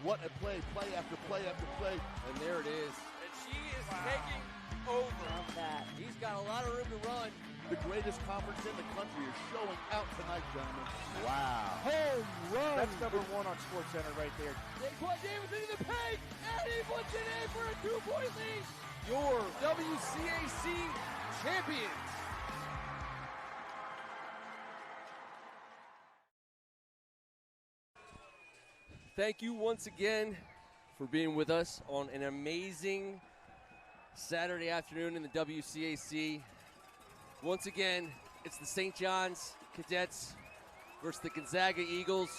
What a play, play after play after play. And there it is. And she is taking over. Love that. He's got a lot of room to run. The greatest conference in the country is showing out tonight, gentlemen. Wow. Home run. That's number one on SportsCenter right there. Daquan Davis into the paint, and he puts it in for a 2-point lead. Your WCAC champions. Thank you once again for being with us on an amazing Saturday afternoon in the WCAC. Once again, it's the St. John's Cadets versus the Gonzaga Eagles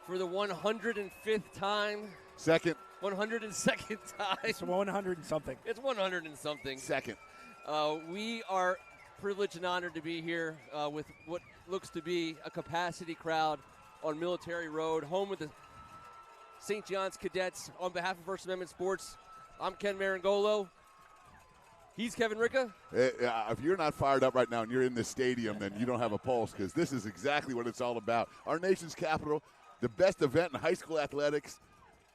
for the 105th time. Second. 102nd time. It's 100 and something. It's 100 and something. Second. We are privileged and honored to be here with what looks to be a capacity crowd on Military Road, home of the St. John's Cadets. On behalf of First Amendment Sports, I'm Ken Meringolo. He's Kevin Ricca. If you're not fired up right now and you're in this stadium, then you don't have a pulse, because this is exactly what it's all about. Our nation's capital, the best event in high school athletics.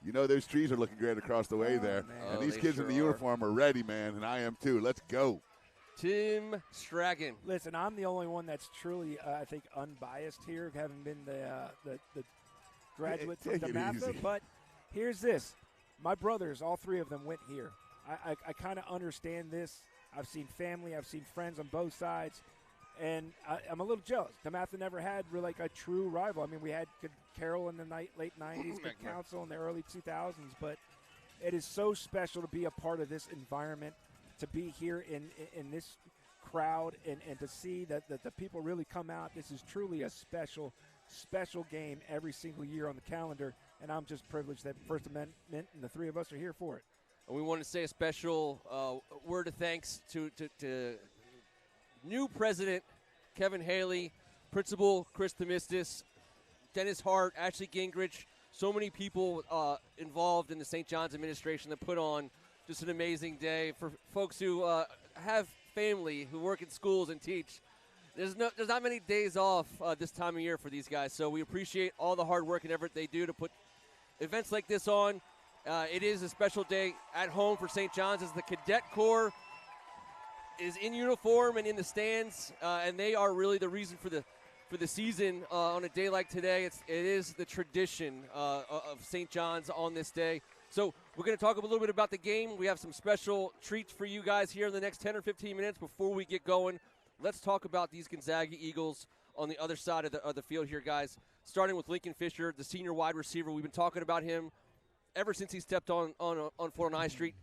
You know, those trees are looking great across the way there. And these kids in the uniform are ready, man, and I am too. Let's go. Tim Strachan. Listen, I'm the only one that's truly, I think, unbiased here, having been the graduate from DeMatha. But here's this. My brothers, all three of them went here. I kind of understand this. I've seen family, I've seen friends on both sides, and I'm a little jealous. DeMatha never had really like a true rival. I mean, we had good Carroll in the late 90s, good Council in the early 2000s, but it is so special to be a part of this environment, to be here in this crowd, and to see that the people really come out. This is truly a special game every single year on the calendar, and I'm just privileged that First Amendment and the three of us are here for it. And we want to say a special word of thanks to new president Kevin Haley, principal Chris Themistis, Dennis Hart, Ashley Gingrich, so many people involved in the St. John's administration that put on just an amazing day. For folks who have family, who work in schools and teach, there's not many days off this time of year for these guys. So we appreciate all the hard work and effort they do to put events like this on. It is a special day at home for St. John's as the Cadet Corps is in uniform and in the stands, and they are really the reason for the season on a day like today. It is the tradition of St. John's on this day. So we're going to talk a little bit about the game. We have some special treats for you guys here in the next 10 or 15 minutes before we get going. Let's talk about these Gonzaga Eagles on the other side of the field here, guys. Starting with Lincoln Fisher, the senior wide receiver. We've been talking about him ever since he stepped on Fulton High Street.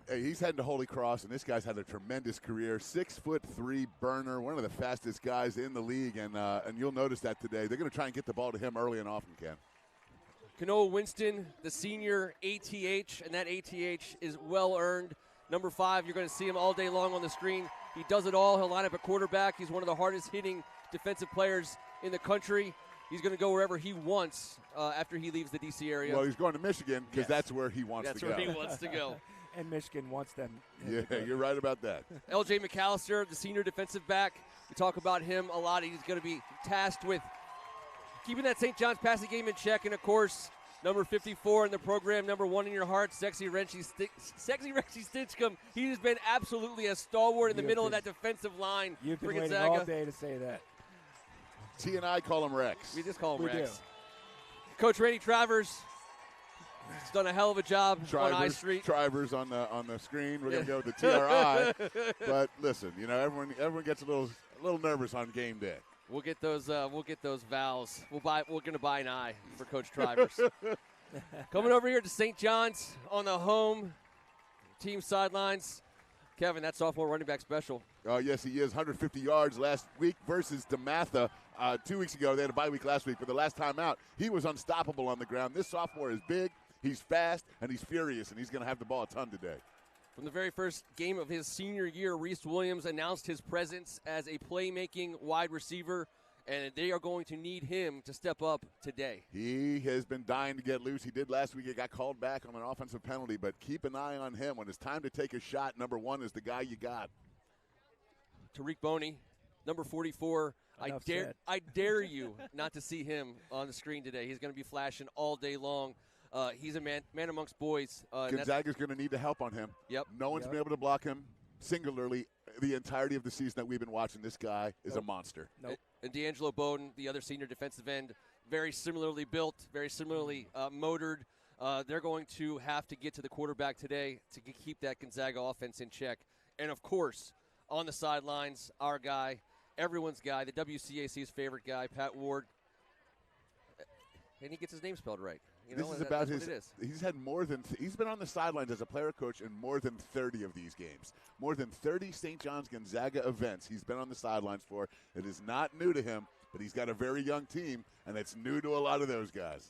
Hey, he's heading to Holy Cross, and this guy's had a tremendous career. 6'3" burner, one of the fastest guys in the league, and you'll notice that today. They're going to try and get the ball to him early and often, Ken. Kanoa Winston, the senior ATH, and that ATH is well-earned. Number 5, you're going to see him all day long on the screen. He does it all. He'll line up at quarterback. He's one of the hardest-hitting defensive players in the country. He's going to go wherever he wants after he leaves the D.C. area. Well, he's going to Michigan because that's where he wants to go. That's where he wants to go. And Michigan wants them. Yeah, you're right about that. L.J. McAllister, the senior defensive back. We talk about him a lot. He's going to be tasked with keeping that St. John's passing game in check. And, of course, number 54 in the program, number 1 in your heart, Sexy Reggie Stinchcomb. He has been absolutely a stalwart in the middle of that defensive line. You've been for waiting Gonzaga all day to say that. T and I call him Rex. We just call him We Rex. do. Coach Randy Travers has done a hell of a job on I Street. Travers on the screen. We're going to go with the TRI. But listen, you know, everyone gets a little nervous on game day. We'll get those vowels. We're going to buy an I for Coach Travers. Coming over here to St. John's on the home team sidelines. Kevin, that sophomore running back special. Yes, he is. 150 yards last week versus DeMatha. 2 weeks ago, they had a bye week last week, but the last time out, he was unstoppable on the ground. This sophomore is big, he's fast, and he's furious, and he's going to have the ball a ton today. From the very first game of his senior year, Reese Williams announced his presence as a playmaking wide receiver, and they are going to need him to step up today. He has been dying to get loose. He did last week. He got called back on an offensive penalty, but keep an eye on him. When it's time to take a shot, number 1 is the guy you got. Tariq Boney, number 44, I dare you not to see him on the screen today. He's going to be flashing all day long. He's a man amongst boys. Gonzaga's going to need the help on him. Yep. No one's been able to block him singularly the entirety of the season that we've been watching. This guy is a monster. And D'Angelo Bowden, the other senior defensive end, very similarly built, very similarly motored. They're going to have to get to the quarterback today to keep that Gonzaga offense in check. And, of course, on the sidelines, our guy, everyone's guy, the WCAC's favorite guy, Pat Ward. And he gets his name spelled right. This is about his. He's had more than. He's been on the sidelines as a player coach in more than 30 of these games. More than 30 St. John's Gonzaga events he's been on the sidelines for. It is not new to him, but he's got a very young team, and it's new to a lot of those guys.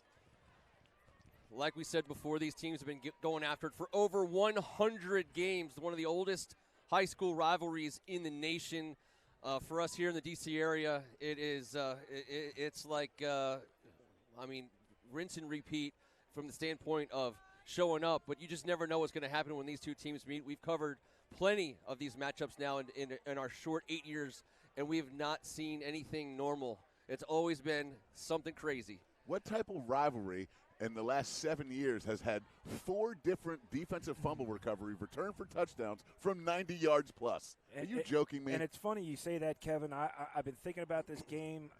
Like we said before, these teams have been going after it for over 100 games. One of the oldest high school rivalries in the nation. For us here in the D.C. area, it is. It's like, rinse and repeat from the standpoint of showing up, but you just never know what's going to happen when these two teams meet. We've covered plenty of these matchups now in our short 8 years, and we have not seen anything normal. It's always been something crazy. What type of rivalry in the last 7 years has had 4 different defensive fumble recovery return for touchdowns from 90 yards plus? Are you joking me? And it's funny you say that, Kevin. I've been thinking about this game.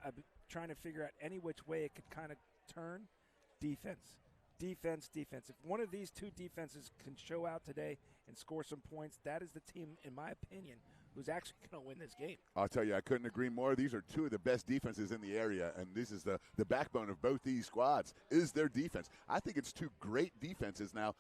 I've been trying to figure out any which way it could kind of turn. Defense. If one of these two defenses can show out today and score some points, that is the team, in my opinion, who's actually going to win this game. I'll tell you, I couldn't agree more. These are two of the best defenses in the area, and this is the backbone of both these squads is their defense. I think it's two great defenses now.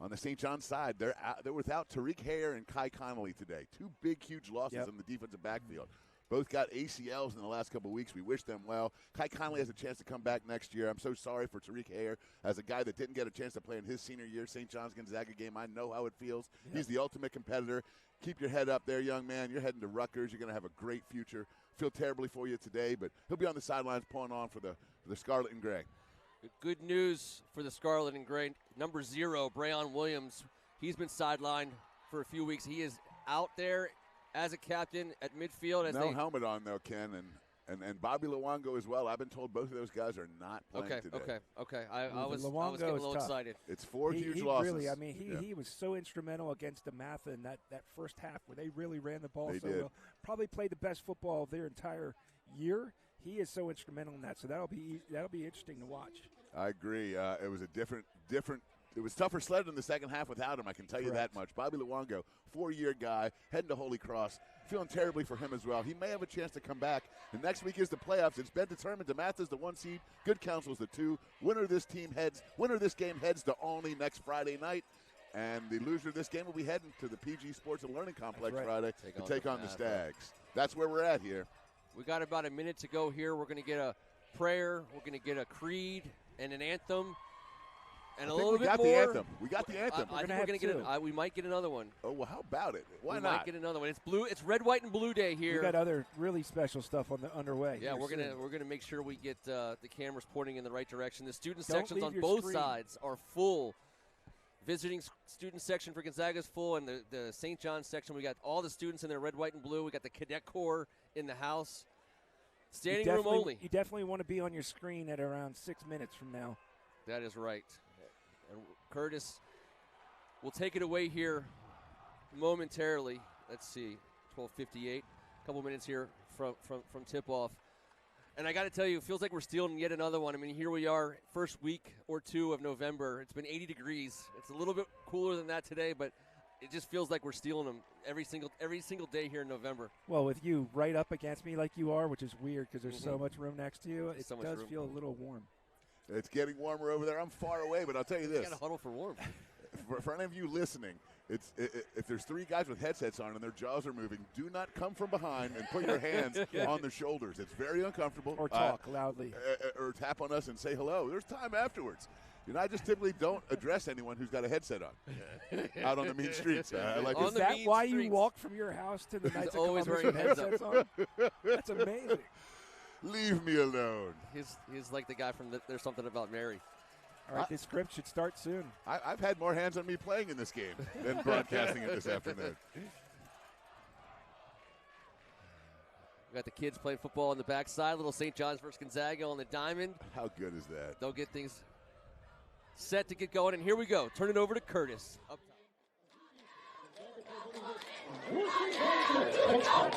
On the St. John's side, they're without Tariq Hare and Kai Connolly today. Two big, huge losses in the defensive backfield. Both got ACLs in the last couple of weeks. We wish them well. Kai Connolly has a chance to come back next year. I'm so sorry for Tariq Hare as a guy that didn't get a chance to play in his senior year St. John's Gonzaga game. I know how it feels. Yep. He's the ultimate competitor. Keep your head up there, young man. You're heading to Rutgers. You're going to have a great future. Feel terribly for you today, but he'll be on the sidelines pulling on for the Scarlet and Gray. Good news for the Scarlet and Gray. Number 0, Brayon Williams. He's been sidelined for a few weeks. He is out there as a captain at midfield. No helmet on, though, Ken, and Bobby Luongo as well. I've been told both of those guys are not playing today. Okay. I was getting a little excited. It's 4 huge losses. Really, he was so instrumental against DeMatha in that first half where they really ran the ball well. Probably played the best football of their entire year. He is so instrumental in that, so that'll be interesting to watch. I agree. It was a different. It was tougher sledding in the second half without him, I can tell you that much. Bobby Luongo, 4-year guy, heading to Holy Cross. Feeling terribly for him as well. He may have a chance to come back. And next week is the playoffs. It's been determined. DeMatha's the 1 seed. Good Counsel is the 2. Winner of this game heads to Olney next Friday night. And the loser of this game will be heading to the PG Sports and Learning Complex Friday to take on the Stags. That's where we're at here. We got about a minute to go here. We're going to get a prayer. We're going to get a creed and an anthem. And a little bit more. We got the anthem. I think we're going to get we might get another one. Oh, well, how about it? Why not? We might get another one. It's blue. It's red, white, and blue day here. We got other really special stuff underway. Yeah, we're gonna make sure we get the cameras pointing in the right direction. The student sections on both sides are full. Visiting student section for Gonzaga is full, and the St. John's section, we got all the students in their red, white, and blue. We got the cadet corps in the house. Standing room only. You definitely want to be on your screen at around 6 minutes from now. That is right. And Curtis will take it away here momentarily. Let's see, 12:58. A couple minutes here from tip-off. And I got to tell you, it feels like we're stealing yet another one. I mean, here we are, first week or two of November. It's been 80 degrees. It's a little bit cooler than that today, but it just feels like we're stealing them every single day here in November. Well, with you right up against me like you are, which is weird because there's so much room next to you, it does feel a little warm. It's getting warmer over there. I'm far away, but I'll tell you this. You got to huddle for warmth. For any of you listening, if there's 3 guys with headsets on and their jaws are moving, do not come from behind and put your hands on their shoulders. It's very uncomfortable. Or talk loudly. Or tap on us and say hello. There's time afterwards. I just typically don't address anyone who's got a headset on out on the mean streets. Is that why you walk from your house to the Knights of Columbus with headsets on? That's amazing. Leave me alone. He's like the guy from There's Something About Mary. All right, this script should start soon. I've had more hands on me playing in this game than broadcasting it this afternoon. We got the kids playing football on the backside. Little St. John's versus Gonzaga on the diamond. How good is that? They'll get things set to get going. And here we go. Turn it over to Curtis. Up top.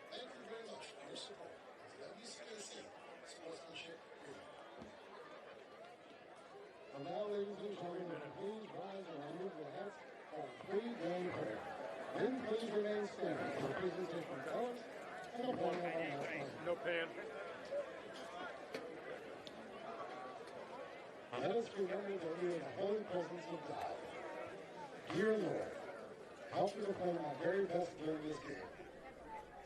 Thank you very much for your support of the WCAC Sportsmanship Group. And now, ladies and gentlemen, would you please rise and remove your hats for a pre-game prayer. Then please remain standing for the presentation of colors and the playing of our national anthem. No pan. Let us remember that we are the holy presence of God. Dear Lord, help me to play my very best during this game.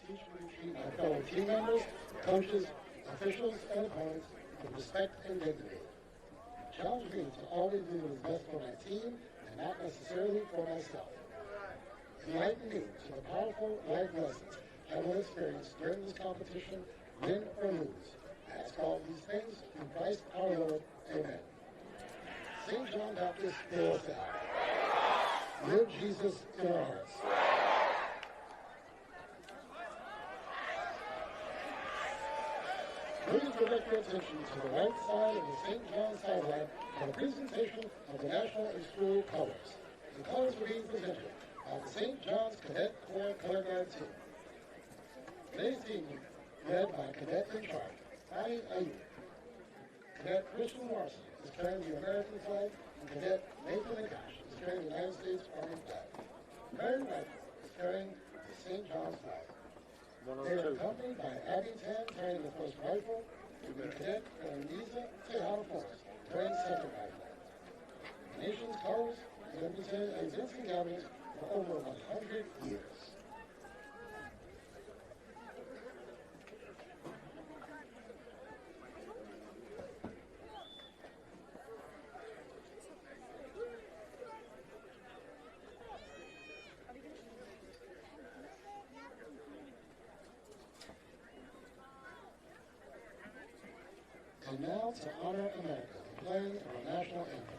Teach me to treat my fellow team members, coaches, officials, and opponents with respect and dignity. Challenge me to always do what is best for my team and not necessarily for myself. Enlighten me to the powerful life lessons I will experience during this competition, win or lose. I ask all these things through Christ our Lord. Amen. St. John Baptist, fill us out. Lord Jesus in our hearts. Please direct your attention to the right side of the St. John sideline for the presentation of the national and school colors. The colors are being presented by the St. John's Cadet Corps Color Guard team. Today's team led by Cadet in charge, Ali Ayub. Cadet Christian Larson is carrying the American flag, and Cadet Nathan Akash is carrying the United States Army flag. Mary Rifle is carrying the St. John's flag. They are accompanied by Abby Tan carrying the first rifle, and Cadet Lisa Tejada Forrest carrying the second rifle. The nation's colors have been presented at events and gatherings for over 100 years. And now to honor America, the playing of our national anthem.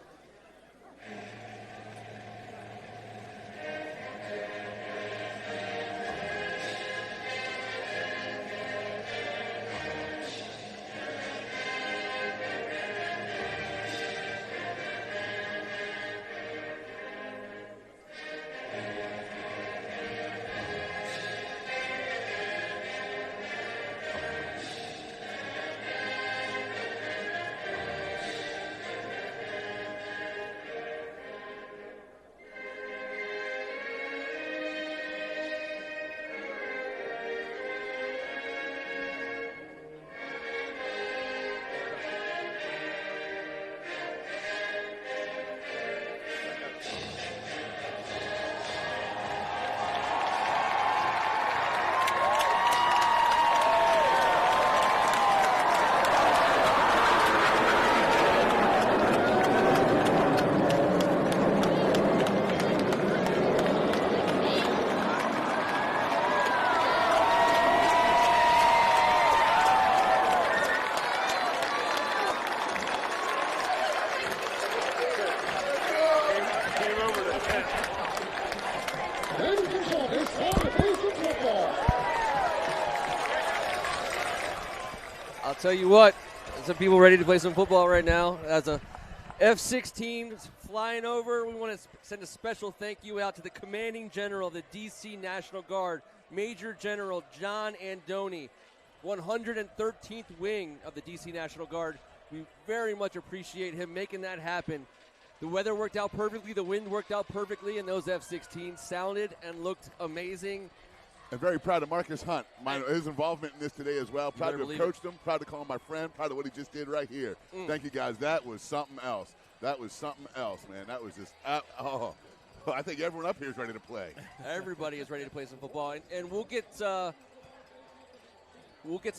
I'll tell you what, some people ready to play some football right now. As a F-16 is flying over, we want to send a special thank you out to the commanding general of the D.C. National Guard, Major General John Andoni, 113th wing of the D.C. National Guard. We very much appreciate him making that happen. The weather worked out perfectly. The wind worked out perfectly, and those F-16s sounded and looked amazing. And very proud of Marcus Hunt, his involvement in this today as well. Proud to have coached him, proud to call him my friend, proud of what he just did right here. Thank you, guys. That was something else. That was something else, man. That was just, I think everyone up here is ready to play. Everybody is ready to play some football, and we'll get some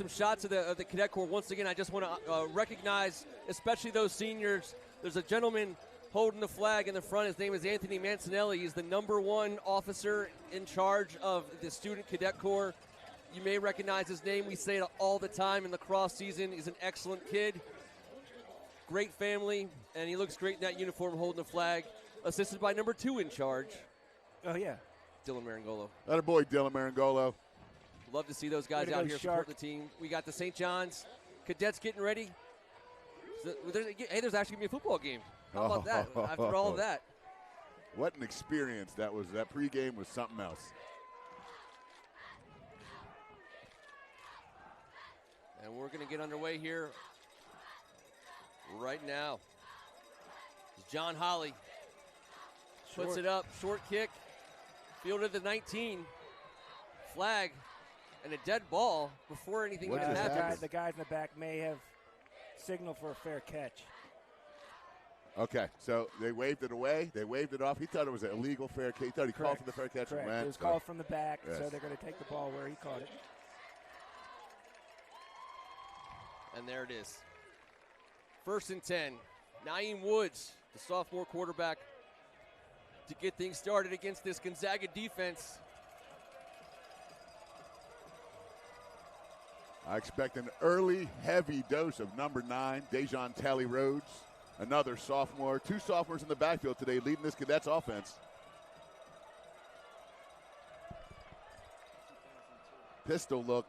shots of the Cadet Corps. Once again, I just want to recognize, especially those seniors. There's a gentleman holding the flag in the front. His name is Anthony Mancinelli. He's the #1 officer in charge of the Student Cadet Corps. You may recognize his name. We say it all the time in the cross season. He's an excellent kid. Great family, and he looks great in that uniform holding the flag. Assisted by #2 in charge. Oh, yeah. Dylan Meringolo. That a boy, Dylan Meringolo. Love to see those guys out here supporting the team. We got the St. John's Cadets getting ready. There's actually going to be a football game. How about that? After all of that. What an experience that was. That pregame was something else. And we're going to get underway here right now. John Holly puts it up. Short kick. Fielded the 19. Flag. And a dead ball before anything even happened. The guys in the back may have signaled for a fair catch. Okay, so they waved it away. They waved it off. He thought it was an illegal fair catch. He thought he called for the fair catch and ran. It was called from the back, so they're going to take the ball where he caught it. And there it is. 1st and 10. Naeem Woods, the sophomore quarterback, to get things started against this Gonzaga defense. I expect an early, heavy dose of #9, Dejon Talley Rhodes. Another sophomore. 2 sophomores in the backfield today leading this Cadets offense. Pistol look.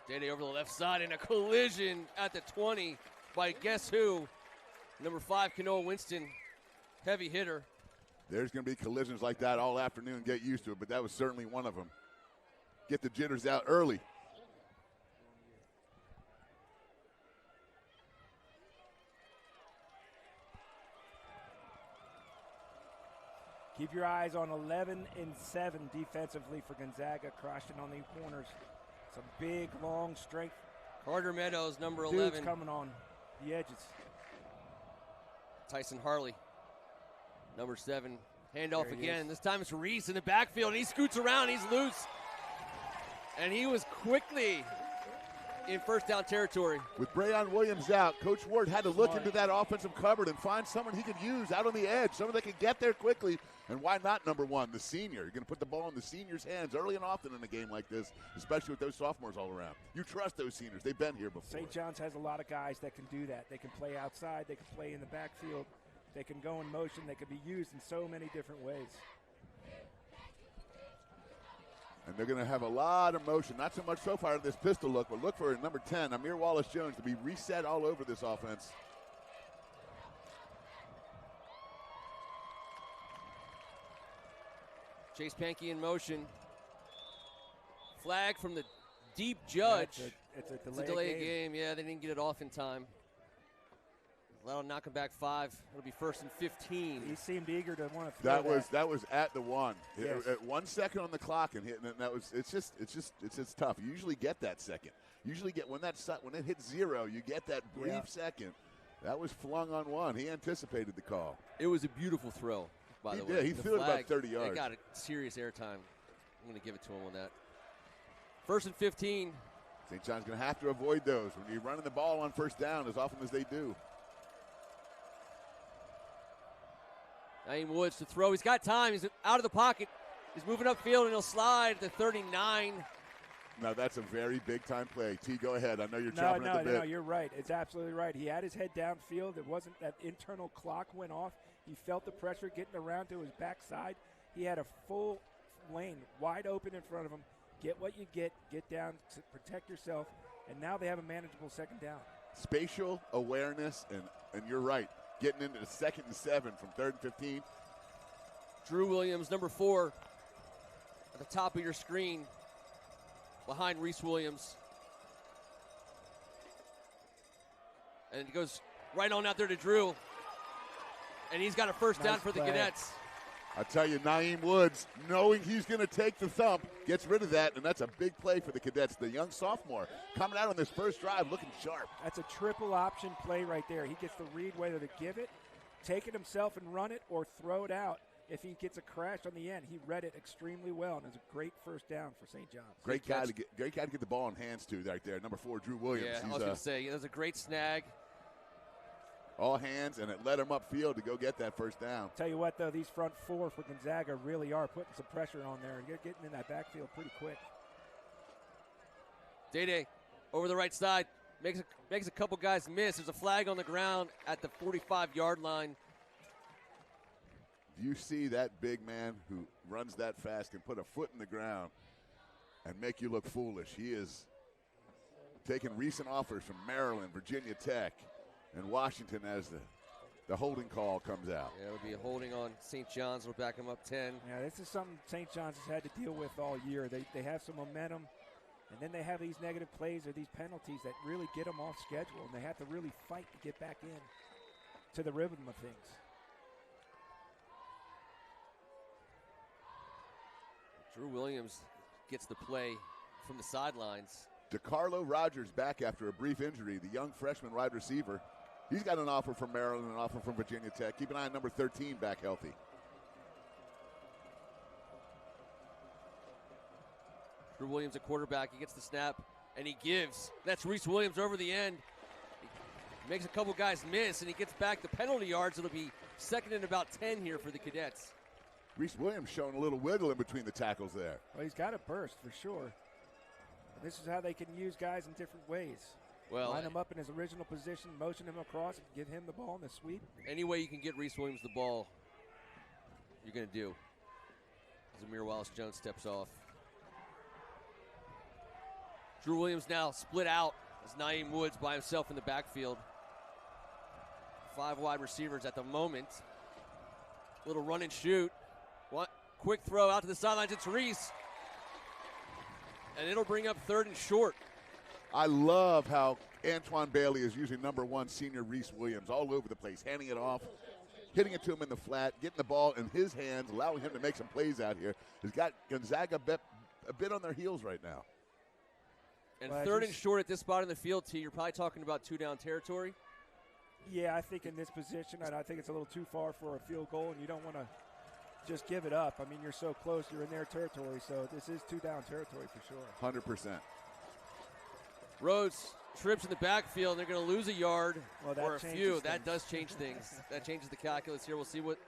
Dede over the left side in a collision at the 20 by guess who? #5, Kanoa Winston. Heavy hitter. There's going to be collisions like that all afternoon. Get used to it, but that was certainly one of them. Get the jitters out early. Keep your eyes on 11 and 7 defensively for Gonzaga, crashing on the corners. Some big, long strength. Carter Meadows, #11. Dudes coming on the edges. Tyson Harley, #7. Handoff again. This time it's Reese in the backfield, and he scoots around. He's loose. And he was quickly in first down territory. With Brayon Williams out, Coach Ward had to look into that offensive cupboard and find someone he could use out on the edge, someone that could get there quickly. And why not #1, the senior? You're going to put the ball in the senior's hands early and often in a game like this, especially with those sophomores all around. You trust those seniors. They've been here before. St. John's has a lot of guys that can do that. They can play outside. They can play in the backfield. They can go in motion. They can be used in so many different ways. And they're going to have a lot of motion. Not so much so far in this pistol look, but look for #10, Amir Wallace-Jones, to be reset all over this offense. Chase Pankey in motion. Flag from the deep judge. It's a delay game. Yeah, they didn't get it off in time. That'll knock him back 5. It'll be 1st and 15. He seemed eager to want to throw that was at the 1. Yes. At 1 second on the clock and hitting it. And that was it's just tough. You usually get that second. Usually get when it hits 0, you get that brief second. That was flung on 1. He anticipated the call. It was a beautiful throw, by the way. Yeah, he threw it about 30 yards. They got a serious airtime. I'm going to give it to him on that. 1st and 15. St. John's going to have to avoid those when you're running the ball on 1st down as often as they do. Naeem Woods to throw. He's got time. He's out of the pocket. He's moving upfield, and he'll slide to 39. Now, that's a very big-time play. T, go ahead. I know you're chomping at the bit. No, you're right. It's absolutely right. He had his head downfield. It wasn't that internal clock went off. He felt the pressure getting around to his backside. He had a full lane wide open in front of him. Get what you get down to protect yourself, and now they have a manageable 2nd down. Spatial awareness, and you're right. Getting into the 2nd and 7 from 3rd and 15. Drew Williams, #4, at the top of your screen, behind Reese Williams. And it goes right on out there to Drew. And he's got a first down for the Cadets. I tell you, Naeem Woods, knowing he's going to take the thump, gets rid of that, and that's a big play for the Cadets. The young sophomore coming out on this first drive looking sharp. That's a triple option play right there. He gets to read whether to give it, take it himself and run it, or throw it out. If he gets a crash on the end, he read it extremely well, and it's a great first down for St. John's. Great guy to get the ball in hands to right there. Number 4, Drew Williams. Yeah, I was going to say, it was a great snag. All hands, and it led him upfield to go get that first down. Tell you what, though, these front 4 for Gonzaga really are putting some pressure on there and getting in that backfield pretty quick. Day over the right side makes a couple guys miss. There's a flag on the ground at the 45-yard line. Do you see that big man who runs that fast can put a foot in the ground and make you look foolish? He is taking recent offers from Maryland, Virginia Tech, and Washington as the holding call comes out. Yeah, it would be a holding on St. John's. Will back him up 10. Yeah, this is something St. John's has had to deal with all year. They have some momentum, and then they have these negative plays or these penalties that really get them off schedule, and they have to really fight to get back in to the rhythm of things. Drew Williams gets the play from the sidelines. DeCarlo Rogers back after a brief injury, the young freshman wide receiver. He's got an offer from Maryland, an offer from Virginia Tech. Keep an eye on number 13 back healthy. Drew Williams, a quarterback. He gets the snap, and he gives. That's Reese Williams over the end. He makes a couple guys miss, and he gets back the penalty yards. It'll be second and about 10 here for the Cadets. Reese Williams showing a little wiggle in between the tackles there. Well, he's got a burst for sure. This is how they can use guys in different ways. Well, line him up in his original position, motion him across, and give him the ball in the sweep. Any way you can get Reese Williams the ball, you're going to do. Zamir Wallace-Jones steps off. Drew Williams now split out as Naeem Woods by himself in the backfield. 5 wide receivers at the moment. Little run and shoot. Quick throw out to the sidelines. It's Reese. And it'll bring up 3rd and short. I love how Antoine Bailey is using number 1 senior Reese Williams all over the place, handing it off, hitting it to him in the flat, getting the ball in his hands, allowing him to make some plays out here. He's got Gonzaga a bit on their heels right now. And 3rd and short at this spot in the field, T, you're probably talking about 2-down territory. Yeah, I think in this position, I think it's a little too far for a field goal, and you don't want to just give it up. I mean, you're so close. You're in their territory, so this is 2-down territory for sure. 100%. Rhodes trips in the backfield, and they're going to lose a yard or a few. Things. That does change things. That changes the calculus here. We'll see what.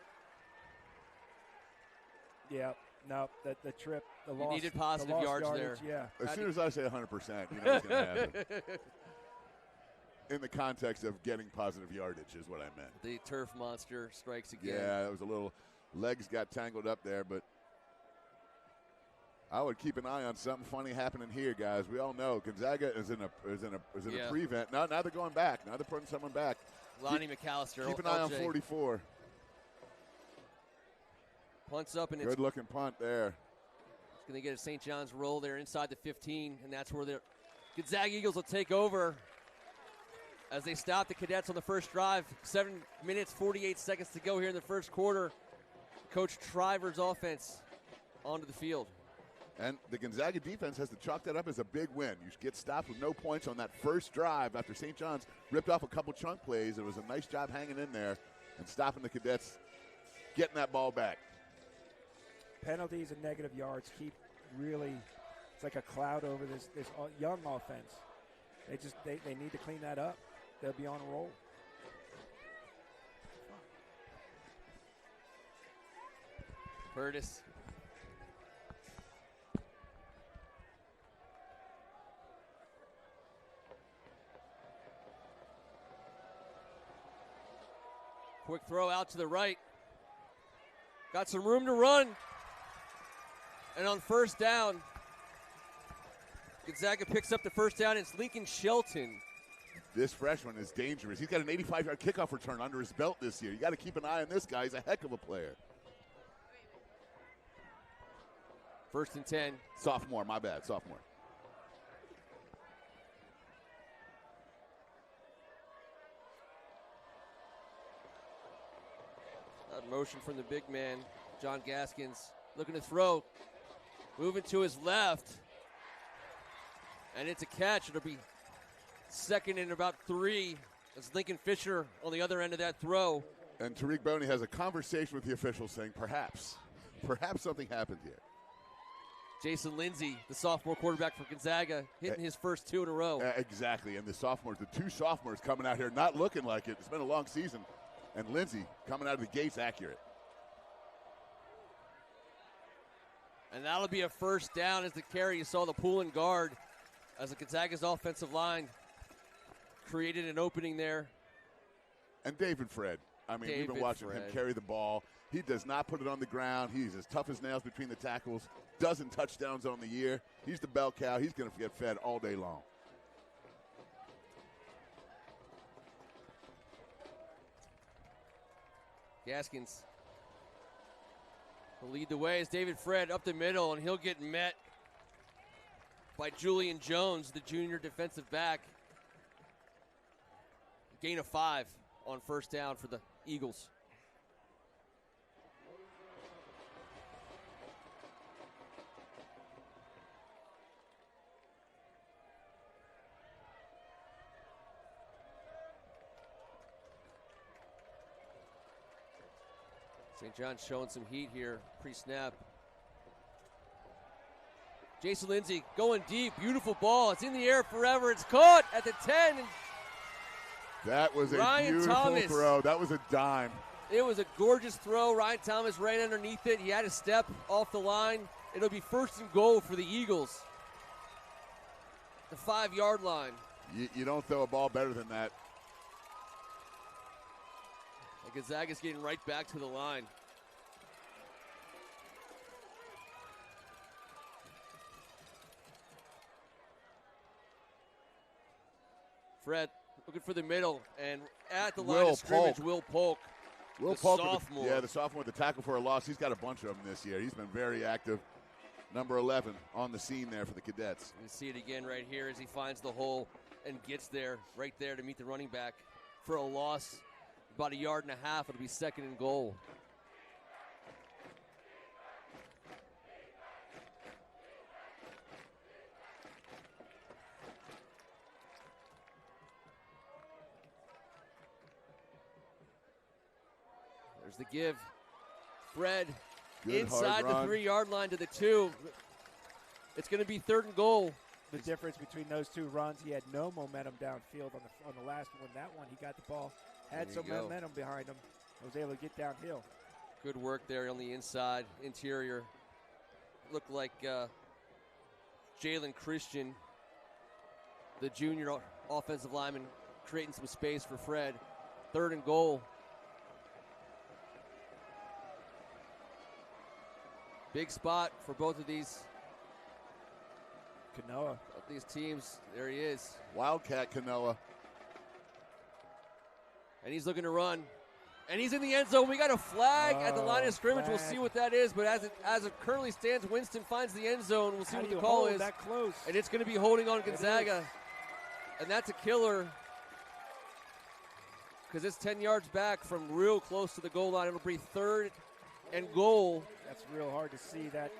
Yeah, no, the trip, the loss. You needed positive yards yardage, there. Yeah. As soon as I say 100%, you know what's going to happen. In the context of getting positive yardage is what I meant. The turf monster strikes again. Yeah, it was a little legs got tangled up there, but I would keep an eye on something funny happening here, guys. We all know Gonzaga is in a prevent. Now they're going back. Now they're putting someone back. Lonnie McAllister. Keep an eye on 44. Punts up, and good looking punt there. It's going to get a St. John's roll there inside the 15, and that's where the Gonzaga Eagles will take over as they stop the Cadets on the first drive. 7 minutes, 48 seconds to go here in the first quarter. Coach Triver's offense onto the field. And the Gonzaga defense has to chalk that up as a big win. You get stopped with no points on that first drive after St. John's ripped off a couple chunk plays. It was a nice job hanging in there and stopping the Cadets getting that ball back. Penalties and negative yards keep really, it's like a cloud over this young offense. They need to clean that up. They'll be on a roll. Curtis. Quick throw out to the right. Got some room to run. And on first down, Gonzaga picks up the first down. It's Lincoln Shelton. This freshman is dangerous. He's got an 85-yard kickoff return under his belt this year. You got to keep an eye on this guy. He's a heck of a player. 1st and 10. Sophomore, my bad, sophomore. Motion from the big man, John Gaskins, looking to throw. Moving to his left. And it's a catch. It'll be second and about 3. That's Lincoln Fisher on the other end of that throw. And Tariq Boney has a conversation with the officials saying, perhaps something happened here. Jason Lindsay, the sophomore quarterback for Gonzaga, hitting his first 2 in a row. Exactly, and the two sophomores coming out here not looking like it. It's been a long season, and Lindsay coming out of the gates accurate. And that'll be a first down as the carry. You saw the pull and guard as the Gonzaga's offensive line created an opening there. And David Fred. I mean, we've been watching him carry the ball. He does not put it on the ground. He's as tough as nails between the tackles. Dozen touchdowns on the year. He's the bell cow. He's going to get fed all day long. Gaskins will lead the way as David Fred up the middle, and he'll get met by Julian Jones, the junior defensive back. Gain of 5 on first down for the Eagles. St. John's showing some heat here, pre-snap. Jason Lindsay going deep, beautiful ball. It's in the air forever. It's caught at the 10. And that was a beautiful throw. That was a dime. It was a gorgeous throw. Ryan Thomas ran underneath it. He had a step off the line. It'll be first and goal for the Eagles. The 5-yard line. You don't throw a ball better than that. Gonzaga's getting right back to the line. Fred looking for the middle, and at the line of scrimmage, Will Polk. Will Polk, sophomore. The sophomore, the tackle for a loss. He's got a bunch of them this year. He's been very active. Number 11 on the scene there for the Cadets. You see it again right here as he finds the hole and gets there, right there to meet the running back for a loss. About 1.5 yards. It'll be second and goal. There's the give. Fred inside the 3-yard line to the 2. It's going to be third and goal. The difference between those two runs, he had no momentum downfield on the last one. That one, he got the ball. Had some momentum behind him. Was able to get downhill. Good work there on the inside, interior. Looked like Jalen Christian, the junior offensive lineman, creating some space for Fred. Third and goal. Big spot for both of these. Kanoa. Both these teams. There he is. Wildcat Kanoa. And he's looking to run. And he's in the end zone. We got a flag at the line of scrimmage. We'll see what that is. But as it currently stands, Winston finds the end zone. We'll see what the call is. That close? And it's going to be holding on Gonzaga. And that's a killer. Because it's 10 yards back from real close to the goal line. It'll be third and goal. That's real hard to see that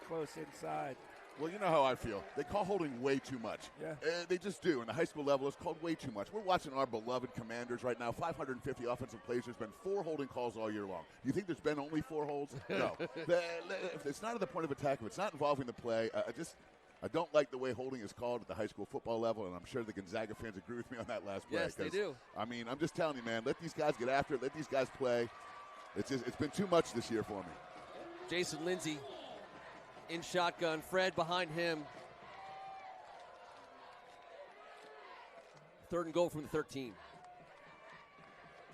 close inside. Well, you know how I feel. They call holding way too much. Yeah. They just do. In the high school level, it's called way too much. We're watching our beloved Commanders right now. 550 offensive plays. There's been 4 holding calls all year long. You think there's been only 4 holds? No. If it's not at the point of attack, if it's not involving the play, I don't like the way holding is called at the high school football level, and I'm sure the Gonzaga fans agree with me on that last play. Yes, they do. I mean, I'm just telling you, man, let these guys get after it. Let these guys play. It's been too much this year for me. Jason Lindsay in shotgun. Fred behind him. Third and goal from the 13.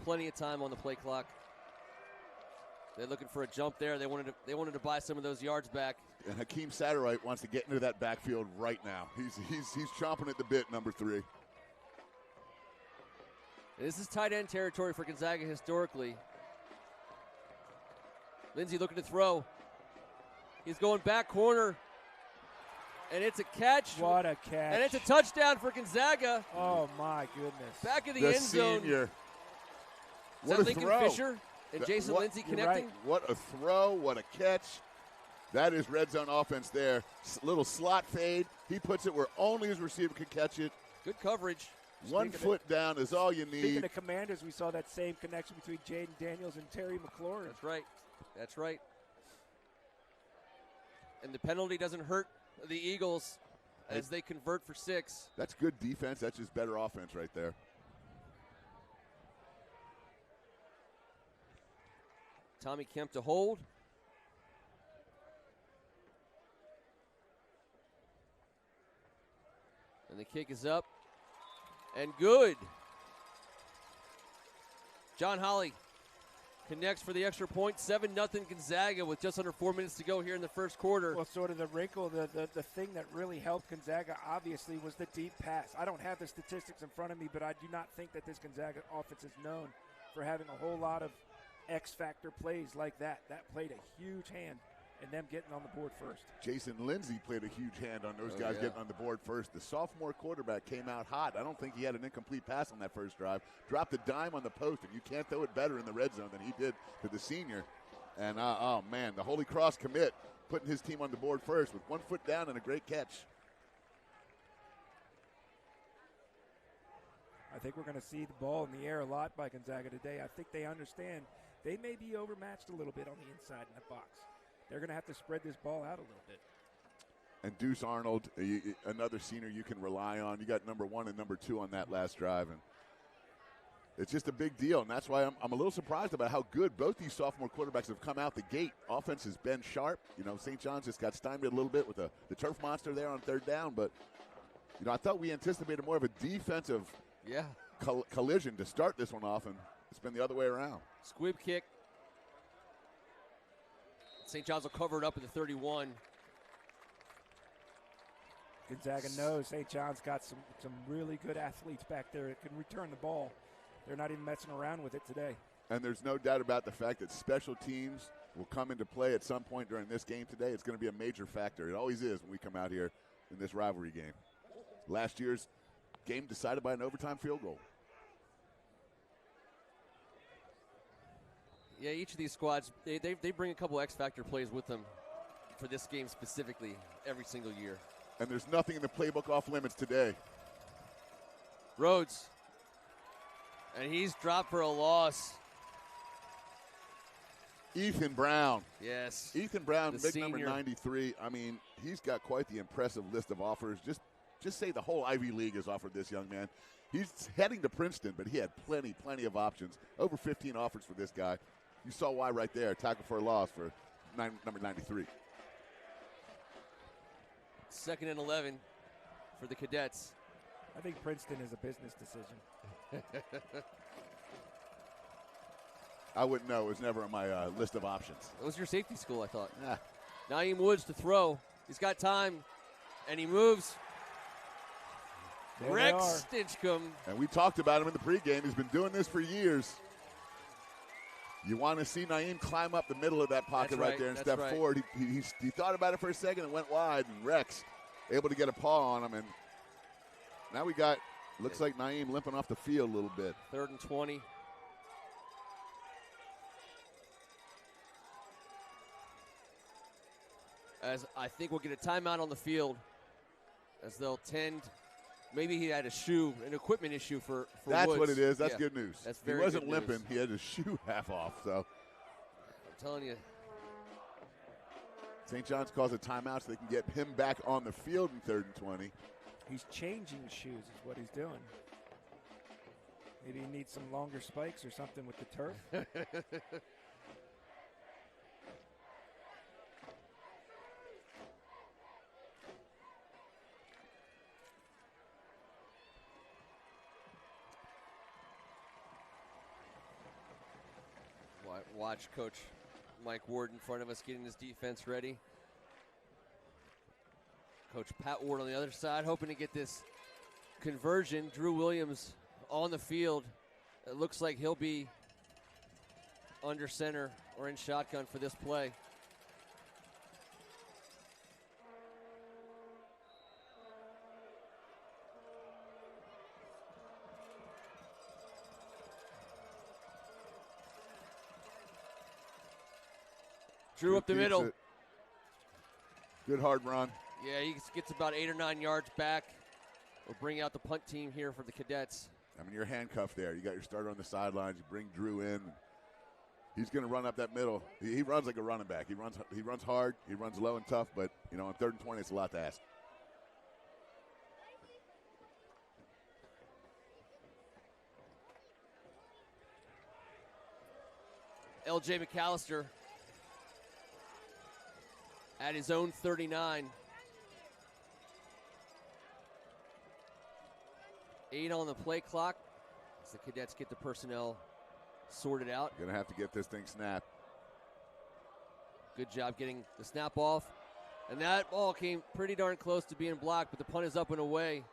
Plenty of time on the play clock. They're looking for a jump there. They wanted to buy some of those yards back. And Hakeem Satterwright wants to get into that backfield right now. He's chomping at the bit, number 3. This is tight end territory for Gonzaga historically. Lindsay looking to throw. He's going back corner. And it's a catch. What a catch. And it's a touchdown for Gonzaga. Oh, my goodness. Back in the end zone. Senior. Is that Lincoln Fisher? And Jason Lindsay connecting. Right. What a throw, what a catch. That is red zone offense there. Little slot fade. He puts it where only his receiver could catch it. Good coverage. One foot down is all you need. Speaking of Commanders, we saw that same connection between Jaden Daniels and Terry McLaurin. That's right. That's right. And the penalty doesn't hurt the Eagles as they convert for 6. That's good defense. That's just better offense right there. Tommy Kemp to hold. And the kick is up. And good. John Holly connects for the extra point. 7-0 Gonzaga with just under 4 minutes to go here in the first quarter. Well, sort of the wrinkle, the thing that really helped Gonzaga, obviously, was the deep pass. I don't have the statistics in front of me, but I do not think that this Gonzaga offense is known for having a whole lot of X-factor plays like that. That played a huge hand in them getting on the board first. Jason Lindsay played a huge hand on those guys getting on the board first. The sophomore quarterback came out hot. I don't think he had an incomplete pass on that first drive. Dropped a dime on the post, and you can't throw it better in the red zone than he did to the senior. And, oh, man, the Holy Cross commit, putting his team on the board first with 1 foot down and a great catch. I think we're going to see the ball in the air a lot by Gonzaga today. I think they understand they may be overmatched a little bit on the inside in that box. They're going to have to spread this ball out a little bit. And Deuce Arnold, another senior you can rely on. You got number 1 and number 2 on that last drive. And it's just a big deal, and that's why I'm a little surprised about how good both these sophomore quarterbacks have come out the gate. Offense has been sharp. You know, St. John's just got stymied a little bit with the turf monster there on third down. But, you know, I thought we anticipated more of a defensive collision to start this one off, and it's been the other way around. Squib kick. St. John's will cover it up at the 31. Gonzaga knows St. John's got some really good athletes back there that can return the ball. They're not even messing around with it today. And there's no doubt about the fact that special teams will come into play at some point during this game today. It's going to be a major factor. It always is when we come out here in this rivalry game. Last year's game decided by an overtime field goal. Yeah, each of these squads, they bring a couple X-factor plays with them for this game specifically every single year. And there's nothing in the playbook off limits today. Rhodes. And he's dropped for a loss. Ethan Brown. Yes. Ethan Brown, big senior. number 93. I mean, he's got quite the impressive list of offers. Just say the whole Ivy League has offered this young man. He's heading to Princeton, but he had plenty of options. Over 15 offers for this guy. You saw why right there. Tackle for a loss for number 93. 2nd and 11 for the Cadets. I think Princeton is a business decision. I wouldn't know. It was never on my list of options. It was your safety school, I thought. Yeah. Naeem Woods to throw. He's got time, and he moves. There Rex Stinchcomb. And we talked about him in the pregame. He's been doing this for years. You want to see Naeem climb up the middle of that pocket right there and step forward. He thought about it for a second and went wide, and Rex able to get a paw on him. And now we got, looks like Naeem limping off the field a little bit. 3rd and 20. As I think we'll get a timeout on the field as they'll tend. Maybe he had an equipment issue for That's Woods. what it is. That's good news. That's very He wasn't good limping. news. He had his shoe half off. So I'm telling you. St. John's calls a timeout so they can get him back on the field in 3rd and 20. He's changing shoes is what he's doing. Maybe he needs some longer spikes or something with the turf. Watch Coach Mike Ward in front of us getting his defense ready. Coach Pat Ward on the other side hoping to get this conversion. Drew Williams on the field. It looks like he'll be under center or in shotgun for this play. Drew up the middle. Good hard run. Yeah, he gets about 8 or 9 yards back. We'll bring out the punt team here for the Cadets. I mean, you're handcuffed there. You got your starter on the sidelines. You bring Drew in. He's going to run up that middle. He runs like a running back. He runs hard. He runs low and tough. But, you know, on 3rd and 20, it's a lot to ask. L.J. McAllister at his own 39. 8 on the play clock as the Cadets get the personnel sorted out. Going to have to get this thing snapped. Good job getting the snap off. And that ball came pretty darn close to being blocked, but the punt is up and away.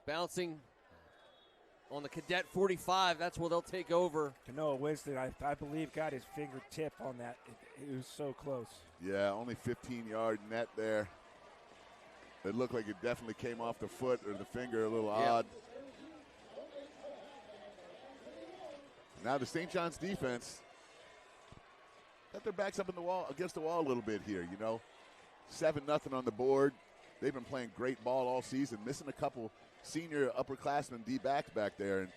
Bouncing on the Cadet 45, that's where they'll take over. Canoa Winston, I believe, got his fingertip on that. It was so close. Yeah, only 15-yard net there. It looked like it definitely came off the foot or the finger, a little odd. Now the St. John's defense got their backs up in the wall, against the wall a little bit here, you know. 7-0 on the board. They've been playing great ball all season, missing a couple senior upperclassmen D-backs back there. And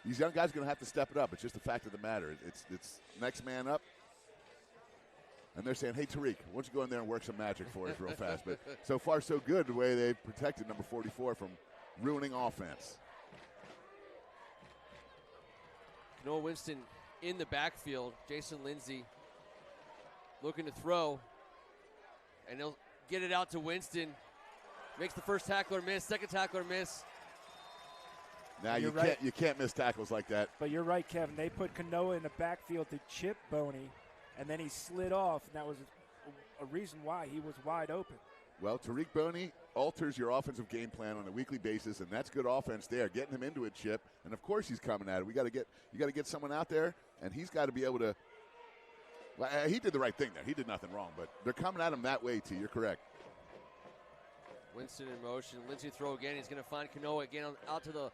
these young guys are going to have to step it up. It's just a fact of the matter. It's next man up. And they're saying, hey, Tariq, why don't you go in there and work some magic for us real fast. But so far, so good the way they've protected number 44 from ruining offense. Noah Winston in the backfield. Jason Lindsay looking to throw. And he'll get it out to Winston. Makes the first tackler miss, second tackler miss. Now you can't miss tackles like that. But you're right, Kevin. They put Canoa in the backfield to chip Boney, and then he slid off, and that was a reason why he was wide open. Well, Tariq Boney alters your offensive game plan on a weekly basis, and that's good offense there. Getting him into a chip, and of course he's coming at it. You got to get someone out there, and he's got to be able to. Well, he did the right thing there. He did nothing wrong, but they're coming at him that way, T. You're correct. Winston in motion. Lindsay throw again. He's going to find Canoa again out to the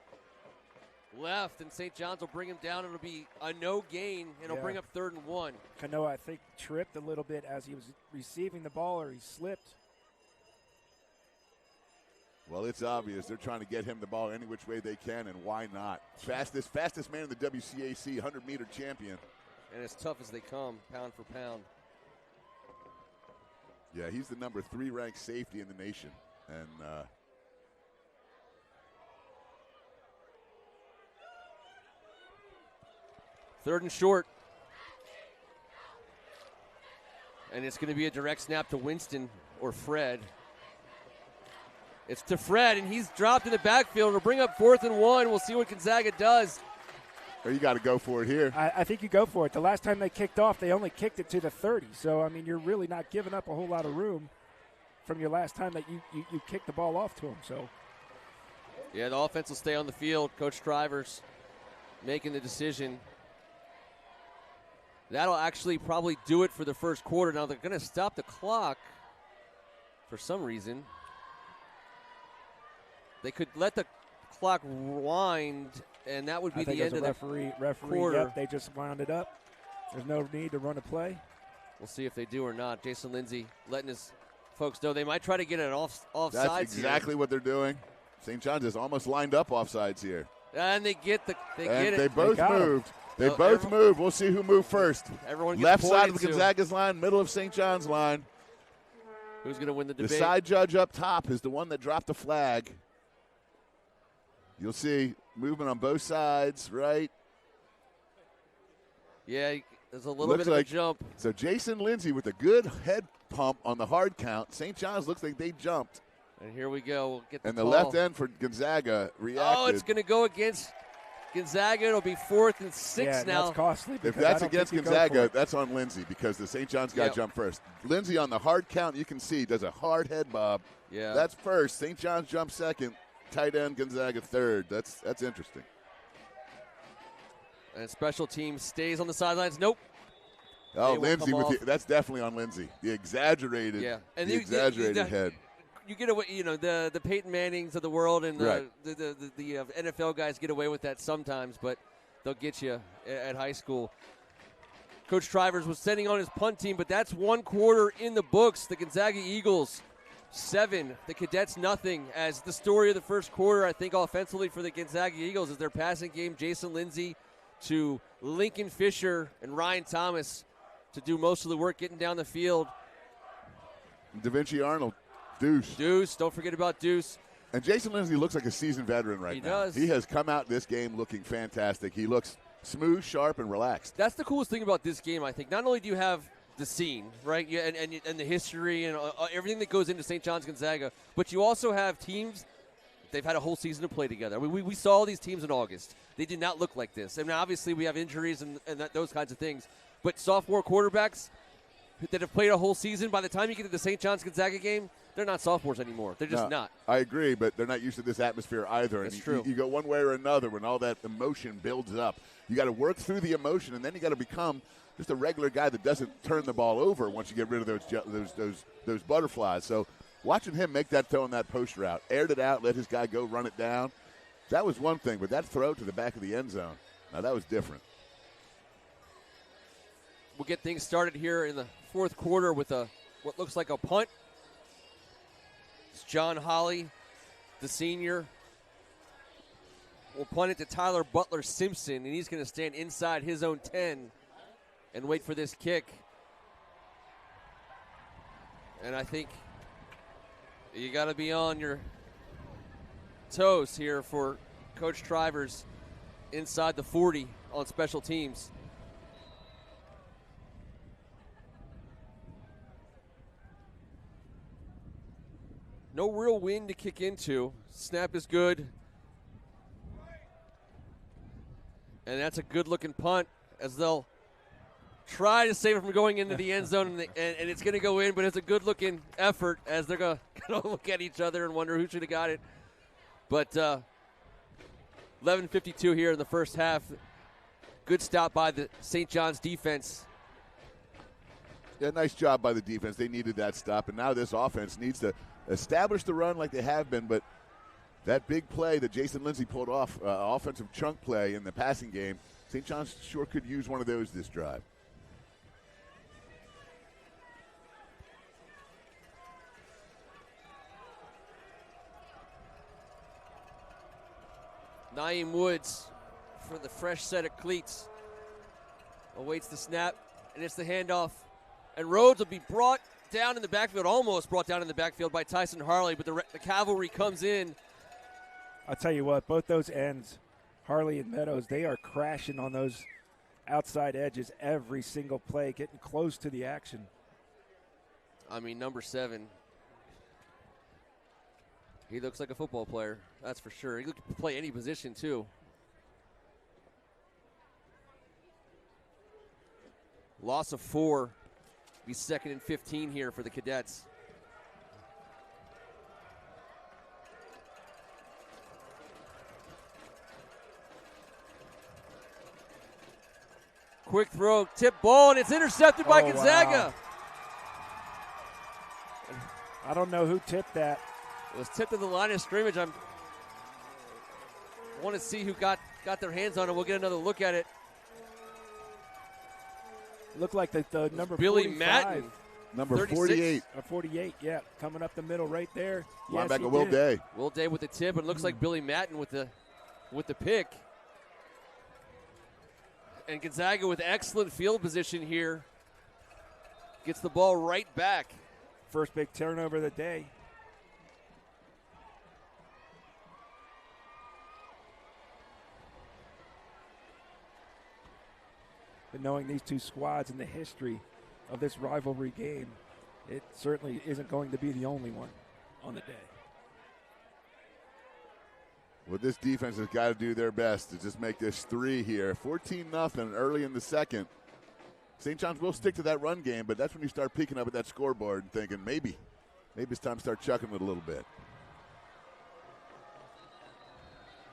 left, and St. John's will bring him down. It'll be a no gain, and it'll bring up 3rd and 1. Canoa, I think, tripped a little bit as he was receiving the ball, or he slipped. Well, it's obvious they're trying to get him the ball any which way they can, and why not? Fastest man in the WCAC, 100-meter champion. And as tough as they come, pound for pound. Yeah, he's the number 3 ranked safety in the nation. And 3rd and short. And it's going to be a direct snap to Winston or Fred. It's to Fred, and he's dropped in the backfield. It'll bring up 4th and 1. We'll see what Gonzaga does. Or you got to go for it here. I think you go for it. The last time they kicked off, they only kicked it to the 30. So, I mean, you're really not giving up a whole lot of room from your last time that you kicked the ball off to him. So, yeah, the offense will stay on the field. Coach Drivers making the decision. That'll actually probably do it for the first quarter. Now they're going to stop the clock for some reason. They could let the clock wind, and that would be the end of the quarter. Yep, they just wound it up. There's no need to run a play. We'll see if they do or not. Jason Lindsay letting his folks know they might try to get an offsides. That's exactly what they're doing. St. John's is almost lined up offsides here. And they get it. They both moved. They both moved. We'll see who moved first. Everyone gets left side of to. Gonzaga's line, middle of St. John's line. Who's going to win the debate? The side judge up top is the one that dropped the flag. You'll see movement on both sides, right? Yeah, there's a little bit of a jump. So Jason Lindsay with a good head pump on the hard count. St. John's looks like they jumped. And here we go. We'll get the and the call. left end for Gonzaga reacted. Oh, it's going to go against Gonzaga. It'll be 4th and 6 now. That's costly. If that's against Gonzaga, that's on Lindsay because the St. John's guy jumped first. Lindsay on the hard count, you can see, does a hard head bob. Yeah. That's first. St. John's jumps second. Tight end Gonzaga third. That's interesting. And special teams stays on the sidelines. Nope. Oh, Lindsay that's definitely on Lindsay. The exaggerated, head. You get away, the Peyton Mannings of the world and the NFL guys get away with that sometimes, but they'll get you at high school. Coach Trivers was sending on his punt team, but that's one quarter in the books. The Gonzaga Eagles 7, the Cadets nothing. As the story of the first quarter, I think offensively for the Gonzaga Eagles is their passing game. Jason Lindsay to Lincoln Fisher and Ryan Thomas to do most of the work getting down the field. Da Vinci Arnold, Deuce. Don't forget about Deuce. And Jason Lindsay looks like a seasoned veteran right now. He does. He has come out this game looking fantastic. He looks smooth, sharp, and relaxed. That's the coolest thing about this game, I think. Not only do you have the scene, right, and the history and everything that goes into St. John's Gonzaga, but you also have teams, they've had a whole season to play together. I mean, we saw these teams in August. They did not look like this. I mean, obviously we have injuries and those kinds of things, but sophomore quarterbacks that have played a whole season, by the time you get to the St. John's Gonzaga game, they're not sophomores anymore. They're just not. I agree, but they're not used to this atmosphere either. That's and true. You go one way or another when all that emotion builds up. You got to work through the emotion, and then you got to become just a regular guy that doesn't turn the ball over once you get rid of those butterflies. So watching him make that throw on that post route, aired it out, let his guy go run it down, that was one thing. But that throw to the back of the end zone, now that was different. We'll get things started here in the fourth quarter with what looks like a punt. It's John Holly, the senior. We'll punt it to Tyler Butler Simpson, and he's going to stand inside his own 10 and wait for this kick. And I think you got to be on your toes here for Coach Trivers inside the 40 on special teams. No real wind to kick into. Snap is good. And that's a good-looking punt as they'll try to save it from going into the end zone, and it's going to go in, but it's a good-looking effort as they're going to look at each other and wonder who should have got it. But 11:52 here in the first half. Good stop by the St. John's defense. Yeah, nice job by the defense. They needed that stop, and now this offense needs to establish the run like they have been, but that big play that Jason Lindsay pulled off, offensive chunk play in the passing game, St. John's sure could use one of those this drive. Naeem Woods for the fresh set of cleats awaits the snap, and it's the handoff. And Rhodes will be brought down in the backfield, almost brought down in the backfield by Tyson Harley, but the cavalry comes in. I'll tell you what, both those ends, Harley and Meadows, they are crashing on those outside edges every single play, getting close to the action. I mean, number 7, he looks like a football player, that's for sure. He could play any position, too. Loss of 4. Be 2nd and 15 here for the Cadets. Quick throw, tip ball, and it's intercepted by Gonzaga. Wow. I don't know who tipped that. It was tipped to the line of scrimmage. I want to see who got their hands on it. We'll get another look at it. Looked like the number Billy 45. Madden. Number 36. 48. 48, yeah, coming up the middle right there. Linebacker Will Day. Will Day with the tip, and it looks like Billy Madden with the pick. And Gonzaga with excellent field position here. Gets the ball right back. First big turnover of the day. But knowing these two squads and the history of this rivalry game, it certainly isn't going to be the only one on the day. Well, this defense has got to do their best to just make this 3 here. 14-0 early in the second. St. John's will stick to that run game, but that's when you start peeking up at that scoreboard and thinking maybe it's time to start chucking it a little bit.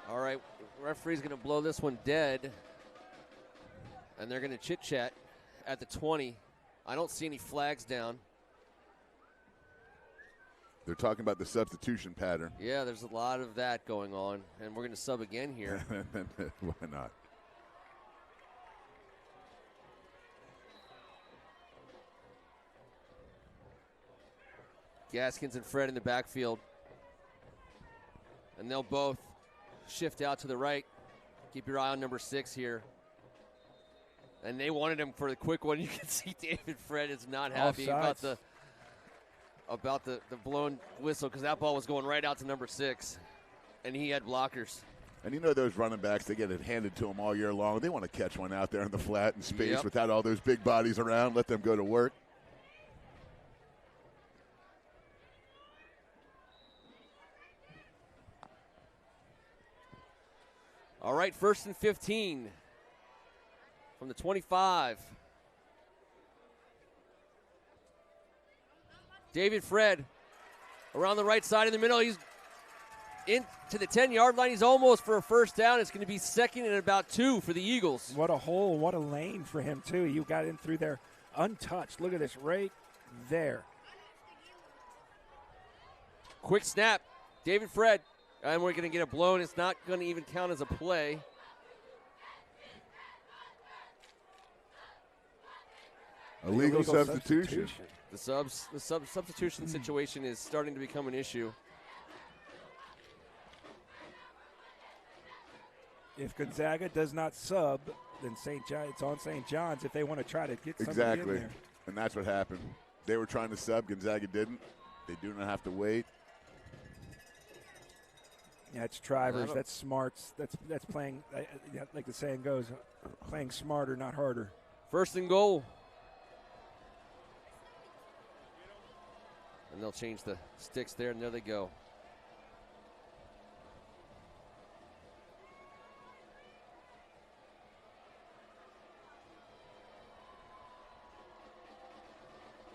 All right, referee's going to blow this one dead, and they're going to chit-chat at the 20. I don't see any flags down. They're talking about the substitution pattern. Yeah, there's a lot of that going on, and we're going to sub again here. Why not? Gaskins and Fred in the backfield. And they'll both shift out to the right. Keep your eye on number 6 here. And they wanted him for the quick one. You can see David Fred is not happy about the blown whistle because that ball was going right out to number 6. And he had blockers. And you know those running backs, they get it handed to them all year long. They want to catch one out there in the flat and space without all those big bodies around. Let them go to work. All right, 1st and 15 from the 25. David Fred around the right side in the middle. He's into the 10-yard line. He's almost for a first down. It's going to be 2nd and about 2 for the Eagles. What a hole. What a lane for him, too. You got in through there untouched. Look at this right there. Quick snap. David Fred. And we're going to get it blown. It's not going to even count as a play. Illegal substitution. The substitution situation is starting to become an issue. If Gonzaga does not sub, then St. John, it's on St. John's if they want to try to get somebody exactly. in there. And that's what happened. They were trying to sub. Gonzaga didn't. They do not have to wait. Yeah, it's drivers. That's smarts. That's playing, like the saying goes, playing smarter, not harder. 1st and goal. And they'll change the sticks there, and there they go.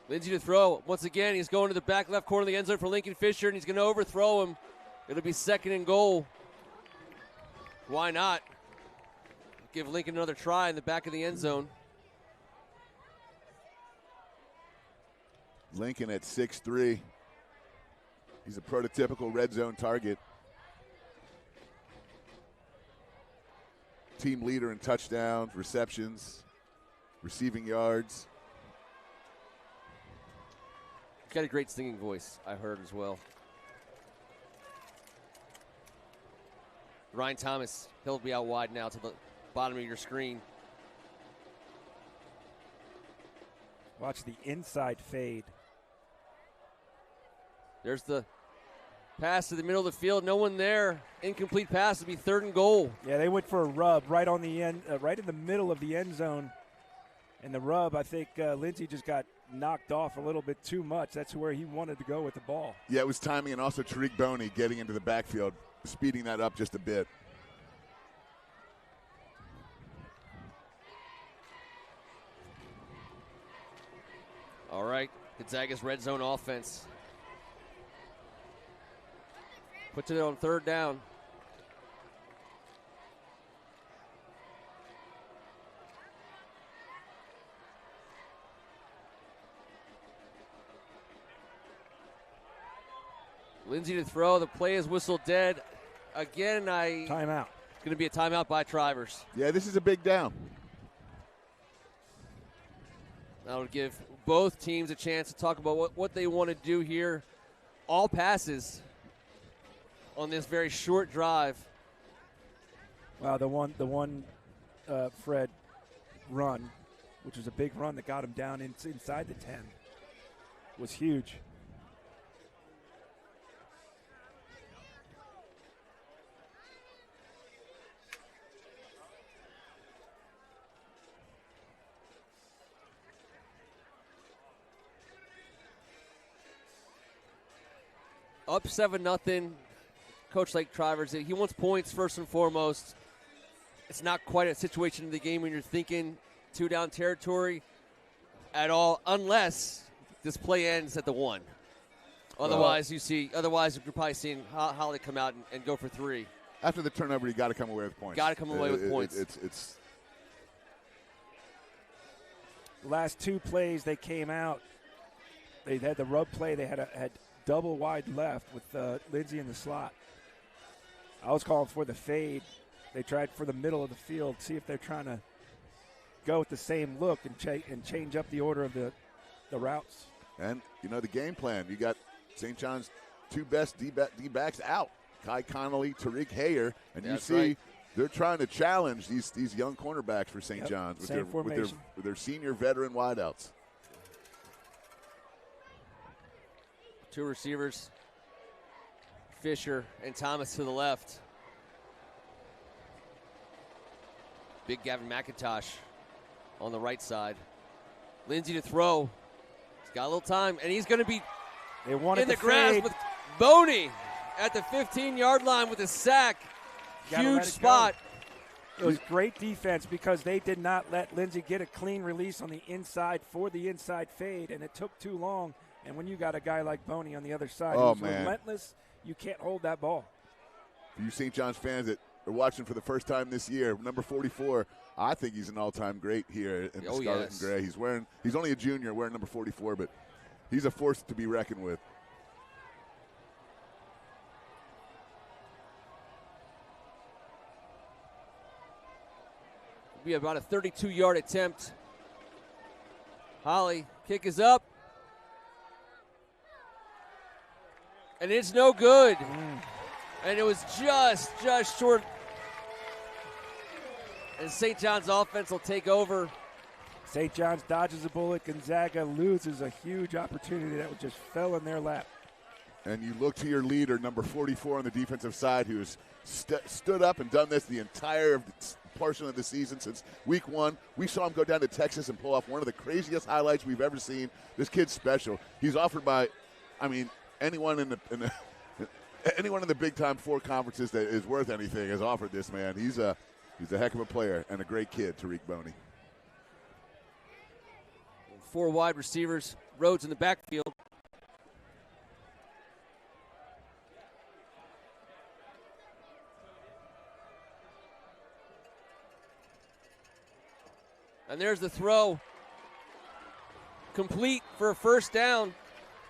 Lindsey to throw. Once again, he's going to the back left corner of the end zone for Lincoln Fisher, and he's going to overthrow him. It'll be 2nd and goal. Why not? Give Lincoln another try in the back of the end zone. Lincoln at 6'3". He's a prototypical red zone target. Team leader in touchdowns, receptions, receiving yards. Got a great singing voice, I heard as well. Ryan Thomas, he'll be out wide now to the bottom of your screen. Watch the inside fade. There's the pass to the middle of the field. No one there. Incomplete pass will be 3rd and goal. Yeah, they went for a rub right on the end, right in the middle of the end zone. And the rub, I think Lindsey just got knocked off a little bit too much. That's where he wanted to go with the ball. Yeah, it was timing, and also Tariq Boney getting into the backfield, speeding that up just a bit. All right, Gonzaga's red zone offense. Puts it on 3rd down. Lindsey to throw. The play is whistled dead. Again, timeout. It's going to be a timeout by Trivers. Yeah, this is a big down. That'll give both teams a chance to talk about what they want to do here. All passes on this very short drive. Wow, the one Fred run, which was a big run that got him down inside the 10, was huge. Up 7-0. Coach Lake Trivers, he wants points first and foremost. It's not quite a situation in the game when you're thinking 2-down territory at all, unless this play ends at the 1. Otherwise, you're probably seeing Holly come out and go for 3. After the turnover, you got to come away with points. Got to come away with points. It's last 2 plays they came out. They had the rub play. They had double wide left with Lindsey in the slot. I was calling for the fade. They tried for the middle of the field, see if they're trying to go with the same look and change up the order of the routes. And, the game plan. You got St. John's two best D-backs out, Kai Connolly, Tariq Hayer, and you see right. they're trying to challenge these young cornerbacks for St. John's with their senior veteran wideouts. Two receivers, Fisher and Thomas to the left. Big Gavin McIntosh on the right side. Lindsey to throw. He's got a little time, and he's going to be in the grasp with Boney at the 15-yard line with a sack. Huge spot. It was great defense because they did not let Lindsey get a clean release on the inside for the inside fade, and it took too long. And when you got a guy like Boney on the other side who's relentless, you can't hold that ball. For you St. John's fans that are watching for the first time this year, number 44, I think he's an all-time great here in the Scarlet and Gray. He's only a junior wearing number 44, but he's a force to be reckoned with. It'll be about a 32-yard attempt. Holly, kick is up. And it's no good. And it was just short. And St. John's offense will take over. St. John's dodges a bullet. Gonzaga loses a huge opportunity that just fell in their lap. And you look to your leader, number 44 on the defensive side, who has stood up and done this the entire portion of the season since week 1. We saw him go down to Texas and pull off one of the craziest highlights we've ever seen. This kid's special. He's offered by, anyone in the big time 4 conferences that is worth anything has offered this man. He's a heck of a player and a great kid, Tariq Boney. 4 wide receivers, Rhodes in the backfield. And there's the throw. Complete for a first down.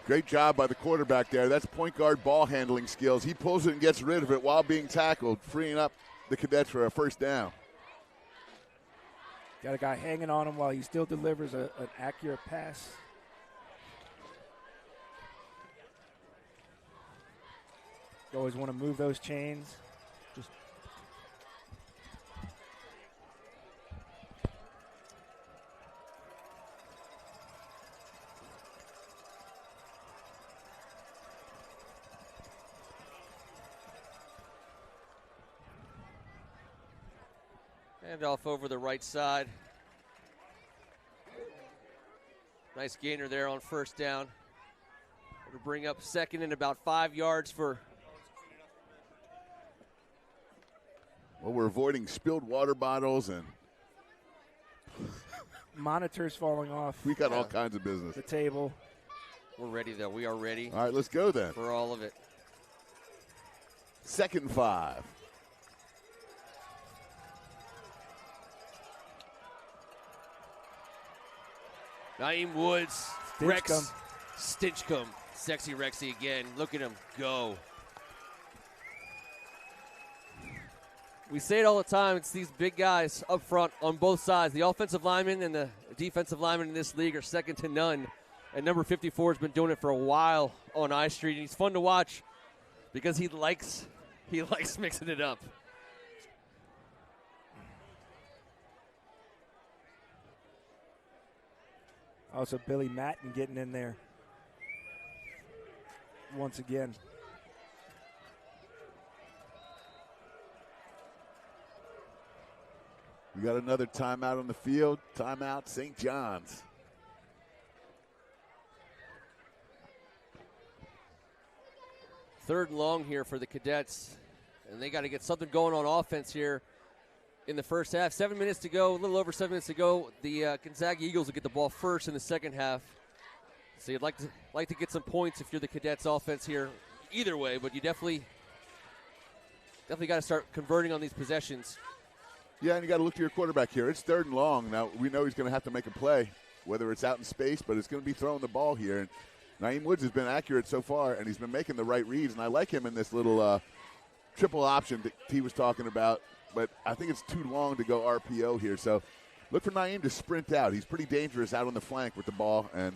Great job by the quarterback there. That's point guard ball handling skills. He pulls it and gets rid of it while being tackled, freeing up the Cadets for a first down. Got a guy hanging on him while he still delivers an accurate pass. You always want to move those chains. Hand off over the right side. Nice gainer there on first down. To bring up second and about 5 yards for. Well, we're avoiding spilled water bottles and monitors falling off. We got all kinds of business. The table. We're ready, though. We are ready. All right, let's go then. For all of it. 2nd and 5. Naeem Woods, Rex Stinchcomb, sexy Rexy again. Look at him go. We say it all the time. It's these big guys up front on both sides. The offensive linemen and the defensive linemen in this league are second to none. And number 54 has been doing it for a while on I Street. And he's fun to watch because he likes mixing it up. Also, Billy Matten getting in there once again. We got another timeout on the field. Timeout, St. John's. Third and long here for the Cadets. And they got to get something going on offense here in the first half. 7 minutes to go, a little over 7 minutes to go. The Gonzaga Eagles will get the ball first in the second half. So you'd like to get some points if you're the Cadets offense here. Either way, but you definitely got to start converting on these possessions. Yeah, and you got to look to your quarterback here. It's 3rd and long. Now, we know he's going to have to make a play, whether it's out in space, but it's going to be throwing the ball here. And Naeem Woods has been accurate so far, and he's been making the right reads. And I like him in this little triple option that he was talking about, but I think it's too long to go RPO here. So look for Naeem to sprint out. He's pretty dangerous out on the flank with the ball. And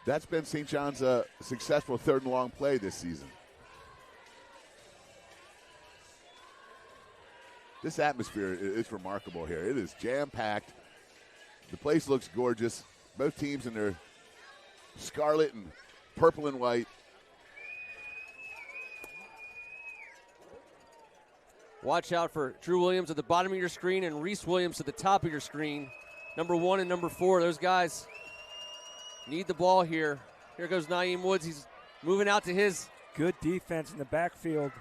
That's been St. John's successful third and long play this season. This atmosphere is remarkable here. It is jam-packed. The place looks gorgeous. Both teams in their scarlet and purple and white. Watch out for Drew Williams at the bottom of your screen and Reese Williams at the top of your screen. Number 1 and number 4, those guys need the ball here. Here goes Naeem Woods. He's moving out to his. Good defense in the backfield.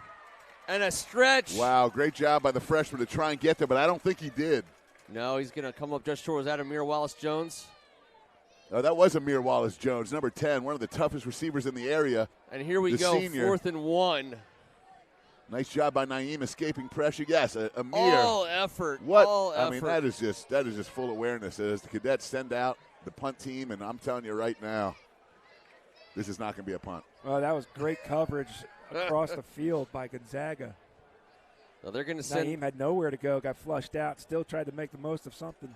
And a stretch. Wow, great job by the freshman to try and get there, but I don't think he did. No, he's going to come up just short. Was that Amir Wallace-Jones? Oh, that was Amir Wallace-Jones, number 10, one of the toughest receivers in the area. And here we go, senior. 4th and 1. Nice job by Naeem escaping pressure. Yes, Amir. All effort. What? All I effort. mean, that is just full awareness. As the Cadets send out the punt team, and I'm telling you right now, this is not going to be a punt. Well, that was great coverage across the field by Gonzaga. So they're going to send. Naeem had nowhere to go, got flushed out, still tried to make the most of something.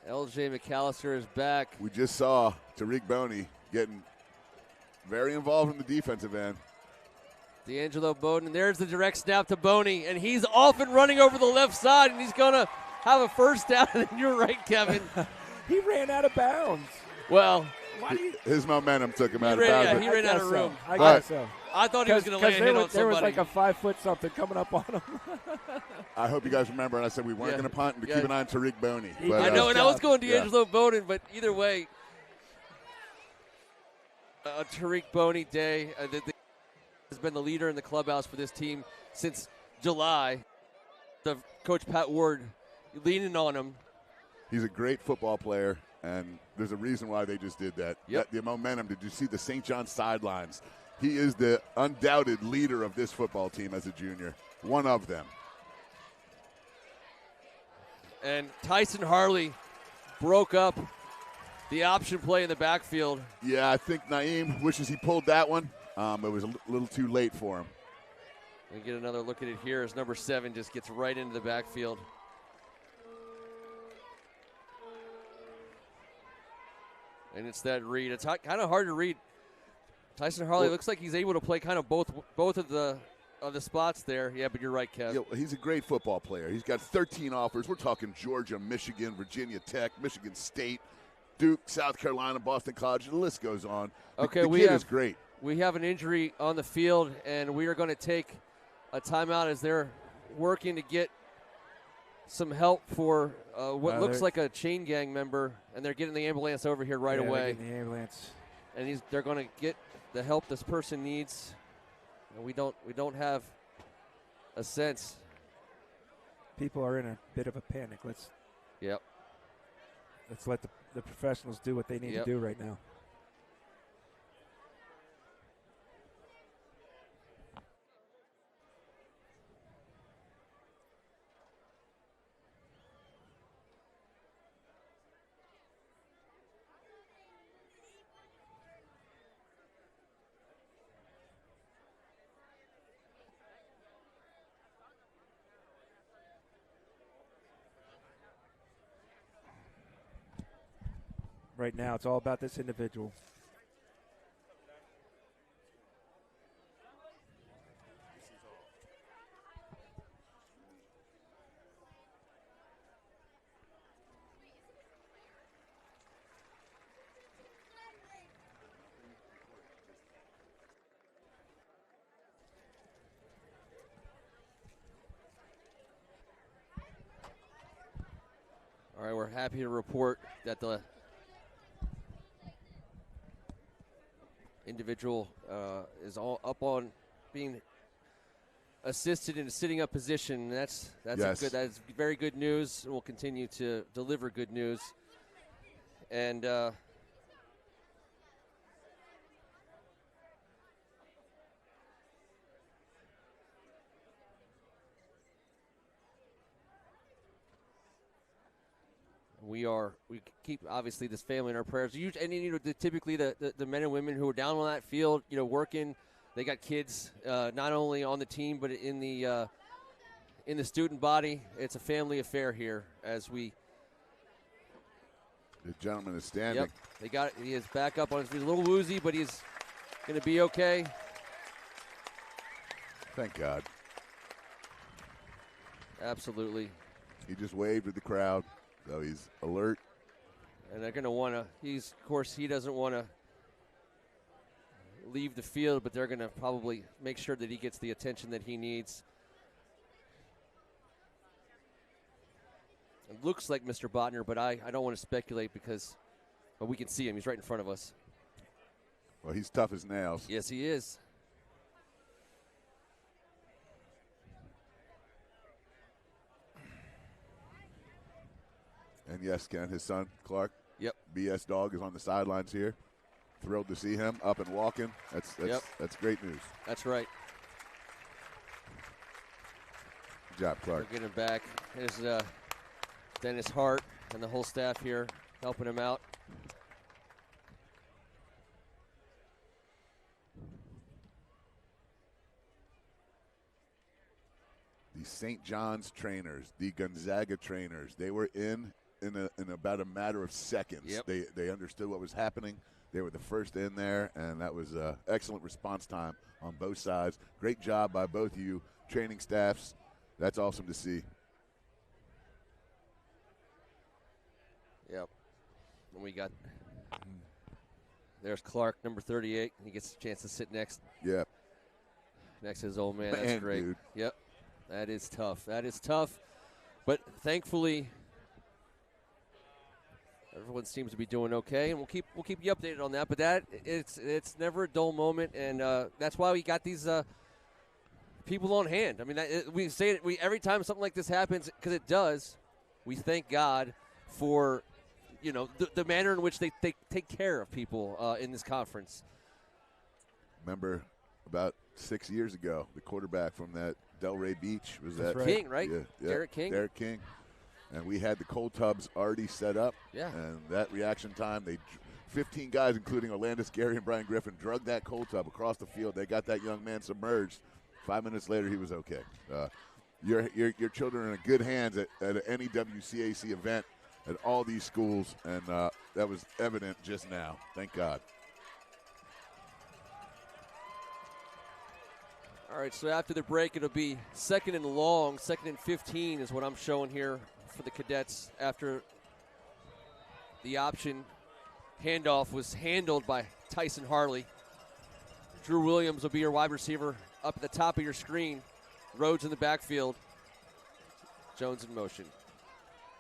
L.J. McAllister is back. We just saw Tariq Boney getting very involved in the defensive end. D'Angelo Bowden, and there's the direct snap to Boney, and he's off and running over the left side, and he's going to have a first down. And you're right, Kevin. He ran out of bounds. Well, his momentum took him out of bounds. Yeah, he ran out of room. I guess so. I thought he was going to lay a hit on somebody. There was like a 5-foot something coming up on him. I hope you guys remember, and I said we weren't going to punt, and to keep an eye on Tariq Boney. But, I know, and I was going D'Angelo Bowden, but either way, Tariq Boney day has been the leader in the clubhouse for this team since July. Coach Pat Ward leaning on him. He's a great football player, and there's a reason why they just did that. Yep. The momentum. Did you see the St. John's sidelines? He is the undoubted leader of this football team as a junior. One of them. And Tyson Harley broke up the option play in the backfield. Yeah, I think Naeem wishes he pulled that one. It was a little too late for him. We get another look at it here as number 7 just gets right into the backfield. And it's that read. It's kind of hard to read. Tyson Harley looks like he's able to play kind of both of the spots there. Yeah, but you're right, Kev. Yeah, he's a great football player. He's got 13 offers. We're talking Georgia, Michigan, Virginia Tech, Michigan State, Duke, South Carolina, Boston College. The list goes on. Okay, the kid is great. We have an injury on the field, and we are going to take a timeout as they're working to get some help for what looks like a chain gang member, and they're getting the ambulance over here right away. The ambulance. And they're going to get the help this person needs. And we don't have a sense. People are in a bit of a panic. Let's let the professionals do what they need to do right now. Right now, it's all about this individual. All right, we're happy to report that the individual is all up on being assisted in a sitting up position. That's that's very good news, and we'll continue to deliver good news. And we keep obviously this family in our prayers. Typically the men and women who are down on that field, working, they got kids not only on the team but in the student body. It's a family affair here as we The gentleman is standing. Yep, he is back up on his feet. A little woozy, but he's going to be okay. Thank God. Absolutely. He just waved at the crowd, so he's alert. And they're going to want to, of course, he doesn't want to leave the field, but they're going to probably make sure that he gets the attention that he needs. It looks like Mr. Botner, but I don't want to speculate because we can see him. He's right in front of us. Well, he's tough as nails. Yes, he is. And yes, Ken, his son, Clark. Yep. BS Dog is on the sidelines here. Thrilled to see him up and walking. That's great news. That's right. Good job, Clark. We're getting him back. There's Dennis Hart and the whole staff here helping him out. The St. John's trainers, the Gonzaga trainers, they were in about a matter of seconds. Yep. They understood what was happening. They were the first in there, and that was excellent response time on both sides. Great job by both of you training staffs. That's awesome to see. Yep. And we got, there's Clark, number 38. He gets a chance to sit next Yeah. to his old man. That's Man, great. dude. Yep. That is tough. That is tough. But thankfully, everyone seems to be doing okay, and we'll keep you updated on that. But it's never a dull moment, and that's why we got these people on hand. I mean, we say it every time something like this happens, because it does. We thank God for the manner in which they take care of people in this conference. Remember about 6 years ago, the quarterback from that Delray Beach was that right. King, right? Yeah, Derek King. Derek King. And we had the cold tubs already set up. Yeah. And that reaction time, 15 guys, including Orlando Scary and Brian Griffin, drug that cold tub across the field. They got that young man submerged. 5 minutes later, he was okay. Your children are in good hands at any WCAC event at all these schools, and that was evident just now. Thank God. All right, so after the break, it'll be 2nd and long. 2nd and 15 is what I'm showing here for the Cadets after the option handoff was handled by Tyson Harley. Drew Williams will be your wide receiver up at the top of your screen. Rhodes in the backfield. Jones in motion.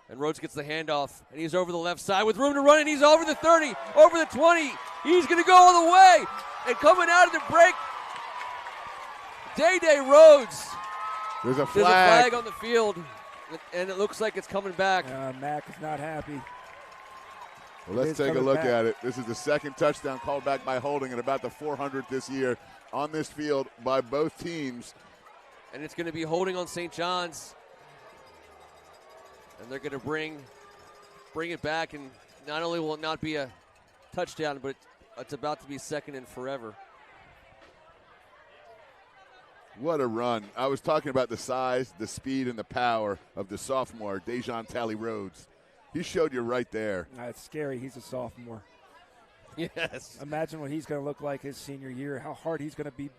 And Rhodes gets the handoff, and he's over the left side with room to run, and he's over the 30, over the 20. He's going to go all the way. And coming out of the break, Day-Day Rhodes. There's a There's a flag on the field, and it looks like it's coming back. Mac is not happy. Well, let's take a look at it. This is the second touchdown called back by holding at about the 400th this year on this field by both teams. And it's going to be holding on St. John's. And they're going to bring it back, and not only will it not be a touchdown, but it's about to be 2nd and forever. What a run. I was talking about the size, the speed, and the power of the sophomore, Dejon Talley Rhodes. He showed you right there. It's scary. He's a sophomore. Yes. Imagine what he's going to look like his senior year, how hard he's going to be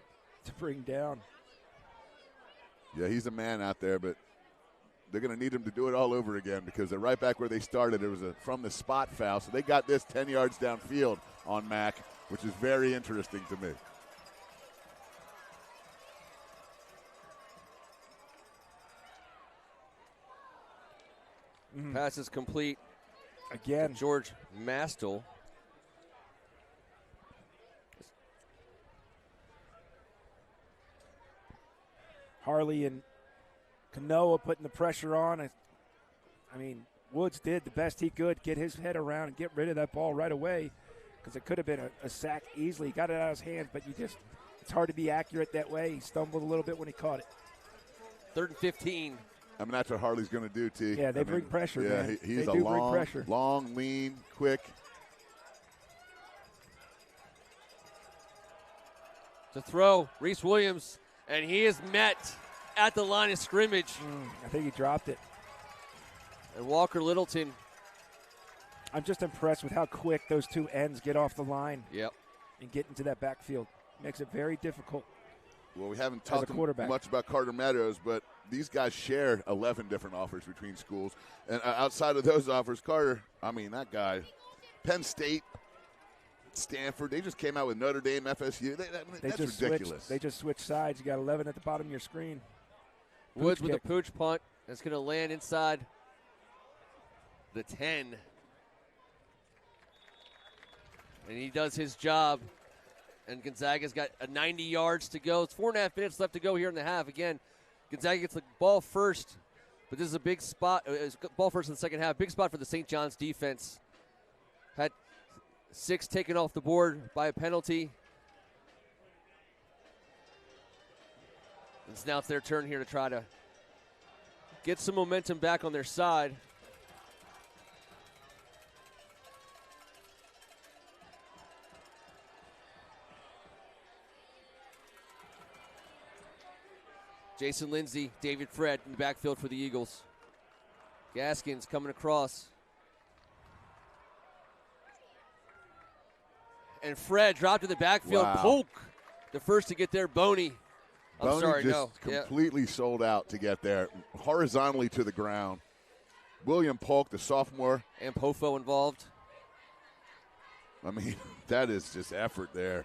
to bring down. Yeah, he's a man out there, but they're going to need him to do it all over again because they're right back where they started. It was from the spot foul, so they got this 10 yards downfield on Mac, which is very interesting to me. Pass is complete. Again. George Mastel. Harley and Kanoa putting the pressure on. I mean, Woods did the best he could, get his head around and get rid of that ball right away because it could have been a sack easily. He got it out of his hands, but it's hard to be accurate that way. He stumbled a little bit when he caught it. 3rd and 15. I mean, that's what Harley's going to do, T. Yeah, they bring pressure, yeah, man. He's they bring pressure. Long, lean, quick. To throw, Reese Williams, and he is met at the line of scrimmage. I think he dropped it. And Walker Littleton. I'm just impressed with how quick those two ends get off the line. Yep. And get into that backfield. Makes it very difficult. Well, we haven't talked much about Carter Meadows, but these guys share 11 different offers between schools. And outside of those offers, Carter, I mean, that guy, Penn State, Stanford, they just came out with Notre Dame, FSU. That's ridiculous. They just switched sides. You got 11 at the bottom of your screen. Woods with a pooch punt. That's going to land inside the 10. And he does his job. And Gonzaga's got 90 yards to go. It's 4.5 minutes left to go here in the half. Again, Gonzaga gets the ball first, but this is a big spot. Ball first in the second half. Big spot for the St. John's defense. Had 6 taken off the board by a penalty. And now it's their turn here to try to get some momentum back on their side. Jason Lindsay, David Fred in the backfield for the Eagles. Gaskins coming across. And Fred dropped in the backfield. Wow. Polk, the first to get there. Boney. Completely sold out to get there. Horizontally to the ground. William Polk, the sophomore. And Pofo involved. I mean, that is just effort there.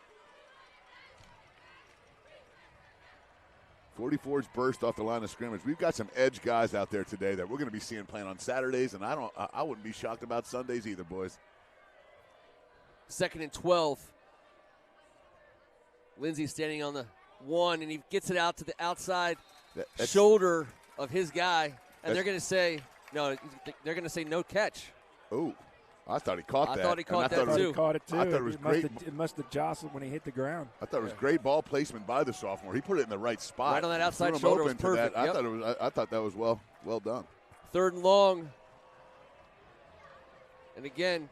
44's burst off the line of scrimmage. We've got some edge guys out there today that we're going to be seeing playing on Saturdays, and I wouldn't be shocked about Sundays either, boys. 2nd and 12. Lindsay standing on the 1, and he gets it out to the outside shoulder of his guy, and they're going to say no catch. Oh, I thought he caught that. I thought he caught that too. He caught it too. I thought it was great. It must have jostled when he hit the ground. I thought it was great ball placement by the sophomore. He put it in the right spot. Right on that outside shoulder was perfect. Yep. I thought that was well done. 3rd and long. And again,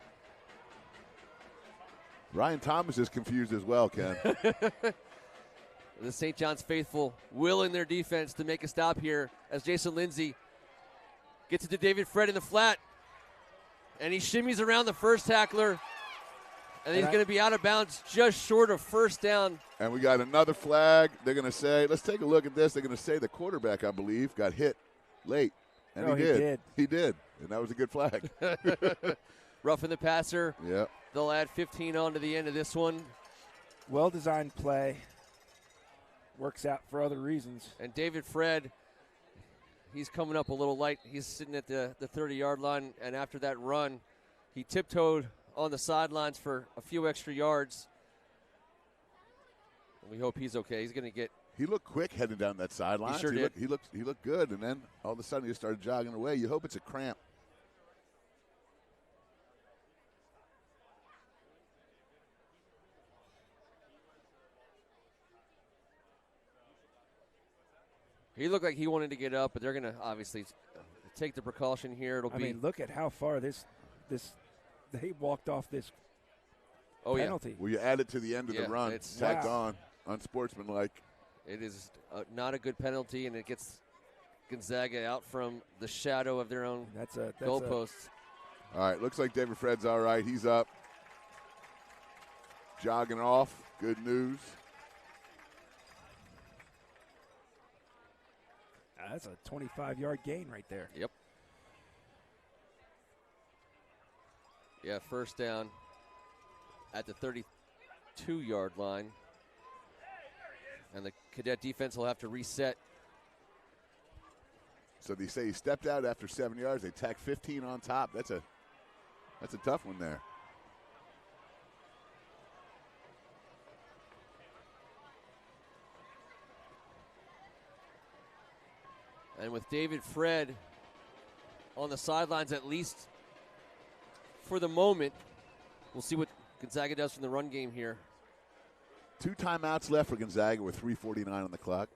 Ryan Thomas is confused as well, Ken. The St. John's faithful willing their defense to make a stop here as Jason Lindsay gets it to David Fred in the flat. And he shimmies around the first tackler. And he's going to be out of bounds just short of first down. And we got another flag. They're going to say, let's take a look at this. They're going to say the quarterback, I believe, got hit late. And he did. He did. And that was a good flag. Roughing the passer. Yeah. They'll add 15 on to the end of this one. Well-designed play. Works out for other reasons. And David Fred, he's coming up a little light. He's sitting at the 30-yard line, and after that run, he tiptoed on the sidelines for a few extra yards. And we hope he's okay. He's going to get. He looked quick heading down that sideline. He sure did. He looked good, and then all of a sudden he started jogging away. You hope it's a cramp. He looked like he wanted to get up, but they're going to obviously take the precaution here. I mean, look at how far this they walked off this penalty. Yeah. Well, you add it to the end of the run. It's tagged on, unsportsmanlike. It is not a good penalty, and it gets Gonzaga out from the shadow of their own goalposts. All right, looks like David Fred's all right. He's up, jogging off. Good news. That's a 25-yard gain right there. Yep. Yeah, first down at the 32-yard line. And the Cadet defense will have to reset. So they say he stepped out after 7 yards. They tack 15 on top. That's a tough one there. And with David Fred on the sidelines, at least for the moment, we'll see what Gonzaga does from the run game here. 2 timeouts left for Gonzaga with 3:49 on the clock.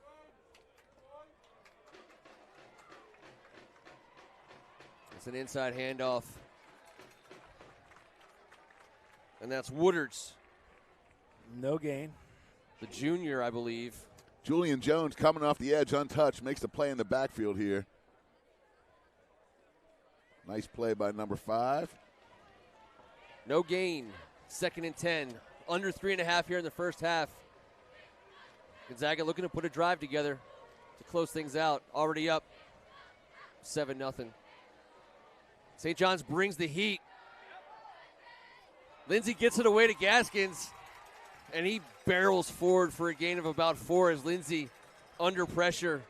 It's an inside handoff. And that's Woodard's. No gain. The junior, I believe. Julian Jones coming off the edge untouched, makes the play in the backfield here. Nice play by number 5. No gain. 2nd and 10. Under 3.5 here in the first half. Gonzaga looking to put a drive together to close things out. Already up 7-0. St. John's brings the heat. Lindsey gets it away to Gaskins, and he barrels forward for a gain of about 4 as Lindsey under pressure.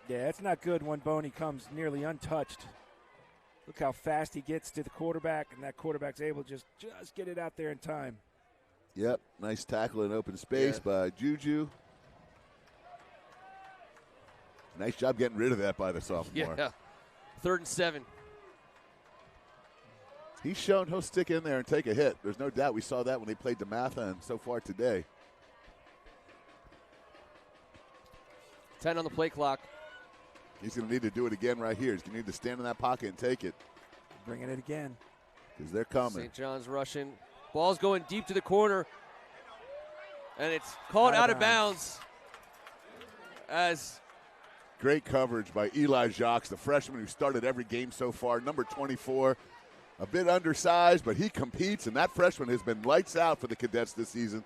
Yeah, it's not good when Boney comes nearly untouched. Look how fast he gets to the quarterback, and that quarterback's able to just get it out there in time. Yep, nice tackle in open space by Juju. Nice job getting rid of that by the sophomore. Yeah, 3rd and 7. He's shown he'll stick in there and take a hit. There's no doubt we saw that when they played DeMatha and so far today. 10 on the play clock. He's going to need to do it again right here. He's going to need to stand in that pocket and take it. Bringing it again. Because they're coming. St. John's rushing. Ball's going deep to the corner. And it's called out of bounds. As great coverage by Eli Jacques, the freshman who started every game so far, number 24. A bit undersized, but he competes, and that freshman has been lights out for the Cadets this season.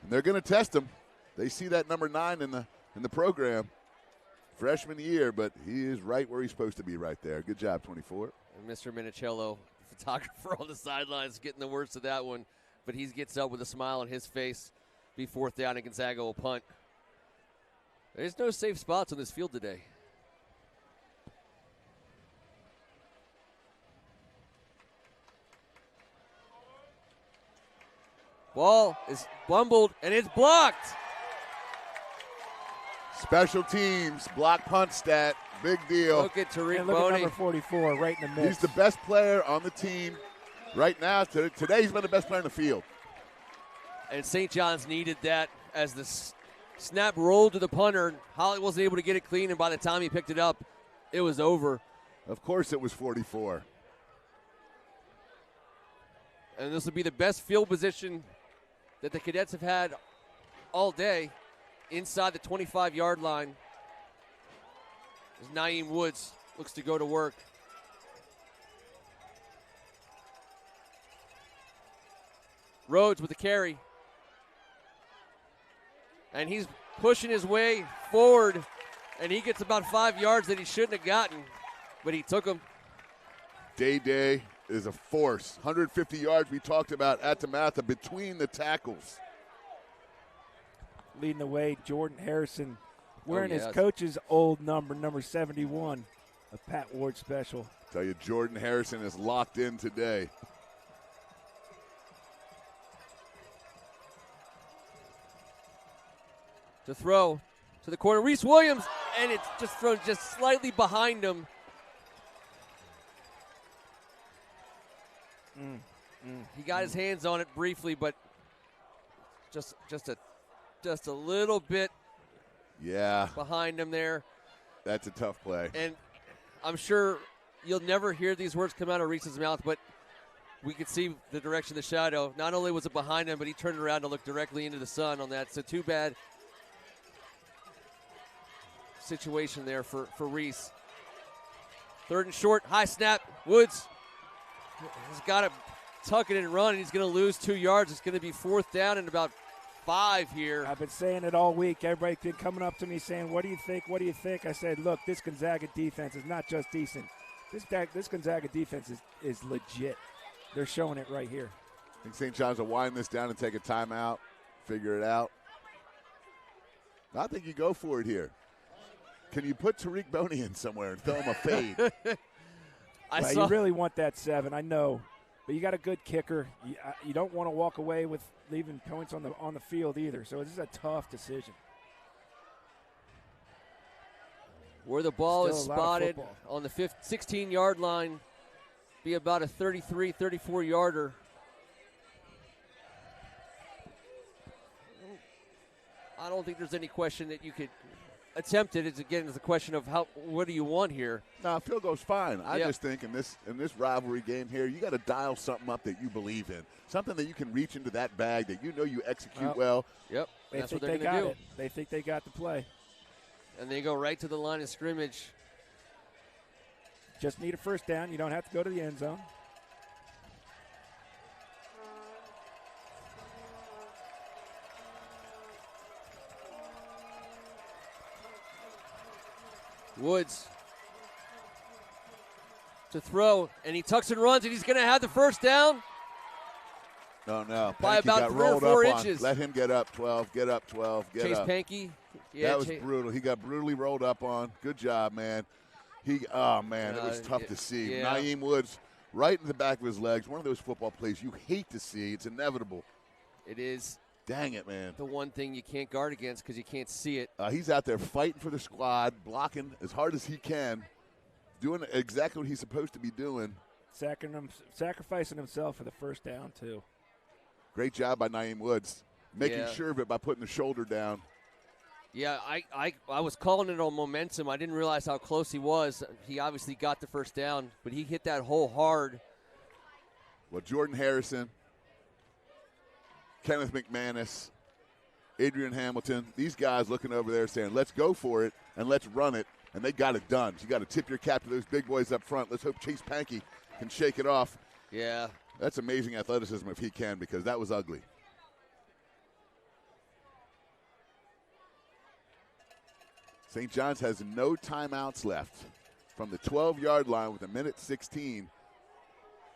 And they're going to test him. They see that number 9 in the program. Freshman year, but he is right where he's supposed to be right there. Good job, 24. And Mr. Minicello, photographer on the sidelines, getting the worst of that one. But he gets up with a smile on his face. Be 4th down, and Gonzaga will punt. There's no safe spots on this field today. Ball is bumbled, and it's blocked. Special teams, block punt stat, big deal. Look at Tariq look Boney. At number 44 right in the mix. He's the best player on the team right now. Today he's been the best player in the field. And St. John's needed that as the snap rolled to the punter. Holly wasn't able to get it clean, and by the time he picked it up, it was over. Of course it was 44. And this will be the best field position that the Cadets have had all day inside the 25-yard line. As Naeem Woods looks to go to work. Rhodes with the carry. And he's pushing his way forward, and he gets about 5 yards that he shouldn't have gotten, but he took them. Day is a force. 150 yards we talked about at DeMatha between the tackles. Leading the way, Jordan Harrison wearing his coach's old number 71, a Pat Ward special. Tell you, Jordan Harrison is locked in today. To throw to the corner, Reese Williams, and it's just thrown just slightly behind him. He got his hands on it briefly, but just a little bit behind him there. That's a tough play. And I'm sure you'll never hear these words come out of Reese's mouth, but we could see the direction of the shadow. Not only was it behind him, but he turned around to look directly into the sun on that. So too bad situation there for Reese. 3rd and short, high snap. Woods has got to tuck it and run. He's going to lose 2 yards. It's going to be 4th down and about 5 here. I've been saying it all week. Everybody's been coming up to me saying, what do you think? What do you think? I said, look, this Gonzaga defense is not just decent. This Gonzaga defense is legit. They're showing it right here. I think St. John's will wind this down and take a timeout, figure it out. I think you go for it here. Can you put Tariq Boney in somewhere and throw him a fade? You really want that 7, I know. But you got a good kicker. You don't want to walk away with leaving points on the field either. So this is a tough decision. Where the ball is spotted on the 16-yard line, be about a 33, 34-yarder. I don't think there's any question that you could attempt it. It's a question of what do you want here? No, field goal's fine. I just think in this rivalry game here, you got to dial something up that you believe in, something that you can reach into that bag that you know you execute well. Yep, that's what they're going to do. They think they got the play, and they go right to the line of scrimmage. Just need a 1st down. You don't have to go to the end zone. Woods to throw, and he tucks and runs, and he's going to have the first down. Oh, no. By Pankey about got 3 or rolled 4 up on. inches. Let him get up 12, get up 12, get Chase up. Pankey. Yeah, that was brutal. He got brutally rolled up on. Good job, man. Oh, man, it was tough to see. Yeah. Naeem Woods right in the back of his legs. One of those football plays you hate to see. It's inevitable. It is. Dang it, man. The one thing you can't guard against because you can't see it. He's out there fighting for the squad, blocking as hard as he can, doing exactly what he's supposed to be doing. Sacrificing himself for the first down, too. Great job by Naeem Woods, making sure of it by putting the shoulder down. Yeah, I was calling it on momentum. I didn't realize how close he was. He obviously got the first down, but he hit that hole hard. Well, Jordan Harrison, Kenneth McManus, Adrian Hamilton, these guys looking over there saying, let's go for it and let's run it, and they got it done. So you got to tip your cap to those big boys up front. Let's hope Chase Pankey can shake it off. Yeah. That's amazing athleticism if he can, because that was ugly. St. John's has no timeouts left from the 12-yard line with 1:16,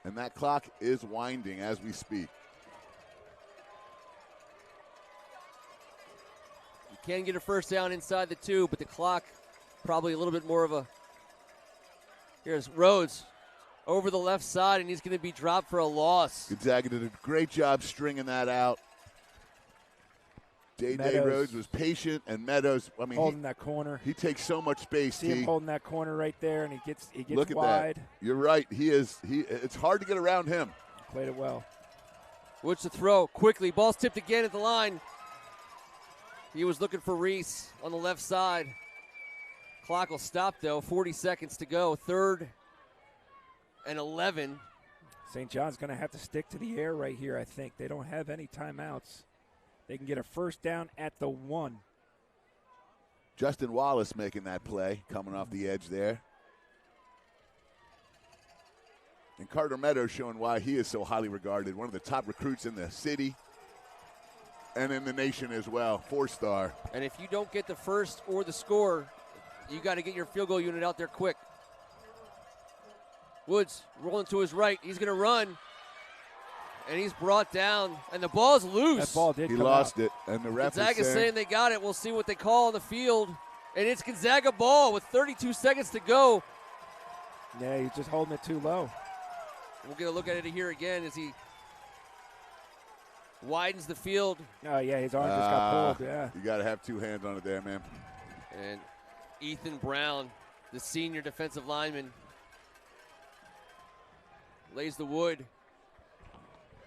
and that clock is winding as we speak. You can get a first down inside the 2, but the clock probably a little bit more of a. Here's Rhodes over the left side, and he's going to be dropped for a loss. Gonzaga did a great job stringing that out. Day Rhodes was patient, and Meadows, I mean, holding that corner. He takes so much space. See him holding that corner right there, and he gets Look at wide. That. You're right. It's hard to get around him. Played it well. Woods to throw quickly. Ball's tipped again at the line. He was looking for Reese on the left side. Clock will stop, though. 40 seconds to go. 3rd and 11. St. John's going to have to stick to the air right here, I think. They don't have any timeouts. They can get a first down at the 1. Justin Wallace making that play, coming off the edge there. And Carter Meadows showing why he is so highly regarded. One of the top recruits in the city and in the nation as well. 4-star. And if you don't get the first or the score, you got to get your field goal unit out there quick. Woods rolling to his right. He's going to run. And he's brought down, and the ball's loose. That ball did He come lost out. it, and the ref Gonzaga's is saying they got it. We'll see what they call on the field. And it's Gonzaga ball with 32 seconds to go. Yeah, he's just holding it too low. We'll get a look at it here again as he widens the field. Oh, yeah, his arm just got pulled, yeah. You got to have 2 hands on it there, man. And Ethan Brown, the senior defensive lineman, lays the wood.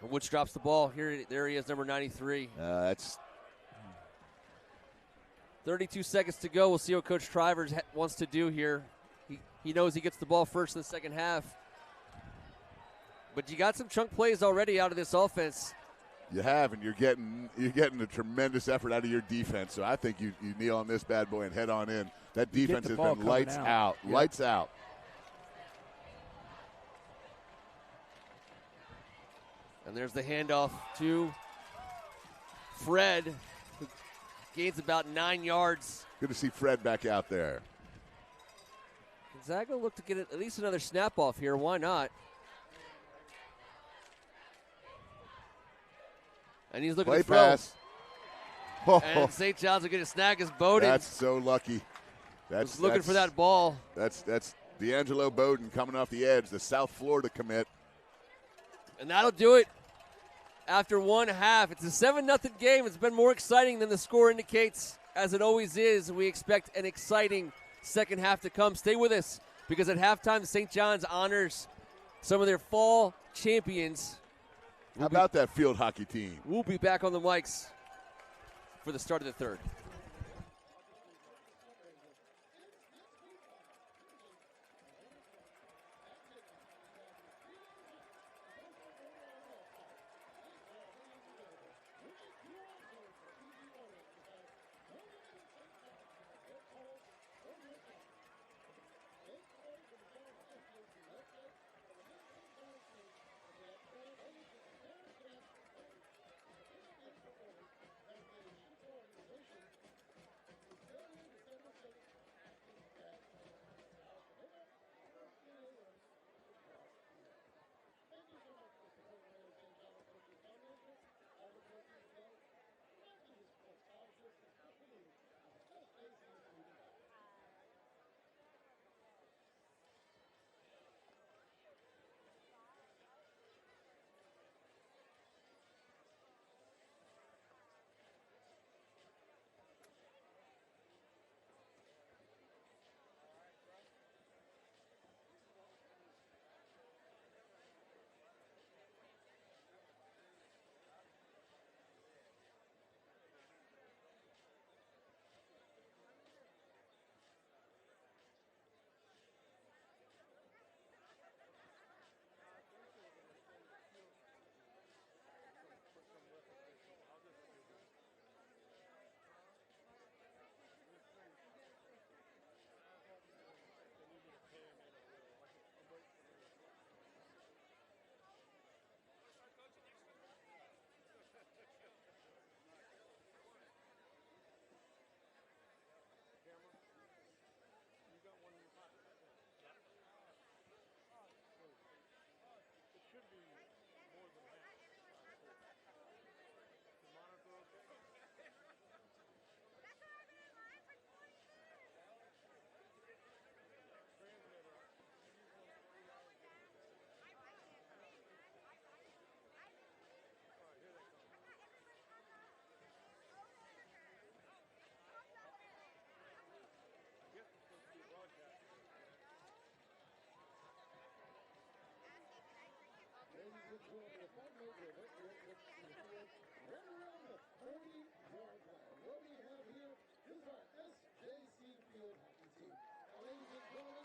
Woods drops the ball. There he is, number 93. That's 32 seconds to go. We'll see what Coach Trivers wants to do here. He knows he gets the ball first in the second half. But you got some chunk plays already out of this offense. You have, and you're getting a tremendous effort out of your defense. So I think you kneel on this bad boy and head on in. That defense has been lights out. Yep. Lights out. And there's the handoff to Fred, who gains about 9 yards. Good to see Fred back out there. Gonzaga look to get at least another snap off here. Why not? And he's looking Play to throw. pass. Oh, And St. John's will get a snag as Bowden. that's so lucky. Was looking for that ball. That's D'Angelo Bowden coming off the edge, the South Florida commit. And that'll do it after 1 half. It's a 7-0 game. It's been more exciting than the score indicates, as it always is. We expect an exciting second half to come. Stay with us, because at halftime, St. John's honors some of their fall champions. How about that field hockey team? We'll be back on the mics for the start of the third. will be a 5-meter field right around the 40-yard line. What we have here is our SJC field hockey team. Now, ladies and gentlemen,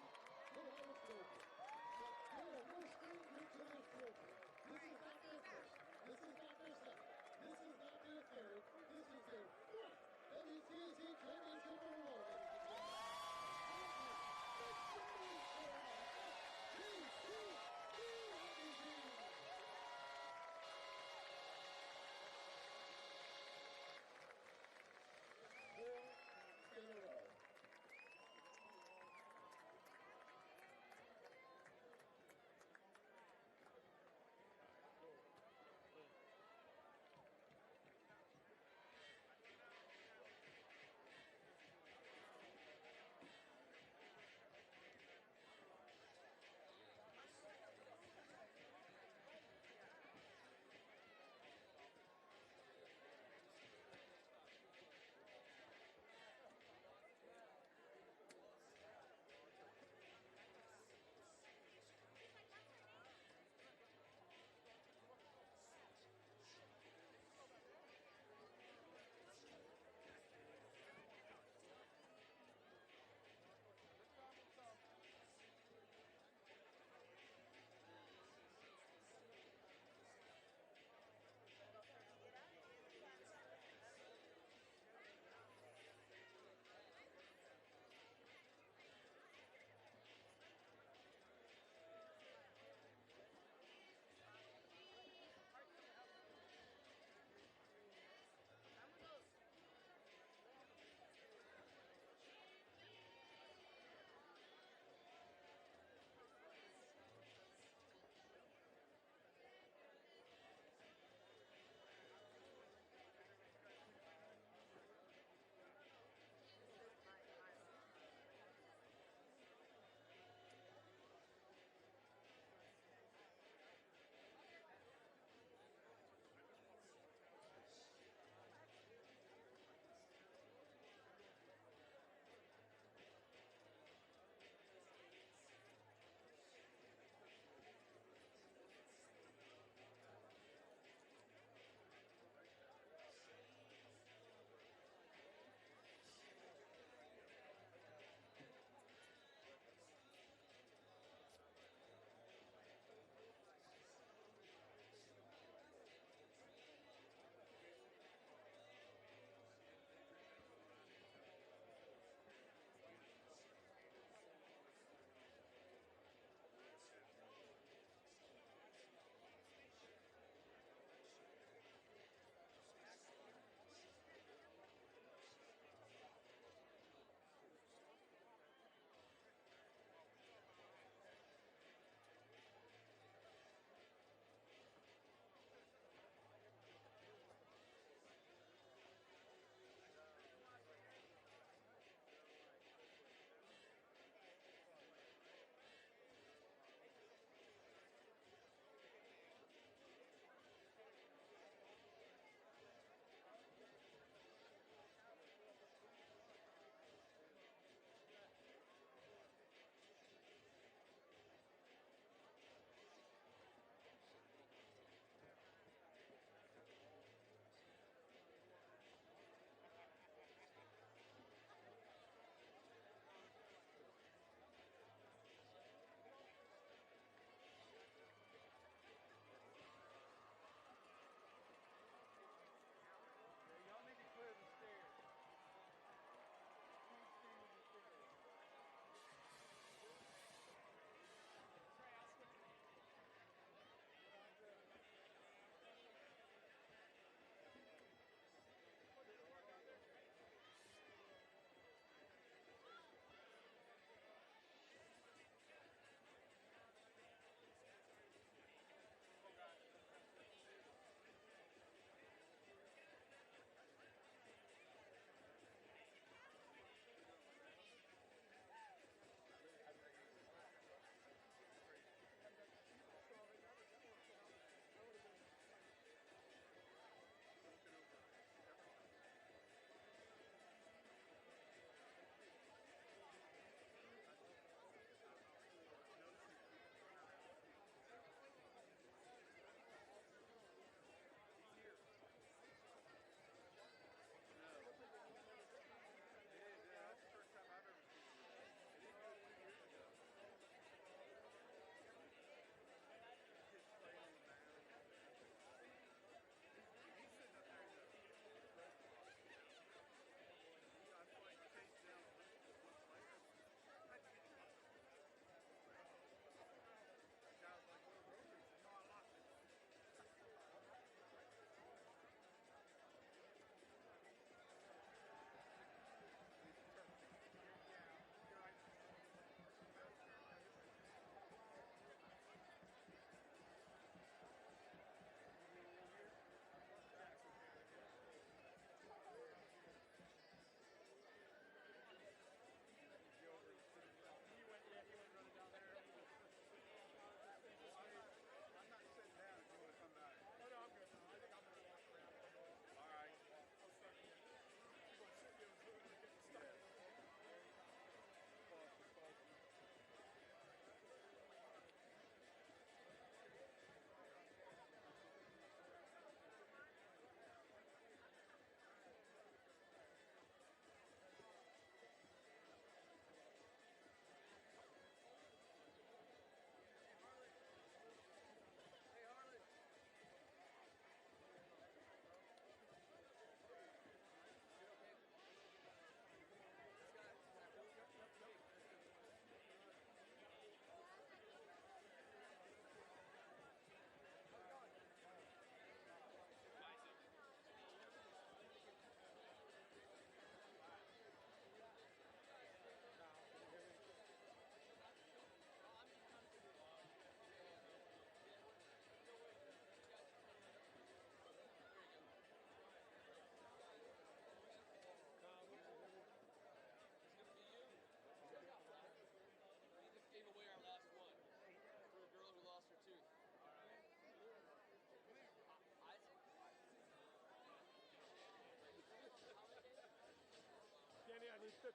they have a trophy. But they are no stranger to this trophy. This is not their first. This is not their second. This is not their third. This is their fourth WCAC championship in a row, ladies and gentlemen. In a row.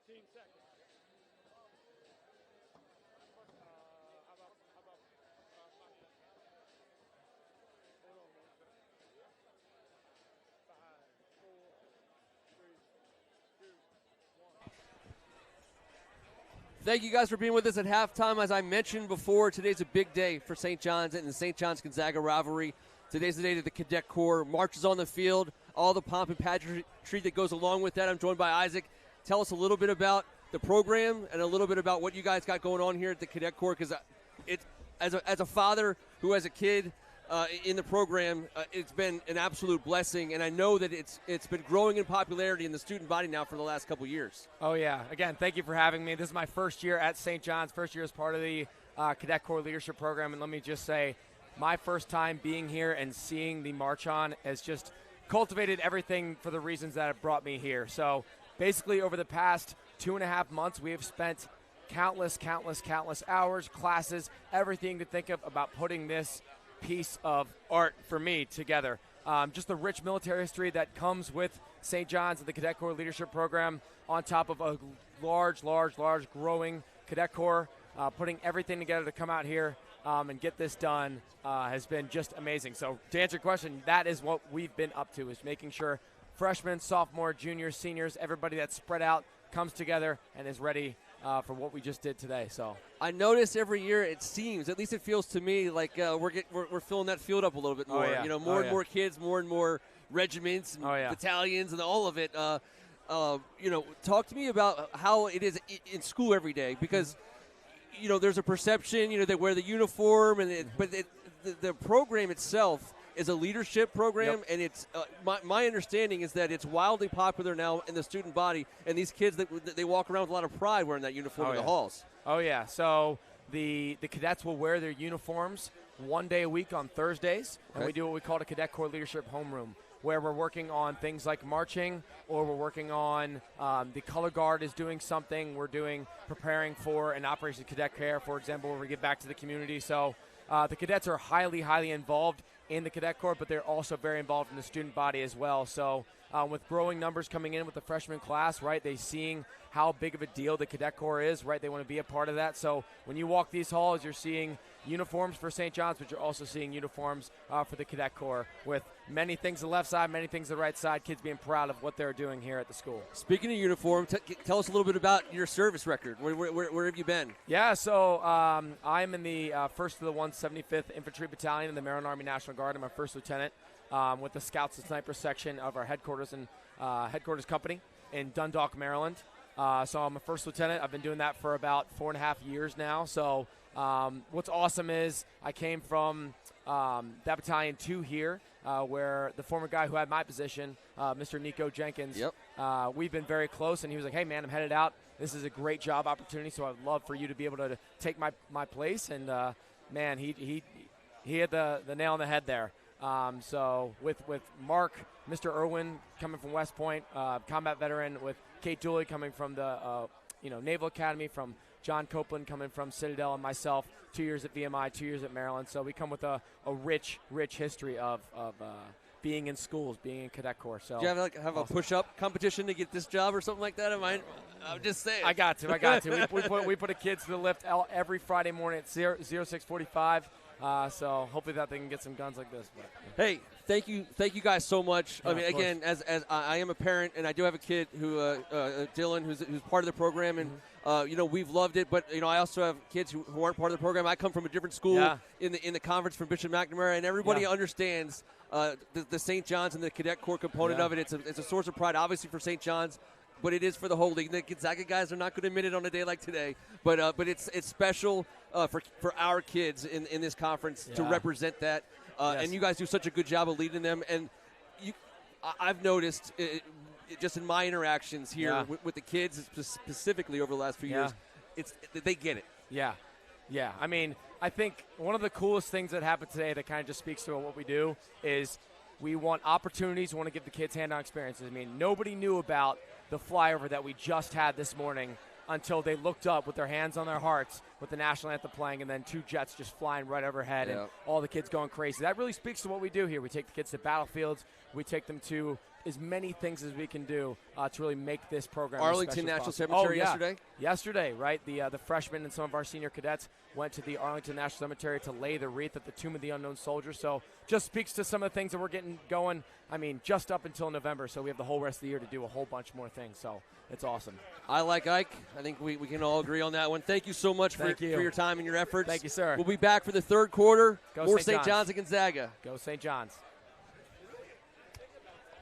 15 seconds. Thank you guys for being with us at halftime. As I mentioned before, today's a big day for St. John's and the St. John's Gonzaga rivalry. Today's the day that the Cadet Corps marches on the field, all the pomp and pageantry that goes along with that. I'm joined by Isaac. Tell us a little bit about the program and a little bit about what you guys got going on here at the Cadet Corps, because as a father who has a kid in the program, it's been an absolute blessing, and I know that it's been growing in popularity in the student body now for the last couple years. Oh, yeah. Again, thank you for having me. This is my first year at St. John's, first year as part of the Cadet Corps Leadership Program, and let me just say, my first time being here and seeing the March On has just cultivated everything for the reasons that have brought me here. So basically over the past 2.5 months, we have spent countless hours, classes, everything to think of about putting this piece of art for me together. Just the rich military history that comes with St. John's and the Cadet Corps Leadership Program, on top of a large growing Cadet Corps, putting everything together to come out here and get this done has been just amazing. So to answer your question, that is what we've been up to, is making sure freshmen, sophomore, juniors, seniors, everybody that's spread out comes together and is ready for what we just did today. So I notice every year, it seems, at least it feels to me, like we're filling that field up a little bit more. Oh, yeah. You know, more and more kids, more and more regiments and battalions and all of it. You know, talk to me about how it is in school every day, because you know, there's a perception, you know, they wear the uniform, and but the program itself is a leadership program, and it's my understanding is that it's wildly popular now in the student body, and these kids they walk around with a lot of pride wearing that uniform in the halls. Oh yeah, so the cadets will wear their uniforms one day a week on Thursdays, and we do what we call a Cadet Corps Leadership Homeroom, where we're working on things like marching, or we're working on the color guard is doing something. We're preparing for an Operation Cadet Care, for example, where we get back to the community. So the cadets are highly involved in the Cadet Corps, but they're also very involved in the student body as well. So with growing numbers coming in with the freshman class, right, they seeing how big of a deal the Cadet Corps is, right, they want to be a part of that. So when you walk these halls, you're seeing uniforms for St. John's, but you're also seeing uniforms for the Cadet Corps, with many things the left side, many things the right side, kids being proud of what they're doing here at the school. Speaking of uniform, tell us a little bit about your service record. Where have you been? Yeah, so I'm in the 1st of the 175th Infantry Battalion in the Maryland Army National Guard. I'm a first lieutenant with the Scouts and Snipers section of our headquarters and headquarters company in Dundalk, Maryland. So I'm a first lieutenant. I've been doing that for about 4.5 years now. So what's awesome is I came from that battalion to here, where the former guy who had my position, Mr. Nico Jenkins, we've been very close, and he was like, hey, man, I'm headed out. This is a great job opportunity, so I'd love for you to be able to take my place. And, man, he hit the nail on the head there. So with Mark, Mr. Irwin coming from West Point, combat veteran, with Kate Dooley coming from the Naval Academy, from John Copeland coming from Citadel, and myself, 2 years at VMI, 2 years at Maryland. So we come with a rich history of being in schools, being in Cadet Corps. So do you have a push-up competition to get this job or something like that? I'm just saying. I got to. we put a kid to the lift every Friday morning at 06:45. So hopefully that they can get some guns like this. But. Hey, thank you guys so much. Yeah, I mean, again, as I am a parent, and I do have a kid who Dylan, who's part of the program, and we've loved it. But I also have kids who aren't part of the program. I come from a different school in the conference from Bishop McNamara, and everybody understands the St. John's and the Cadet Corps component of it. It's a source of pride, obviously, for St. John's. But it is for the whole league. The Gonzaga guys are not going to admit it on a day like today. But it's special for our kids in this conference to represent that. And you guys do such a good job of leading them. And I've noticed, just in my interactions here with the kids, specifically over the last few years, they get it. Yeah. I mean, I think one of the coolest things that happened today that kind of just speaks to what we do is we want opportunities. We want to give the kids hand-on experiences. I mean, nobody knew about the flyover that we just had this morning until they looked up with their hands on their hearts with the national anthem playing, and then 2 jets just flying right overhead and all the kids going crazy. That really speaks to what we do here. We take the kids to battlefields. We take them to as many things as we can do to really make this program Arlington as National possible. Cemetery yesterday? Yesterday, right? The freshmen and some of our senior cadets went to the Arlington National Cemetery to lay the wreath at the Tomb of the Unknown Soldier. So just speaks to some of the things that we're getting going, just up until November. So we have the whole rest of the year to do a whole bunch more things. So it's awesome. I like Ike. I think we can all agree on that one. Thank you so much for your time and your efforts. Thank you, sir. We'll be back for the third quarter. Go More St. St. John's and Gonzaga. Go St. John's.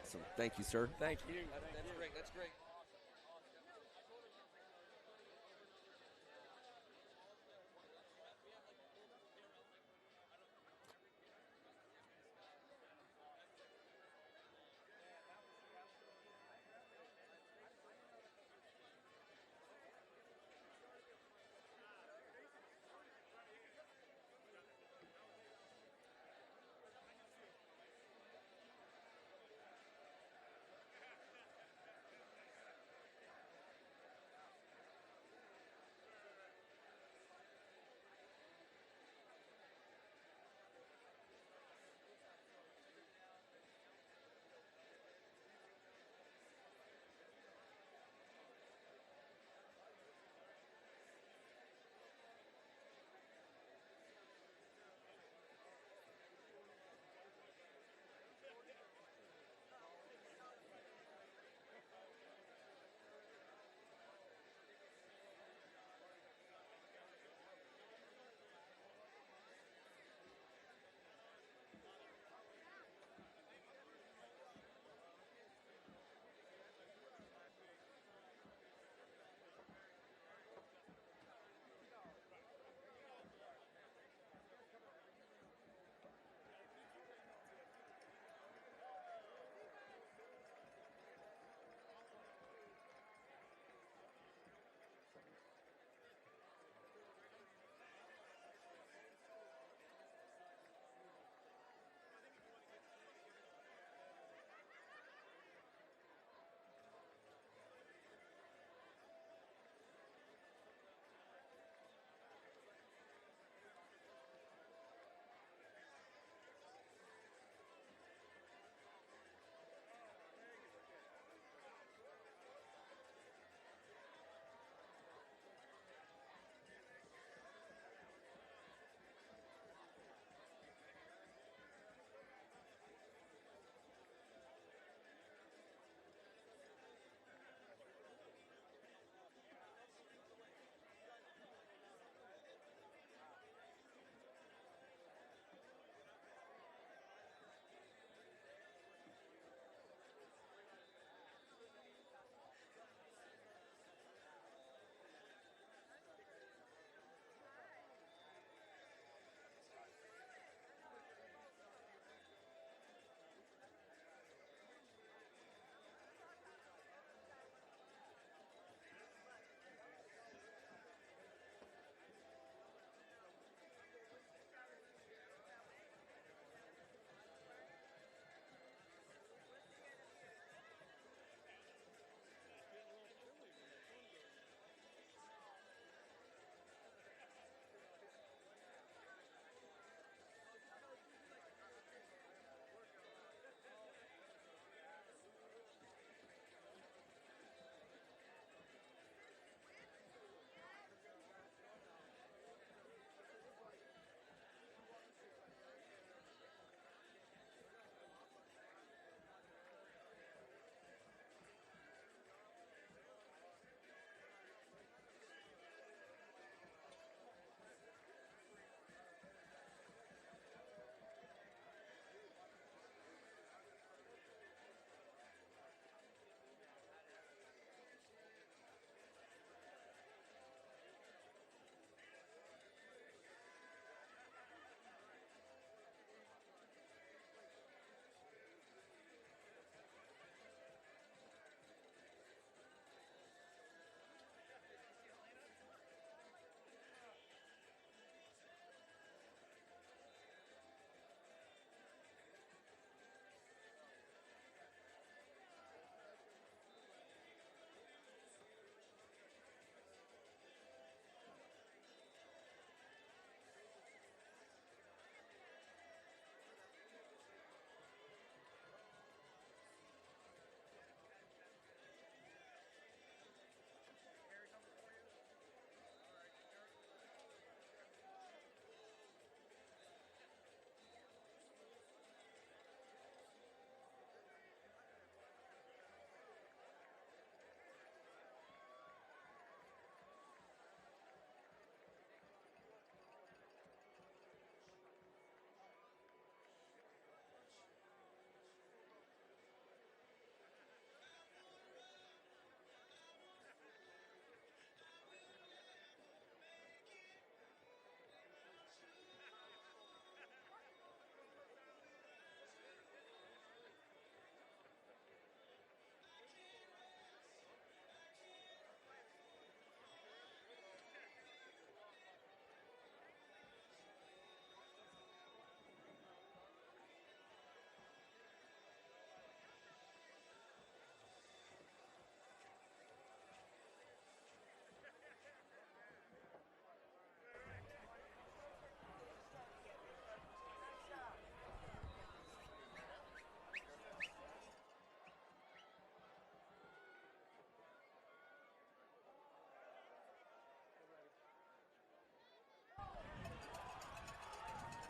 Awesome. Thank you, sir. Thank you. That's great. That's great.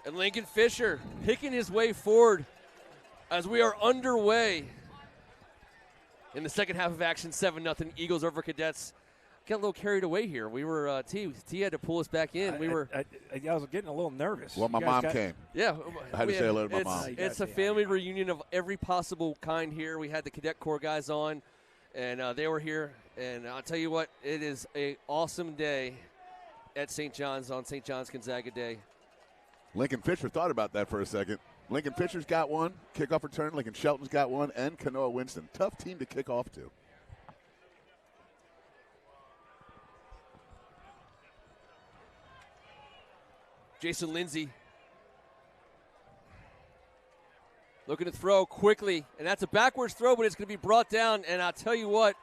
And Lincoln Fisher picking his way forward as we are underway in the second half of action. 7-0 Eagles over Cadets. Got a little carried away here. We were T had to pull us back in. I was getting a little nervous. Well, my mom came. Yeah, I had to say hello to my mom. It's a family reunion of every possible kind here. We had the Cadet Corps guys on, and they were here. And I'll tell you what, it is an awesome day at St. John's on St. John's Gonzaga Day. Lincoln Fisher thought about that for a second. Lincoln Fisher's got one, kickoff return. Lincoln Shelton's got one, and Kanoa Winston. Tough team to kick off to. Jason Lindsay looking to throw quickly, and that's a backwards throw, but it's going to be brought down. And I'll tell you what,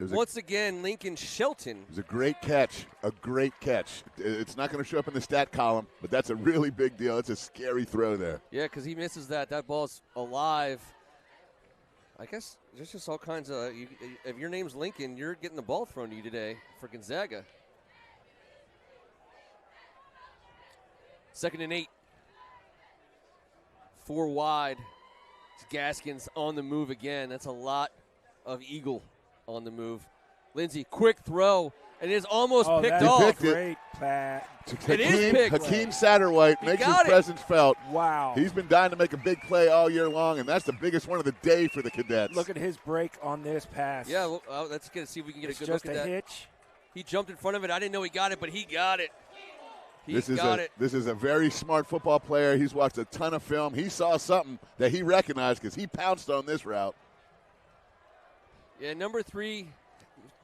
once again, Lincoln Shelton. It was a great catch, a great catch. It's not going to show up in the stat column, but that's a really big deal. It's a scary throw there. Yeah, because he misses that. That ball's alive. I guess there's just all kinds of if your name's Lincoln, you're getting the ball thrown to you today for Gonzaga. 2nd and 8. 4 wide. It's Gaskins on the move again. That's a lot of Eagle on the move. Lindsay, quick throw, and it is almost picked off. Great pass. It is picked. Hakeem Satterwhite makes his presence felt. Wow. He's been dying to make a big play all year long, and that's the biggest one of the day for the Cadets. Look at his break on this pass. Yeah, well, let's get to see if we can get a good just look at that. Hitch. He jumped in front of it. I didn't know he got it, but he got it. This is a very smart football player. He's watched a ton of film. He saw something that he recognized because he pounced on this route. Yeah, number 3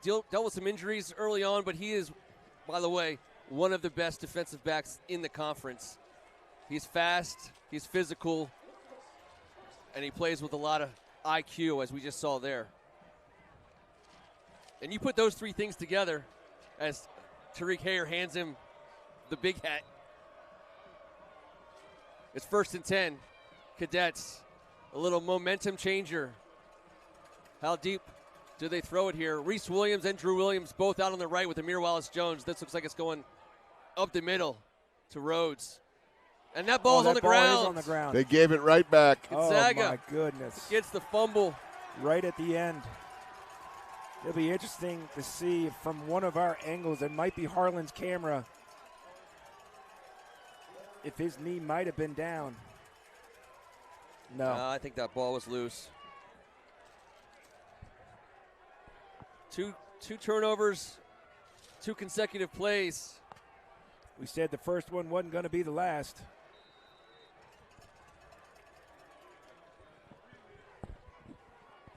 dealt with some injuries early on, but he is, by the way, one of the best defensive backs in the conference. He's fast, he's physical, and he plays with a lot of IQ, as we just saw there. And you put those 3 things together as Tariq Hayer hands him the big hat. It's 1st and 10. Cadets, a little momentum changer. How deep do they throw it here? Reese Williams and Drew Williams both out on the right with Amir Wallace-Jones. This looks like it's going up the middle to Rhodes. And that ball's on the ground. Is on the ground. They gave it right back. Gonzaga, oh, my goodness. Gets the fumble. Right at the end. It'll be interesting to see from one of our angles. It might be Harlan's camera. If his knee might have been down. No. I think that ball was loose. Two turnovers, 2 consecutive plays. We said the first one wasn't going to be the last.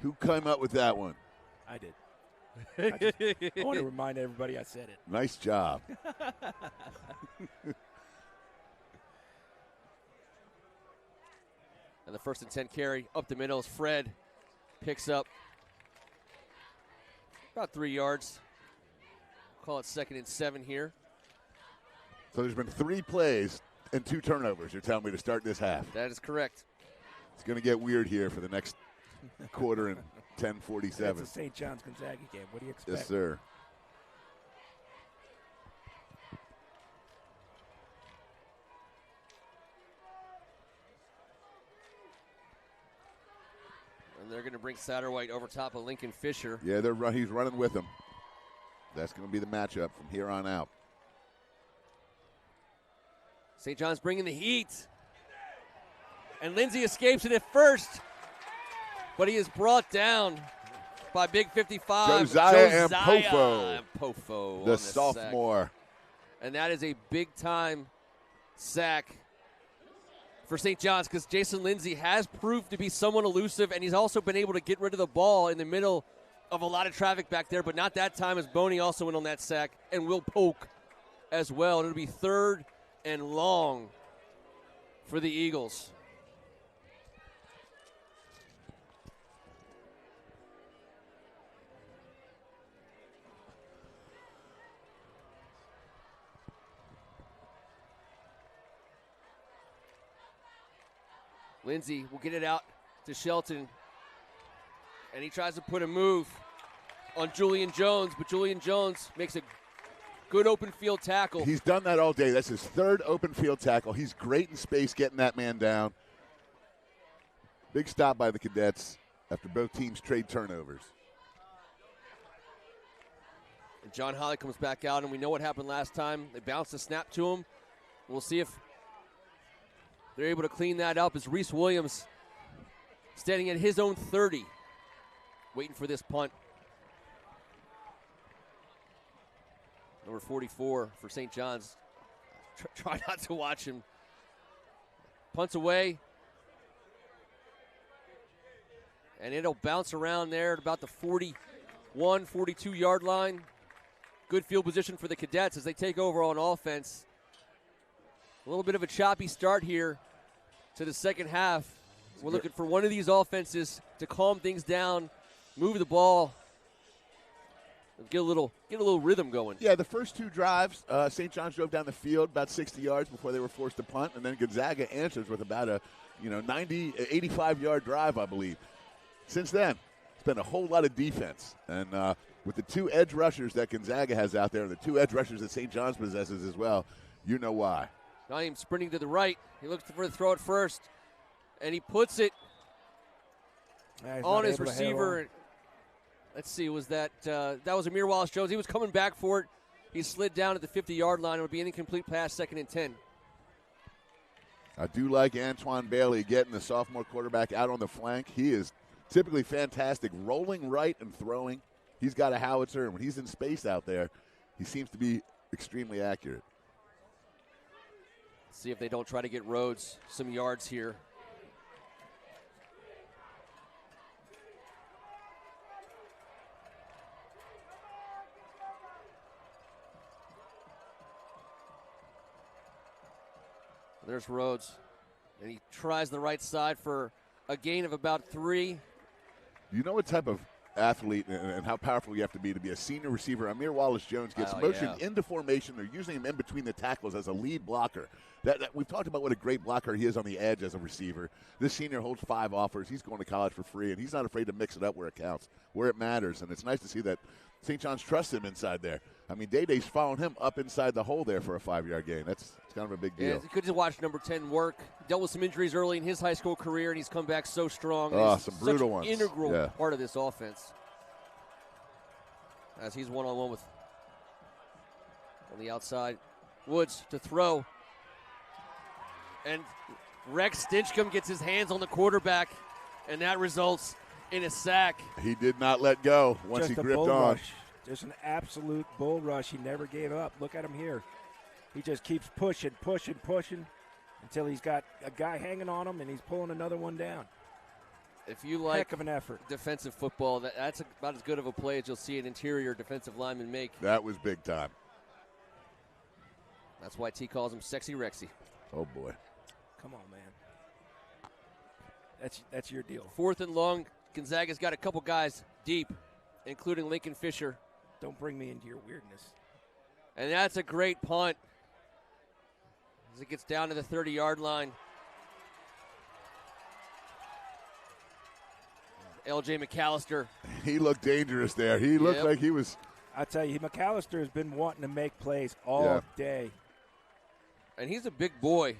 Who came up with that one? I did. I want to remind everybody I said it. Nice job. And the 1st and 10 carry up the middle as Fred picks up about 3 yards. Call it 2nd and 7 here. So there's been 3 plays and 2 turnovers, you're telling me, to start this half. That is correct. It's going to get weird here for the next quarter and 10:47. It's a St. John's Gonzaga game. What do you expect? Yes, sir. And they're going to bring Satterwhite over top of Lincoln Fisher. Yeah, he's running with him. That's going to be the matchup from here on out. St. John's bringing the heat. And Lindsay escapes it at first. But he is brought down by Big 55. Josiah Ampofo, the sophomore. Sack. And that is a big-time sack for St. John's because Jason Lindsay has proved to be somewhat elusive, and he's also been able to get rid of the ball in the middle of a lot of traffic back there, but not that time as Boney also went on that sack, and Will Polk as well. It'll be 3rd and long for the Eagles. Lindsay will get it out to Shelton. And he tries to put a move on Julian Jones, but Julian Jones makes a Good open field tackle. He's done that all day. That's his third open field tackle. He's great in space getting that man down. Big stop by the Cadets after both teams trade turnovers. And John Holly comes back out, and we know what happened last time. They bounced the snap to him. We'll see if they're able to clean that up as Reese Williams standing at his own 30, waiting for this punt. Number 44 for St. John's. Try not to watch him. Punts away. And it'll bounce around there at about the 41, 42-yard line. Good field position for the Cadets as they take over on offense. A little bit of a choppy start here to the second half. We're looking for one of these offenses to calm things down, move the ball, get a little rhythm going. Yeah, the first two drives, St. John's drove down the field about 60 yards before they were forced to punt, and then Gonzaga answers with about a 85-yard drive, I believe. Since then, it's been a whole lot of defense, and with the two edge rushers that Gonzaga has out there and the two edge rushers that St. John's possesses as well, you know why. Naeem sprinting to the right. He looks for the throw at first, and he puts it on his receiver. Let's see, was that was Amir Wallace-Jones. He was coming back for it. He slid down at the 50-yard line. It would be an incomplete pass, 2nd and 10. I do like Antoine Bailey getting the sophomore quarterback out on the flank. He is typically fantastic, rolling right and throwing. He's got a howitzer, and when he's in space out there, he seems to be extremely accurate. See if they don't try to get Rhodes some yards here. There's Rhodes, and he tries the right side for a gain of about 3. You know what type of athlete and how powerful you have to be a senior receiver. Amir Wallace-Jones gets motioned into formation. They're using him in between the tackles as a lead blocker. That we've talked about what a great blocker he is on the edge as a receiver. This senior holds 5 offers. He's going to college for free, and he's not afraid to mix it up where it counts, where it matters. And it's nice to see that St. John's trusts him inside there. I mean, Day-Day's following him up inside the hole there for a 5-yard gain. It's kind of a big deal. Yeah, you could just watch number 10 work. Dealt with some injuries early in his high school career, and he's come back so strong. Oh, some brutal ones. Integral part of this offense. As he's one-on-one with on the outside. Woods to throw. And Rex Stinchcomb gets his hands on the quarterback, and that results in a sack. He did not let go once he gripped on. Rush. Just an absolute bull rush. He never gave up. Look at him here. He just keeps pushing until he's got a guy hanging on him, and he's pulling another one down. If you like heck of an effort. Defensive football, that's about as good of a play as you'll see an interior defensive lineman make. That was big time. That's why T calls him Sexy Rexy. Oh, boy. Come on, man. That's your deal. 4th and long. Gonzaga's got a couple guys deep, including Lincoln Fisher. Don't bring me into your weirdness. And that's a great punt as it gets down to the 30-yard line. L.J. McAllister. He looked dangerous there. He looked like he was. I tell you, McAllister has been wanting to make plays all day. And he's a big boy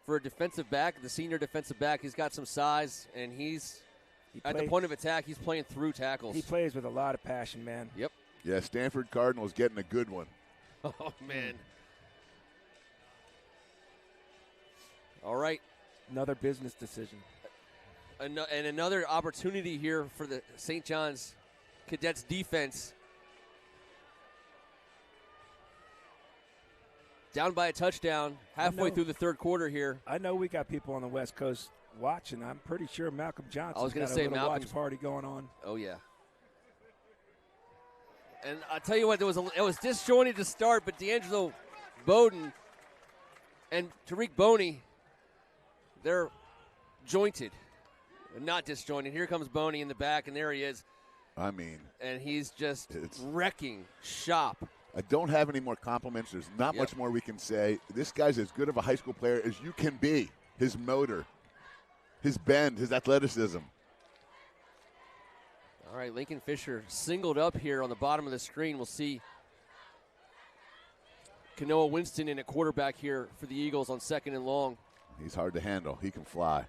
for a defensive back, the senior defensive back. He's got some size, and at the point of attack, he's playing through tackles. He plays with a lot of passion, man. Yep. Yeah, Stanford Cardinals getting a good one. Oh, man. All right. Another business decision. And another opportunity here for the St. John's Cadets defense. Down by a touchdown halfway through the third quarter here. I know we got people on the West Coast watching. I'm pretty sure Malcolm Johnson's got a little watch party going on. Oh, yeah. And I'll tell you what, it was disjointed to start, but D'Angelo Bowden and Tariq Boney, they're jointed. Not disjointed. Here comes Boney in the back, and there he is. I mean. And he's just wrecking shop. I don't have any more compliments. There's not much more we can say. This guy's as good of a high school player as you can be. His motor, his bend, his athleticism. All right, Lincoln Fisher singled up here on the bottom of the screen. We'll see Kanoa Winston in at quarterback here for the Eagles on 2nd and long. He's hard to handle. He can fly.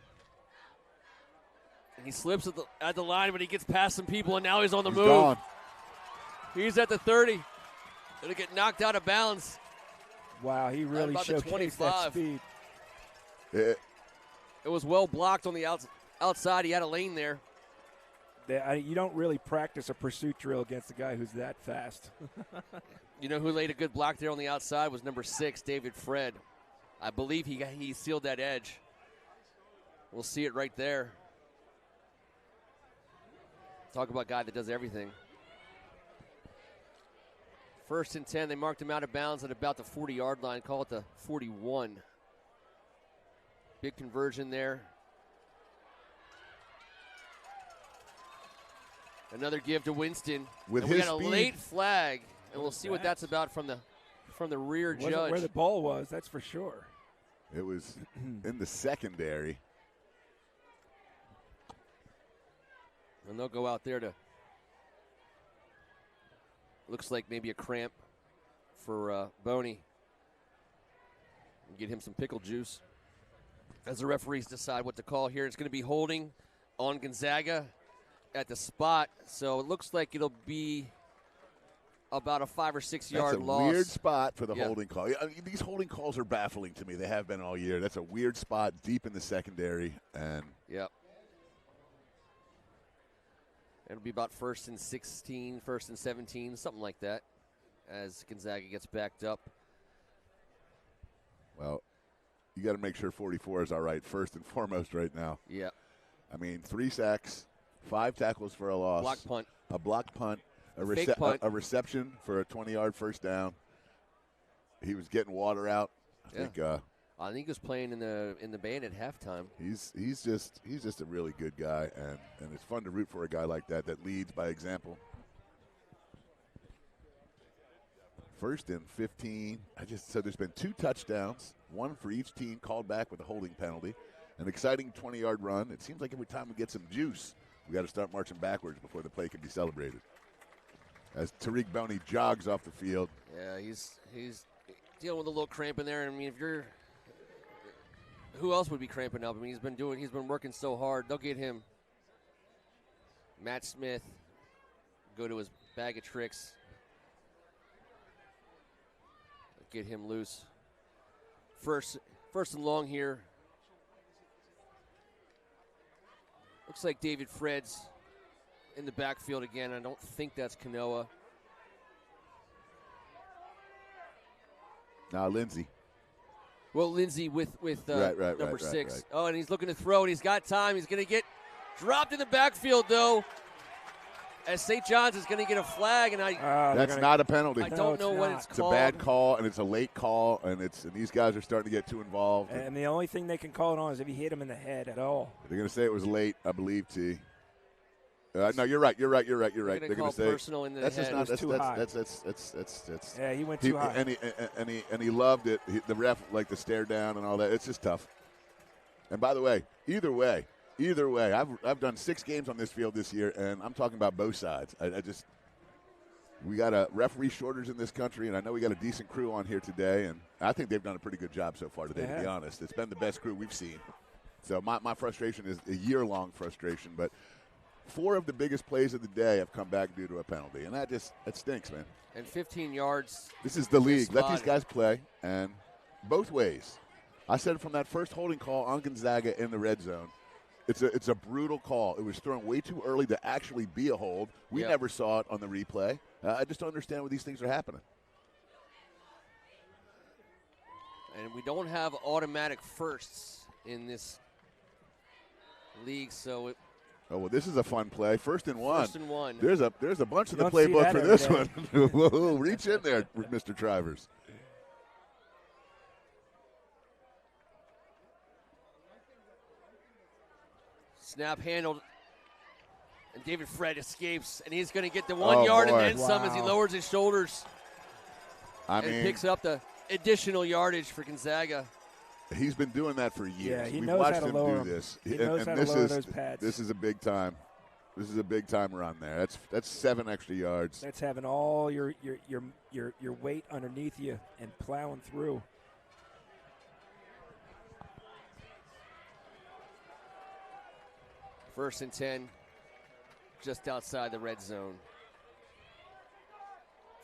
And he slips at the line, but he gets past some people, and now he's on the He's move. gone. He's at the 30. Going to get knocked out of bounds. Wow, he really showcased that speed. It was well blocked on the outside. He had a lane there. You don't really practice a pursuit drill against a guy who's that fast. You know who laid a good block there on the outside was number 6, David Fred. I believe he sealed that edge. We'll see it right there. Talk about a guy that does everything. 1st and 10. They marked him out of bounds at about the 40-yard line. Call it the 41. Big conversion there. Another give to Winston. With and his we got a speed. late flag, and we'll see what that's about from the rear Wasn't judge. where the ball was, that's for sure. It was in the secondary. And they'll go out there to, looks like maybe a cramp for Boney. Get him some pickle juice. As the referees decide what to call here, it's going to be holding on Gonzaga at the spot. So it looks like it'll be about a 5 or 6 yard loss. That's a weird spot for the holding call. I mean, these holding calls are baffling to me. They have been all year. That's a weird spot deep in the secondary. And yep. It'll be about 1st and 16, 1st and 17, something like that, as Gonzaga gets backed up. Well, you got to make sure 44 is all right first and foremost right now. Yeah. I mean, 3 sacks, 5 tackles for a loss. Block punt. A block punt. Fake punt. A reception for a 20-yard first down. He was getting water out. I think he was playing in the band at halftime. He's just a really good guy, and it's fun to root for a guy like that leads by example. 1st and 15. So there's been 2 touchdowns, 1 for each team called back with a holding penalty. An exciting 20-yard run. It seems like every time we get some juice, we got to start marching backwards before the play can be celebrated. As Tariq Boney jogs off the field. Yeah, he's dealing with a little cramp in there. I mean, who else would be cramping up? I mean, he's been working so hard. They'll get him. Matt Smith go to his bag of tricks. Get him loose. First and long here. Looks like David Fred's in the backfield again. I don't think that's Kanoa. Now Lindsey. Well, Lindsey with number 6. Right. Oh, and he's looking to throw, and he's got time. He's going to get dropped in the backfield, though, as St. John's is going to get a flag. And that's not a penalty. I don't know what it's called. It's a bad call, and it's a late call, and these guys are starting to get too involved. And the only thing they can call it on is if he hit him in the head at all. They're going to say it was late, I believe, T. No, you're right. They're going to say personal in the that's head. just not. That's too high. That's. Yeah, he went too high. And he loved it. The ref liked to stare down and all that. It's just tough. And by the way, either way, I've done 6 games on this field this year, and I'm talking about both sides. We got a referee shortage in this country, and I know we got a decent crew on here today, and I think they've done a pretty good job so far today. To be honest, it's been the best crew we've seen. So my frustration is a year-long frustration, but 4 of the biggest plays of the day have come back due to a penalty, and that stinks, man. And 15 yards. This is the league. Let these guys play, and both ways. I said it from that first holding call on Gonzaga in the red zone. It's a brutal call. It was thrown way too early to actually be a hold. We never saw it on the replay. I just don't understand why these things are happening. And we don't have automatic firsts in this league, so it. Oh, well, this is a fun play. 1st and 1. 1st and 1. There's a bunch in the playbook for this one. Whoa, reach in there, Mr. Trivers. Snap handled, and David Fred escapes, and he's going to get the 1 yard and then some as he lowers his shoulders and picks up the additional yardage for Gonzaga. He's been doing that for years. Yeah, he We've knows watched how to him lower do this. He knows how to lower those pads. This is a big time. This is a big time run there. That's 7 extra yards. That's having all your weight underneath you and plowing through. First and 10, just outside the red zone.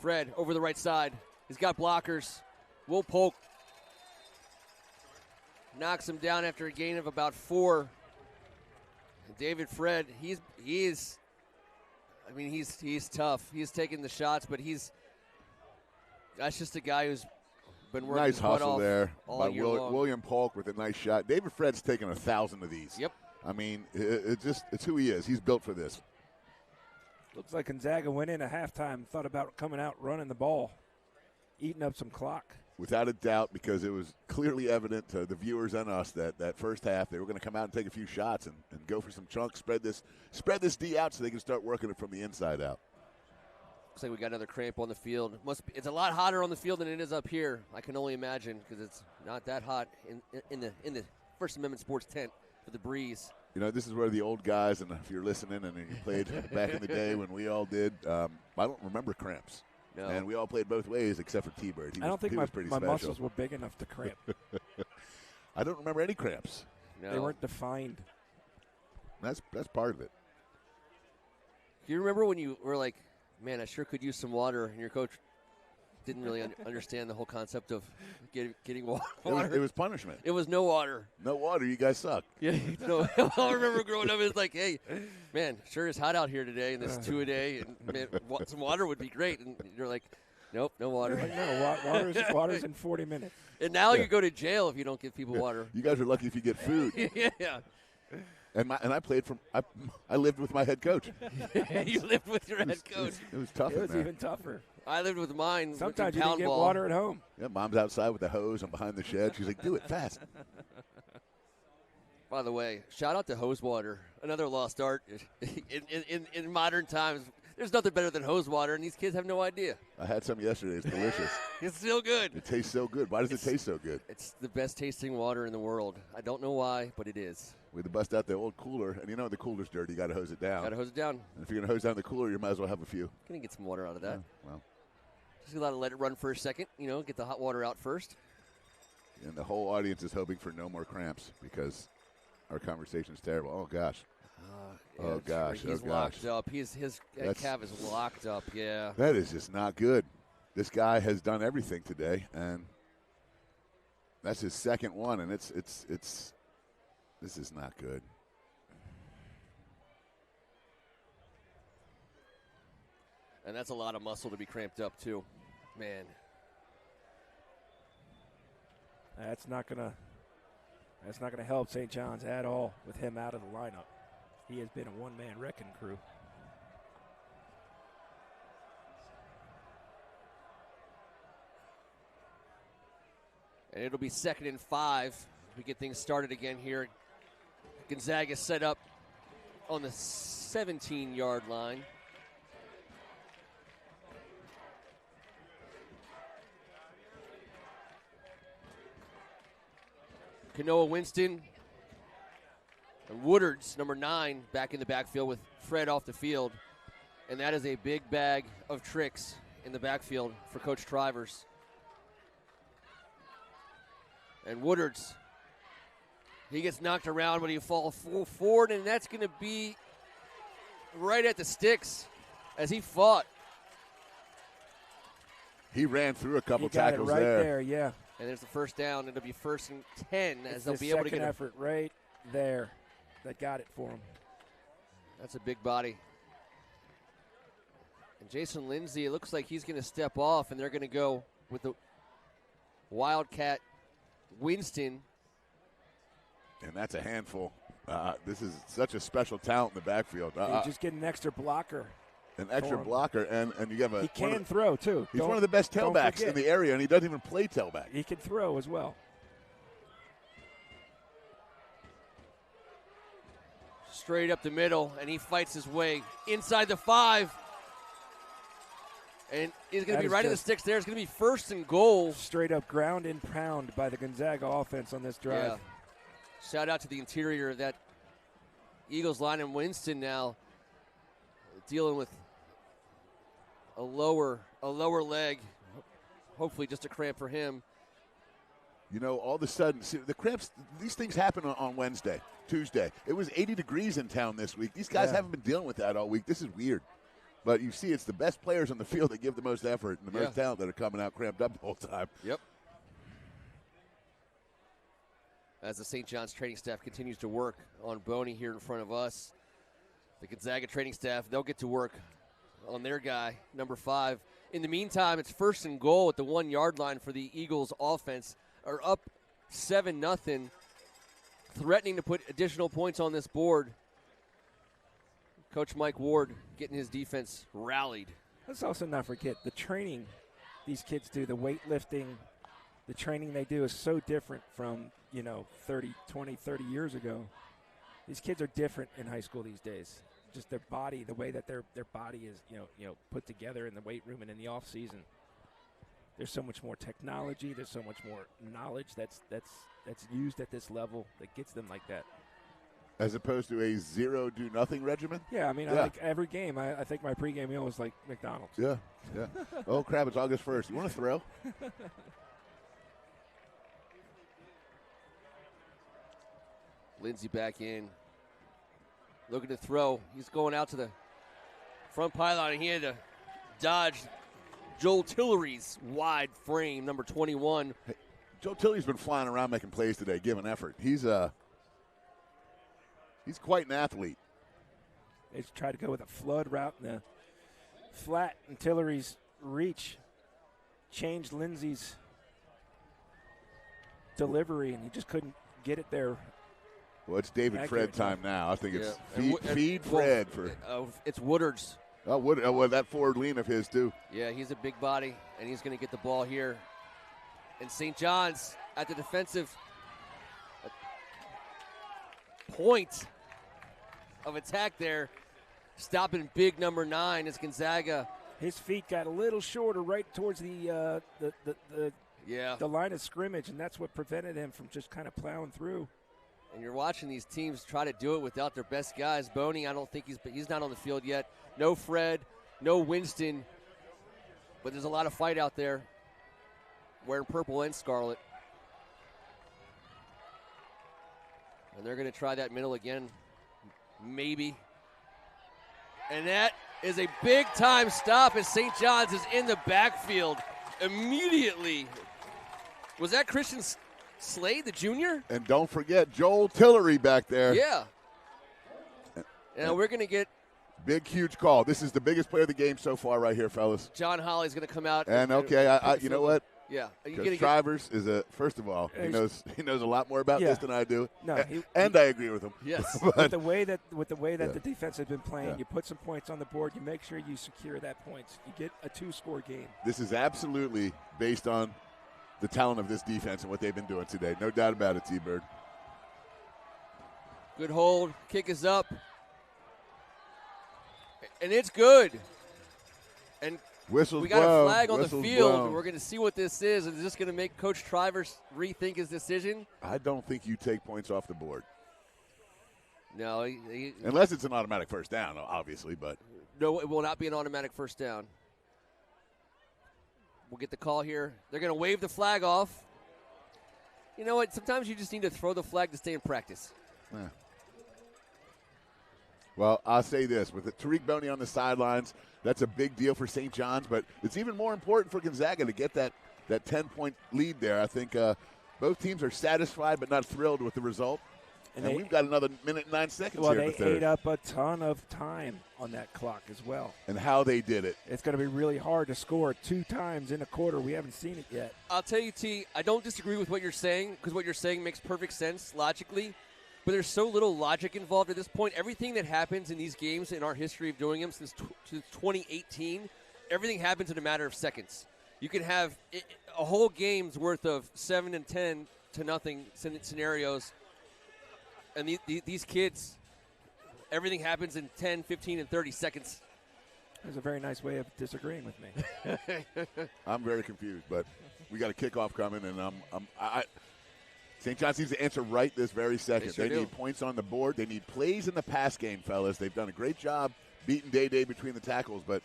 Fred over the right side. He's got blockers. Will Polk knocks him down after a gain of about 4. David Fred, he's tough. He's taking the shots, but that's just a guy who's been working nice hustle there by William Polk with a nice shot. David Fred's taken 1,000 of these. Yep. I mean, it's who he is. He's built for this. Looks like Gonzaga went in at halftime, thought about coming out running the ball, eating up some clock. Without a doubt, because it was clearly evident to the viewers and us that first half they were going to come out and take a few shots and go for some chunks, spread this D out so they can start working it from the inside out. Looks like we got another cramp on the field. It's a lot hotter on the field than it is up here. I can only imagine because it's not that hot in the First Amendment Sports tent for the breeze. You know, this is where the old guys, and if you're listening and you played back in the day when we all did, I don't remember cramps. No. And we all played both ways except for T-Bird. I don't think my muscles were big enough to cramp. I don't remember any cramps. No. They weren't defined. That's part of it. Do you remember when you were like, man, I sure could use some water, and your coach didn't really understand the whole concept of getting water? It was punishment. It was no water. No water, you guys suck. Yeah, no, I remember growing up, it's like, hey, man, sure is hot out here today, and this 2 a day, and man, some water would be great. And you're like, nope, no water. No, water's in 40 minutes. And now you go to jail if you don't give people water. You guys are lucky if you get food. Yeah. And I played I lived with my head coach. You lived with your head coach. It was tough. It was even tougher. I lived with mine. Sometimes you didn't get water at home. Yeah, Mom's outside with the hose. I'm behind the shed. She's like, do it fast. By the way, shout out to hose water, another lost art in modern times. There's nothing better than hose water, and these kids have no idea. I had some yesterday. It's delicious. It's still good. It tastes so good. Why does it taste so good? It's the best tasting water in the world. I don't know why, but it is. We had to bust out the old cooler, and you know the cooler's dirty. You got to hose it down. Got to hose it down. And if you're going to hose down the cooler, you might as well have a few. Gonna get some water out of that. Yeah, well. Just gotta let it run for a second. Get the hot water out first. And the whole audience is hoping for no more cramps because our conversation's terrible. Oh gosh. Oh gosh. He's locked up. His calf is locked up. Yeah. That is just not good. This guy has done everything today, and that's his second one, and this is not good. And that's a lot of muscle to be cramped up too, man. That's not gonna help St. John's at all with him out of the lineup. He has been a one-man wrecking crew. And it'll be 2nd and 5. We get things started again here. Gonzaga set up on the 17-yard line. Kanoa Winston and Woodard's number 9 back in the backfield with Fred off the field. And that is a big bag of tricks in the backfield for Coach Trivers. And Woodard's, he gets knocked around, but he falls forward, and that's going to be right at the sticks as he fought. He ran through a couple he got tackles it right there, yeah. And there's the first down. It'll be 1st and 10 as it's they'll the be able to second get effort right there that got it for him. That's a big body. And Jason Lindsay, it looks like he's going to step off, and they're going to go with the Wildcat Winston. And that's a handful. This is such a special talent in the backfield. You just get an extra blocker. An extra blocker, and you have he can throw, too. He's one of the best tailbacks in the area, and he doesn't even play tailback. He can throw as well. Straight up the middle, and he fights his way inside the 5. And he's going to be right in the sticks there. It's going to be 1st and goal. Straight up ground and pound by the Gonzaga offense on this drive. Yeah. Shout out to the interior of that Eagles line, and Winston now dealing with a lower leg. Hopefully just a cramp for him. You know, all of a sudden, see, the cramps, these things happen on Wednesday, Tuesday. It was 80 degrees in town this week. These guys haven't been dealing with that all week. This is weird. But you see, it's the best players on the field that give the most effort and the most talent that are coming out cramped up the whole time. Yep. As the St. John's training staff continues to work on Boney here in front of us, the Gonzaga training staff, they'll get to work on their guy, number 5. In the meantime, it's 1st and goal at the 1-yard line for the Eagles offense. Are up 7-0, threatening to put additional points on this board. Coach Mike Ward getting his defense rallied. Let's also not forget the training these kids do, the weightlifting, the training they do is so different from, 20, 30 years ago. These kids are different in high school these days. Just their body, the way that their body is, put together in the weight room and in the off season. There's so much more technology. There's so much more knowledge that's used at this level that gets them like that. As opposed to a zero-do-nothing regimen? Yeah, I mean, I like every game. I think my pregame meal was like McDonald's. Yeah. Oh, crap, it's August 1st. You want to throw? Lindsey back in. Looking to throw. He's going out to the front pylon, and he had to dodge Joel Tillery's wide frame, number 21. Hey, Joel Tillery's been flying around making plays today, giving effort. He's quite an athlete. They tried to go with a flood route in the flat, and Tillery's reach changed Lindsey's delivery, and he just couldn't get it there. Well, it's David Fred time now. I think it's feed well, Fred for. It's Woodard's. Oh, well, that forward lean of his too. Yeah, he's a big body, and he's going to get the ball here. And St. John's at the defensive point of attack there, stopping big number 9 is Gonzaga. His feet got a little shorter right towards the line of scrimmage, and that's what prevented him from just kind of plowing through. And you're watching these teams try to do it without their best guys. Boney, I don't think he's not on the field yet. No Fred, no Winston, but there's a lot of fight out there, wearing purple and scarlet. And they're going to try that middle again, maybe. And that is a big-time stop as St. John's is in the backfield immediately. Was that Christian Slade, the junior? And don't forget Joel Tillery back there. Yeah. And we're going to get big, huge call. This is the biggest play of the game so far right here, fellas. John Holly's going to come out. And you know what? Yeah. Coach Travers is first of all, he knows a lot more about this than I do. No, and I agree with him. Yes. With the way that the defense has been playing, you put some points on the board, you make sure you secure that points. You get a 2-score game. This is absolutely based on the talent of this defense and what they've been doing today. No doubt about it, T-Bird. Good hold. Kick is up. And it's good. And Whistles we got blown. a flag on the field. Blown. We're going to see what this is. Is this going to make Coach Travers rethink his decision? I don't think you take points off the board. No. Unless it's an automatic first down, obviously. But no, it will not be an automatic first down. We'll get the call here. They're going to wave the flag off. You know what? Sometimes you just need to throw the flag to stay in practice. Yeah. Well, I'll say this. With Tariq Boney on the sidelines, that's a big deal for St. John's, but it's even more important for Gonzaga to get that 10-point lead there. I think both teams are satisfied but not thrilled with the result. And we've got another minute and 9 seconds here in the third. Well, they ate up a ton of time on that clock as well. And how they did it. It's going to be really hard to score 2 times in a quarter. We haven't seen it yet. I'll tell you, T, I don't disagree with what you're saying because what you're saying makes perfect sense logically. But there's so little logic involved at this point. Everything that happens in these games in our history of doing them since 2018, everything happens in a matter of seconds. You can have a whole game's worth of 7 and 10 to nothing scenarios. And these kids, everything happens in 10, 15, and 30 seconds. That's a very nice way of disagreeing with me. I'm very confused, but we got a kickoff coming, and St. John's needs to answer right this very second. They need points on the board. They need plays in the pass game, fellas. They've done a great job beating Day between the tackles, but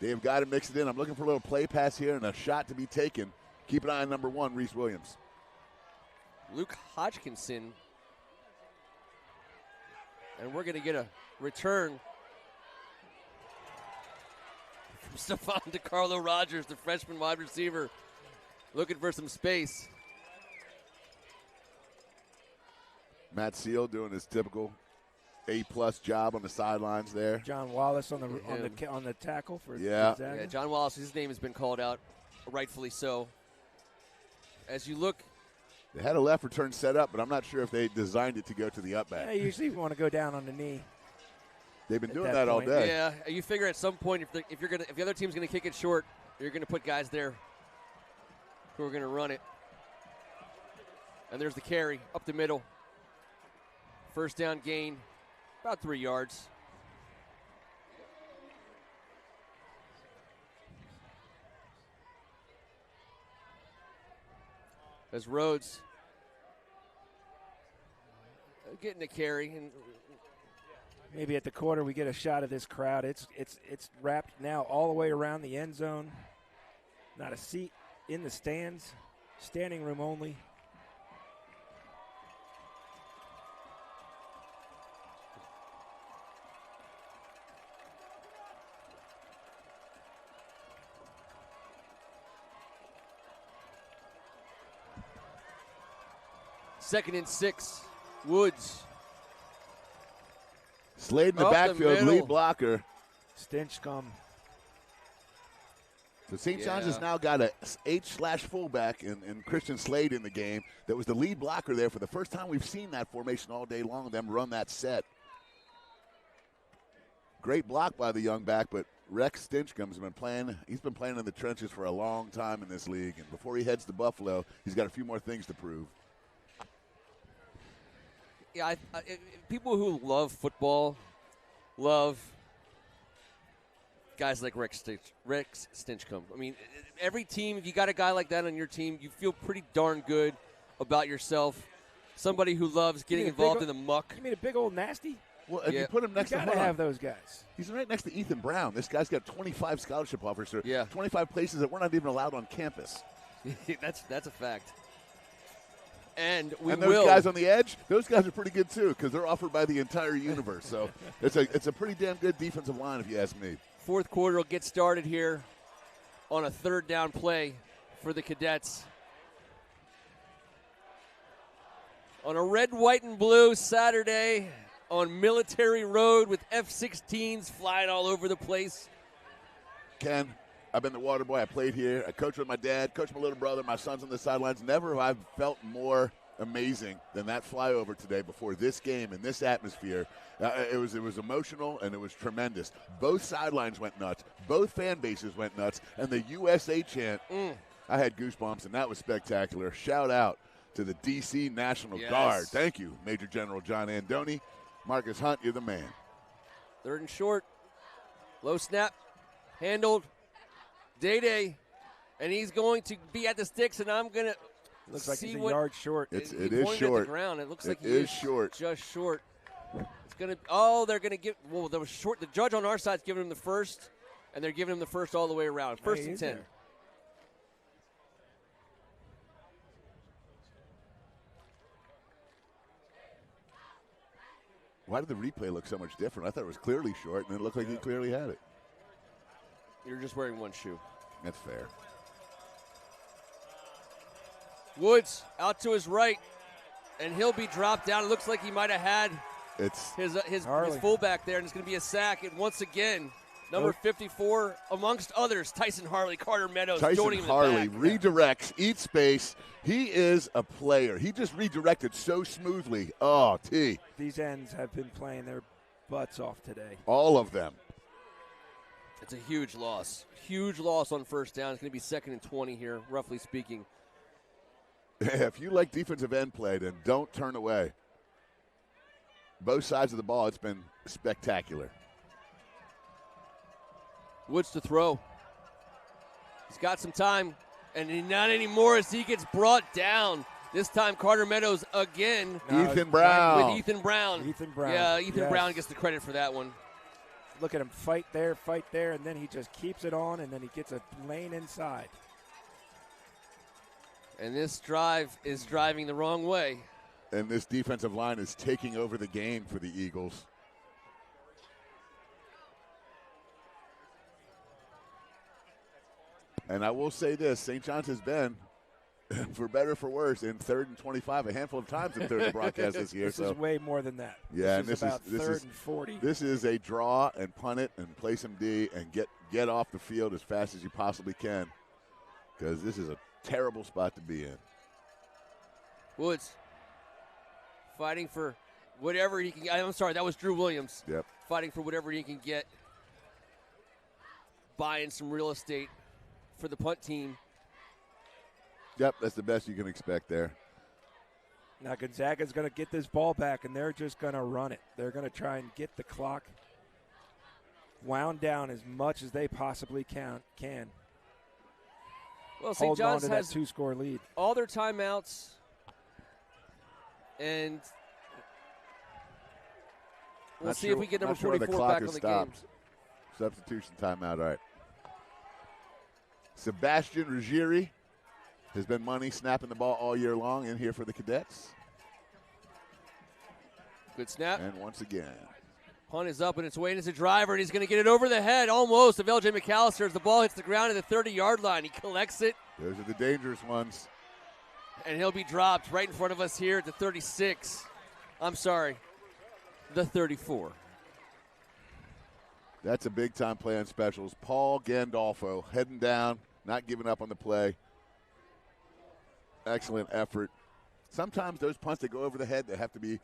they have got to mix it in. I'm looking for a little play pass here and a shot to be taken. Keep an eye on number 1, Reese Williams. Luke Hodgkinson. And we're going to get a return from Stephon DeCarlo Rogers, the freshman wide receiver, looking for some space. Matt Seal doing his typical A-plus job on the sidelines there. John Wallace on the tackle for Gonzaga. Yeah, John Wallace, his name has been called out, rightfully so. As you look, they had a left return set up, but I'm not sure if they designed it to go to the up back. Yeah, you usually want to go down on the knee. They've been doing that all day. Yeah, you figure at some point if the other team's going to kick it short, you're going to put guys there who are going to run it. And there's the carry up the middle. First down gain, about 3 yards. As Rhodes getting a carry, and maybe at the quarter we get a shot of this crowd. It's wrapped now all the way around the end zone. Not a seat in the stands, standing room only. Second and 6, Woods. Slade in the backfield, lead blocker. Stinchcomb. So St. John's has now got a H/fullback in Christian Slade in the game. That was the lead blocker there for the first time we've seen that formation all day long, them run that set. Great block by the young back, but Rex Stinchcom's been playing. He's been playing in the trenches for a long time in this league, and before he heads to Buffalo, he's got a few more things to prove. Yeah, people who love football love guys like Rex Stinchcomb. I mean, every team, if you got a guy like that on your team, you feel pretty darn good about yourself. Somebody who loves getting involved in the muck. You mean a big old nasty? Well, if you put him next to him, have those guys. He's right next to Ethan Brown. This guy's got 25 scholarship offers. 25 places that we're not even allowed on campus. That's a fact. And those guys on the edge, those guys are pretty good too because they're offered by the entire universe. So it's a pretty damn good defensive line if you ask me. Fourth quarter will get started here on a third down play for the Cadets. On a red, white, and blue Saturday on Military Road with F-16s flying all over the place. Ken, I've been the water boy. I played here. I coached with my dad, coached my little brother. My son's on the sidelines. Never have I felt more amazing than that flyover today before this game in this atmosphere. It was emotional, and it was tremendous. Both sidelines went nuts. Both fan bases went nuts. And the USA chant, I had goosebumps, and that was spectacular. Shout out to the D.C. National Guard. Thank you, Major General John Andoni. Marcus Hunt, you're the man. Third and short. Low snap. Handled. Day, and he's going to be at the sticks, and I'm going to looks like he's a yard short. It is short. At the ground. It looks like he is short. Just short. It's going to. They're going to give. Well, that was short. The judge on our side's giving him the first, and they're giving him the first all the way around. First and 10. Why did the replay look so much different? I thought it was clearly short, and it looked like he clearly had it. You're just wearing one shoe. That's fair. Woods out to his right, and he'll be dropped down. It looks like he might have had his fullback there, and it's going to be a sack. And once again, number 54, amongst others, Tyson Harley, Carter Meadows, joining him in the back. Redirects, eats space. He is a player. He just redirected so smoothly. Oh, T. These ends have been playing their butts off today. All of them. It's a huge loss. Huge loss on first down. It's going to be 2nd and 20 here, roughly speaking. If you like defensive end play, then don't turn away. Both sides of the ball, it's been spectacular. Woods to throw. He's got some time, and not anymore as he gets brought down. This time Carter Meadows again. Ethan Brown. With Ethan Brown. Ethan Brown. Yeah, Ethan Brown gets the credit for that one. look at him fight there, and then he just keeps it on, and then he gets a lane inside. And this drive is driving the wrong way. And this defensive line is taking over the game for the Eagles. And I will say this, St. John's has been, for better or for worse, in 3rd and 25 a handful of times in third broadcast this year. This is way more than that. Yeah, this is about 3rd and 40. This is a draw and punt it and play some D and get off the field as fast as you possibly can, because this is a terrible spot to be in. Woods fighting for whatever he can. I'm sorry, that was Drew Williams. Yep. Fighting for whatever he can get, buying some real estate for the punt team. Yep, that's the best you can expect there. Now Gonzaga's going to get this ball back, and they're just going to run it. They're going to try and get the clock wound down as much as they possibly can. Well, St. John's has that 2-score lead. All their timeouts, and we'll see if we get number 44 back on the game. Substitution timeout, all right. Sebastian Ruggieri has been money snapping the ball all year long in here for the Cadets. Good snap. And once again. Punt is up, and it's waiting as a driver, and he's going to get it over the head almost of L.J. McAllister as the ball hits the ground at the 30-yard line. He collects it. Those are the dangerous ones. And he'll be dropped right in front of us here at the 36. I'm sorry, the 34. That's a big-time play on specials. Paul Gandolfo heading down, not giving up on the play. Excellent effort. Sometimes those punts that go over the head, they have to be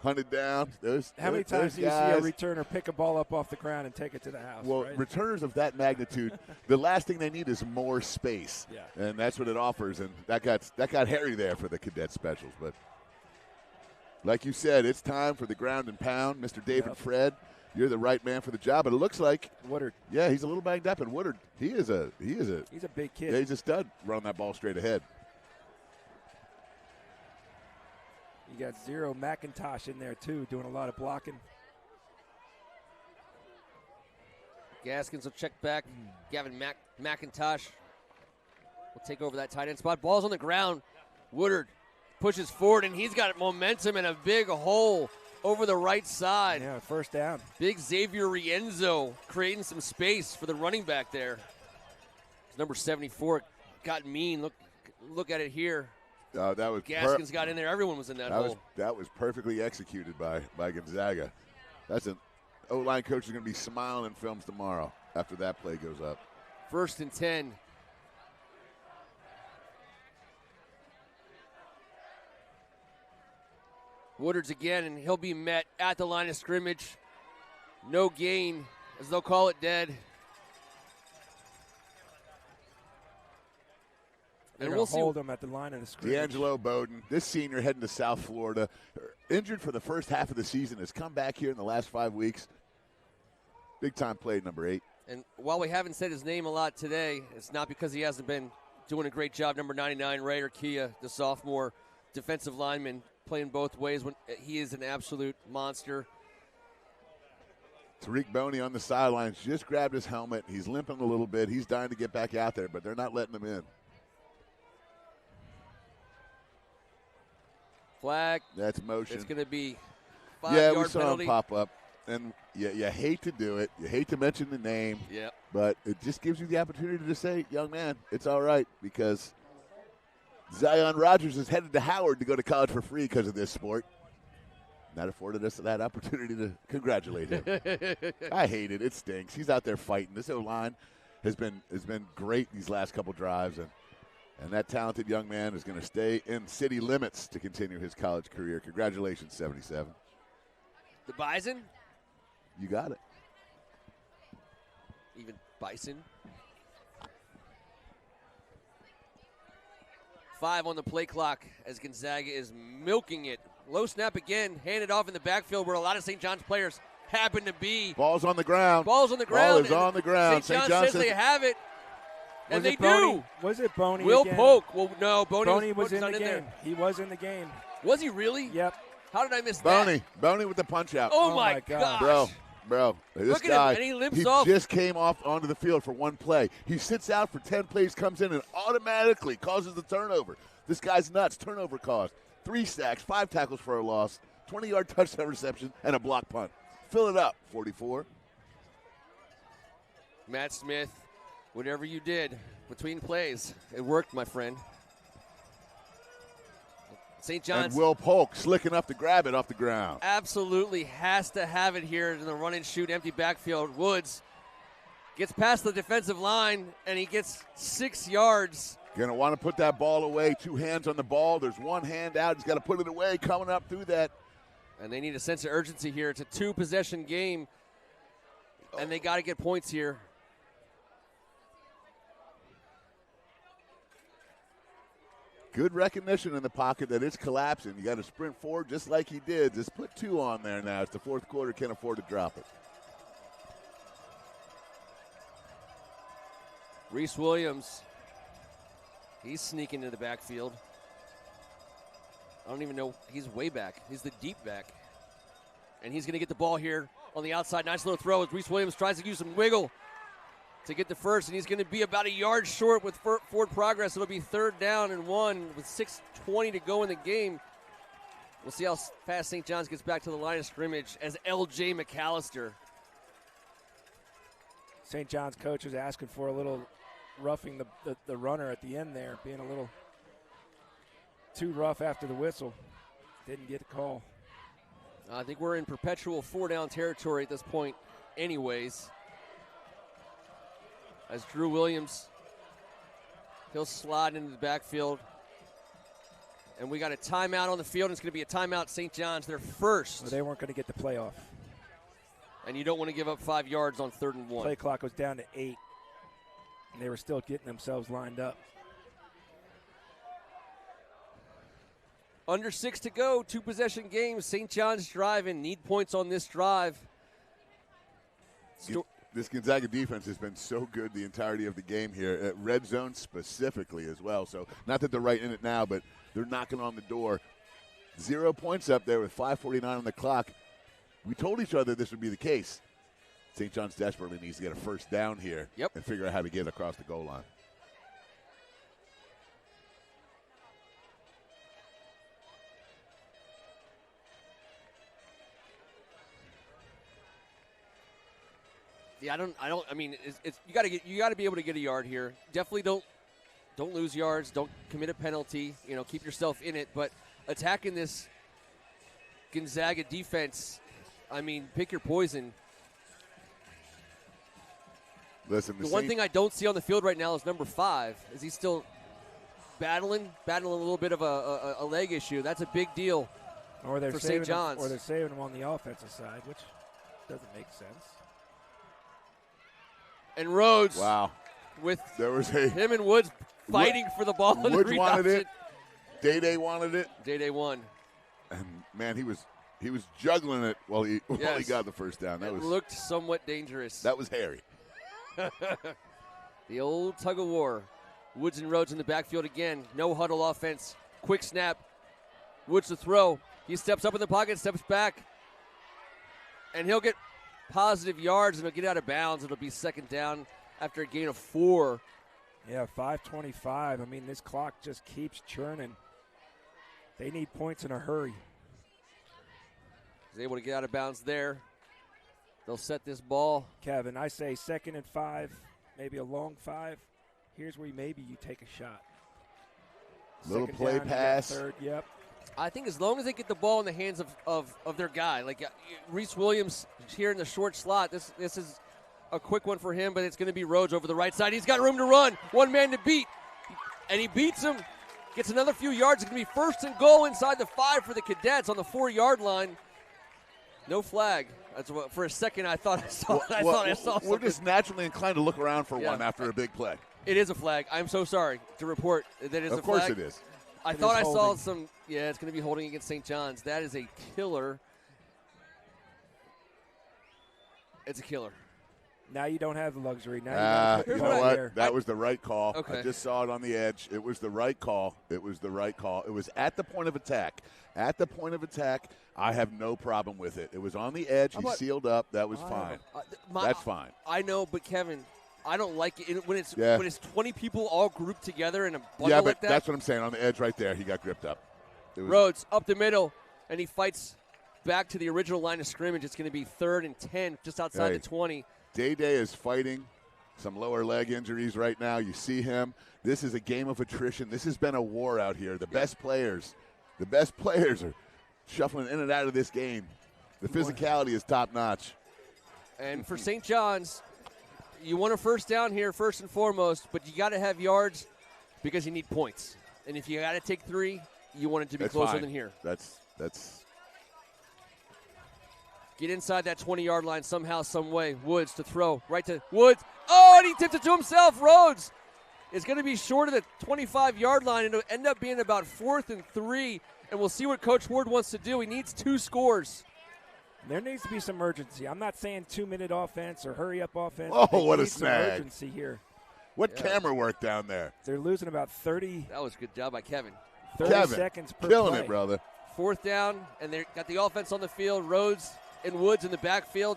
hunted down. How many times do you see a returner pick a ball up off the ground and take it to the house? Well, right? Returners of that magnitude, the last thing they need is more space. Yeah. And that's what it offers. And that got hairy there for the Cadet specials. But like you said, it's time for the ground and pound. Mr. David Fred, you're the right man for the job. But it looks like Woodard. Yeah, he's a little banged up. And Woodard, he's a big kid. Yeah, he's a stud running that ball straight ahead. You got Zero McIntosh in there, too, doing a lot of blocking. Gaskins will check back. Gavin McIntosh will take over that tight end spot. Ball's on the ground. Woodard pushes forward, and he's got momentum and a big hole over the right side. Yeah, first down. Big Xavier Rienzo creating some space for the running back there. Number 74 got mean. Look at it here. That was Gaskins got in there. Everyone was in that hole. That was perfectly executed by Gonzaga. That's an O-line coach is going to be smiling in films tomorrow after that play goes up. 1st and 10. Woodard's again, and he'll be met at the line of scrimmage. No gain, as they'll call it dead. And we'll hold him at the line of the scrimmage. D'Angelo Bowden, this senior heading to South Florida, injured for the first half of the season, has come back here in the last 5 weeks. Big time play, number 8. And while we haven't said his name a lot today, it's not because he hasn't been doing a great job. Number 99, Ray Urquilla, the sophomore defensive lineman, playing both ways. When he is an absolute monster. Tariq Boney on the sidelines just grabbed his helmet. He's limping a little bit. He's dying to get back out there, but they're not letting him in. Flag. That's motion. It's going to be 5-yard penalty. Yeah, we saw him pop up. And you hate to do it. You hate to mention the name. Yeah. But it just gives you the opportunity to say, young man, it's all right, because Zion Rogers is headed to Howard to go to college for free because of this sport. That afforded us that opportunity to congratulate him. I hate it. It stinks. He's out there fighting. This O-line has been great these last couple drives, and that talented young man is going to stay in city limits to continue his college career. Congratulations, 77. The Bison? You got it. Even Bison. 5 on the play clock as Gonzaga is milking it. Low snap again, handed off in the backfield where a lot of St. John's players happen to be. Ball's on the ground. Ball's on the ground. Ball is on the ground. St. John says they have it. And they do. Was it Boney again? Poke. Well, no, Boney was in the game. There. He was in the game. Was he really? Yep. How did I miss that? Boney with the punch out. Oh my gosh. Bro, Bro, this Look at guy, him, and he limps off. Just came off onto the field for one play. He sits out for 10 plays, comes in, and automatically causes the turnover. This guy's nuts. Turnover caused. 3 sacks, 5 tackles for a loss, 20-yard touchdown reception, and a block punt. Fill it up, 44. Matt Smith, whatever you did between plays, it worked, my friend. St. John's. And Will Polk slick enough to grab it off the ground. Absolutely has to have it here in the run and shoot empty backfield. Woods gets past the defensive line, and he gets 6 yards. Going to want to put that ball away. 2 hands on the ball. There's 1 hand out. He's got to put it away coming up through that. And they need a sense of urgency here. It's a 2-possession game, and they got to get points here. Good recognition in the pocket that it's collapsing. You got to sprint forward just like he did. Just put 2 on there now. It's the 4th quarter. Can't afford to drop it. Reese Williams, he's sneaking into the backfield. I don't even know. He's way back. He's the deep back. And he's going to get the ball here on the outside. Nice little throw as Reese Williams tries to use some wiggle to get the first, and he's going to be about a yard short with forward progress. It'll be 3rd down and 1 with 6:20 to go in the game. We'll see how fast St. John's gets back to the line of scrimmage as L.J. McAllister. St. John's coach is asking for a little roughing the runner at the end there, being a little too rough after the whistle. Didn't get a call. I think we're in perpetual 4-down territory at this point anyways. As Drew Williams, he'll slide into the backfield. And we got a timeout on the field. It's going to be a timeout, St. John's, their first. Well, they weren't going to get the play off. And you don't want to give up 5 yards on 3rd and 1. Play clock was down to 8, and they were still getting themselves lined up. Under 6 to go, 2-possession game. St. John's driving. Need points on this drive. This Gonzaga defense has been so good the entirety of the game here, at red zone specifically as well. So not that they're right in it now, but they're knocking on the door. 0 points up there with 5:49 on the clock. We told each other this would be the case. St. John's desperately needs to get a first down here and figure out how to get across the goal line. Yeah, I mean, you got to be able to get a yard here. Definitely don't lose yards. Don't commit a penalty. Keep yourself in it. But attacking this Gonzaga defense, I mean, pick your poison. Listen, the one thing I don't see on the field right now is number 5. Is he still battling a little bit of a leg issue? That's a big deal for St. John's. Or they're saving him on the offensive side, which doesn't make sense. And Rhodes, wow, him and Woods fighting for the ball. Woods wanted it. Day wanted it. Day won. And man, he was juggling it while he got the first down. That looked somewhat dangerous. That was hairy. The old tug of war. Woods and Rhodes in the backfield again. No huddle offense. Quick snap. Woods to throw. He steps up in the pocket, steps back, and he'll get positive yards, and he'll get out of bounds. It'll be 2nd down after a gain of 4. Yeah, 5:25. I mean, this clock just keeps churning. They need points in a hurry. He's able to get out of bounds there. They'll set this ball. Kevin, I say 2nd and 5, maybe a long 5. Here's where maybe you take a shot. Little play pass. 3rd, yep. I think as long as they get the ball in the hands of their guy, like Reese Williams here in the short slot, this is a quick one for him, but it's going to be Rhodes over the right side. He's got room to run. One man to beat, and he beats him. Gets another few yards. It's going to be 1st and goal inside the 5 for the Cadets on the 4-yard line. No flag. That's what, for a second I thought I saw. I saw. We're just naturally inclined to look around for one after a big play. It is a flag. I'm so sorry to report that it is a flag. Of course it is. I thought I saw some. Yeah, it's going to be holding against St. John's. That is a killer. It's a killer. Now you don't have the luxury. Now you know what? That was the right call. Okay. I just saw it on the edge. It was the right call. It was at the point of attack. At the point of attack, I have no problem with it. It was on the edge. He sealed up. That was fine. That's fine. I know, but Kevin, I don't like it when it's 20 people all grouped together in a bundle yeah, but like that. That's what I'm saying. On the edge right there, he got gripped up. Rhodes up the middle, and he fights back to the original line of scrimmage. It's going to be 3rd and 10, just outside the 20. Day is fighting some lower leg injuries right now. You see him. This is a game of attrition. This has been a war out here. The best players are shuffling in and out of this game. The physicality is top notch. And for St. John's, you want a first down here first and foremost, but you got to have yards because you need points. And if you got to take 3, you want it to be closer than here. That's get inside that 20-yard line somehow, some way. Woods to throw. Right to Woods. Oh, and he tipped it to himself. Rhodes is going to be short of the 25-yard line, and it'll end up being about 4th and 3. And we'll see what Coach Ward wants to do. He needs 2 scores. There needs to be some urgency. I'm not saying 2-minute offense or hurry-up offense. Oh, what a snag. Some urgency here. What camera work down there? They're losing about 30. That was a good job by Kevin. 30 seconds per killing play. It, brother. 4th down, and they got the offense on the field. Rhodes and Woods in the backfield.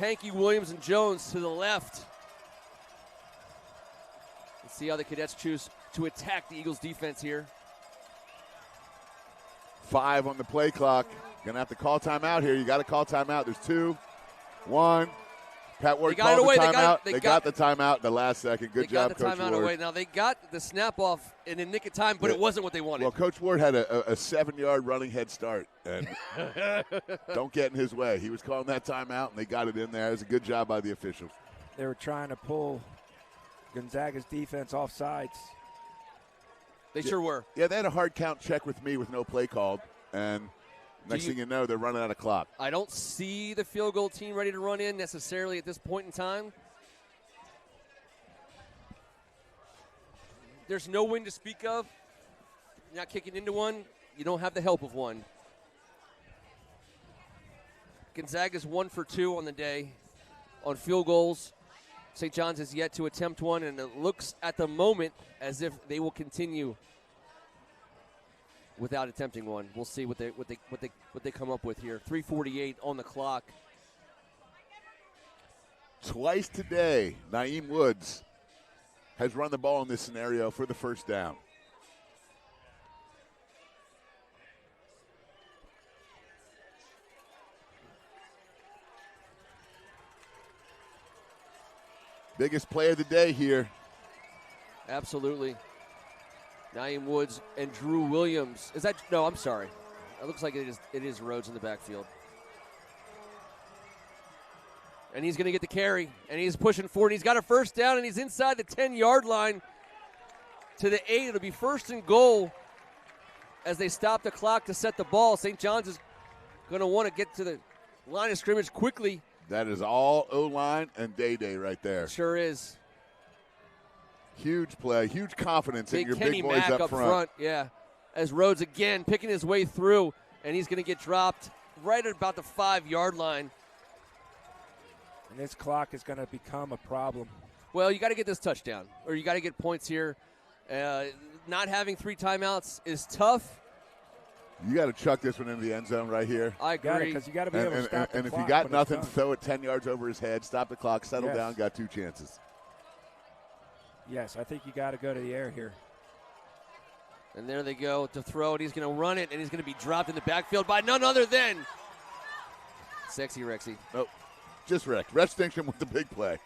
Pankey, Williams, and Jones to the left. Let's see how the Cadets choose to attack the Eagles defense here. 5 on the play clock. Going to have to call timeout here. You got to call timeout. There's 2, 1. Pat Ward called the timeout. They got the timeout in the last second. Good job, Coach Ward. They got the timeout away. Now, they got the snap off in the nick of time, but it wasn't what they wanted. Well, Coach Ward had a 7-yard running head start, and don't get in his way. He was calling that timeout, and they got it in there. It was a good job by the officials. They were trying to pull Gonzaga's defense off sides. They sure were. Yeah, they had a hard count check with me with no play called, and next thing you know, they're running out of clock. I don't see the field goal team ready to run in necessarily at this point in time. There's no wind to speak of. You're not kicking into one. You don't have the help of one. Gonzaga's 1 for 2 on the day on field goals. St. John's has yet to attempt one, and it looks at the moment as if they will continue without attempting one. We'll see what they come up with here. 3:48 on the clock. Twice today, Naeem Woods has run the ball in this scenario for the first down. Biggest play of the day here. Absolutely. Naeem Woods and Drew Williams. Is that – no, I'm sorry. It looks like it is Rhodes in the backfield. And he's going to get the carry, and he's pushing forward. He's got a first down, and he's inside the 10-yard line to the 8. It'll be 1st and goal as they stop the clock to set the ball. St. John's is going to want to get to the line of scrimmage quickly. That is all O-line and Day right there. Sure is. Huge play, huge confidence in your Kenny big boys Mack up front. Yeah, as Rhodes again picking his way through, and he's going to get dropped right at about the 5-yard line. And this clock is going to become a problem. Well, you got to get this touchdown, or you got to get points here. Not having 3 timeouts is tough. You got to chuck this one into the end zone right here. I agree. Because you got to be able to stop the And if clock you got when nothing, it's done. throw it 10 yards over his head, stop the clock, settle down, got 2 chances. Yes, I think you got to go to the air here. And there they go to throw it. He's going to run it, and he's going to be dropped in the backfield by none other than Sexy Rexy. Nope, just Rex. Rex Stinction with the big play.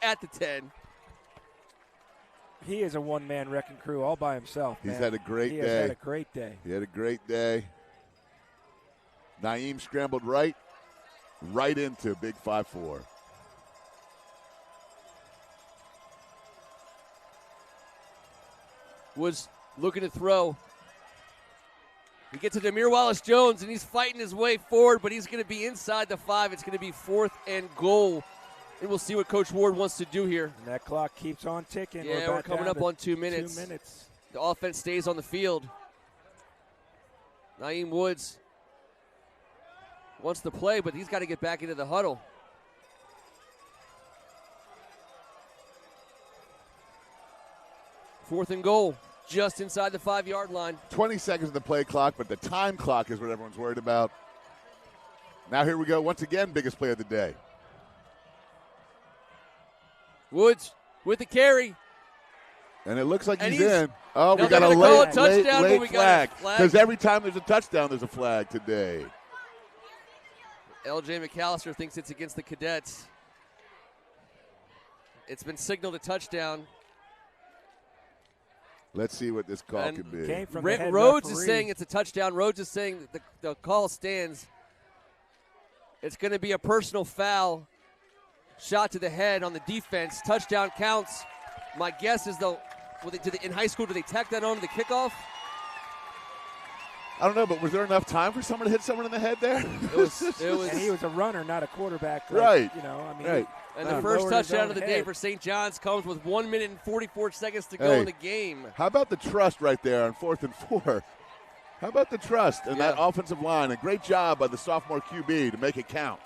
At the 10. He is a one-man wrecking crew all by himself. He's man. had a great day. He has had a great day. He had a great day. Naeem scrambled right into big 5-4. Woods looking to throw. He gets to Demir Wallace-Jones, and he's fighting his way forward, but he's going to be inside the 5. It's going to be 4th and goal. And we'll see what Coach Ward wants to do here. And that clock keeps on ticking. Yeah, we're coming up on 2 minutes. 2 minutes. The offense stays on the field. Naeem Woods wants to play, but he's got to get back into the huddle. Fourth and goal, just inside the 5-yard line. 20 seconds of the play clock, but the time clock is what everyone's worried about. Now here we go. Once again, biggest play of the day. Woods with the carry. And it looks like he's he's in. Oh, now we got a they're gonna call late, it touchdown, late but we got a flag. flag. Because every time there's a touchdown, there's a flag today. L.J. McAllister thinks it's against the Cadets. It's been signaled a touchdown. Let's see what this call And could be. Came from the head Rhodes is referee. saying it's a touchdown. Rhodes is saying that the call stands. It's going to be a personal foul. Shot to the head on the defense. Touchdown counts. My guess is in high school, do they tack that on to the kickoff? I don't know, but was there enough time for someone to hit someone in the head there? It was. And he was a runner, not a quarterback. Right. Right. And the first touchdown of the day for St. John's comes with 1 minute and 44 seconds to go in the game. How about the trust right there on 4th and 4? How about the trust in that offensive line? A great job by the sophomore QB to make it count.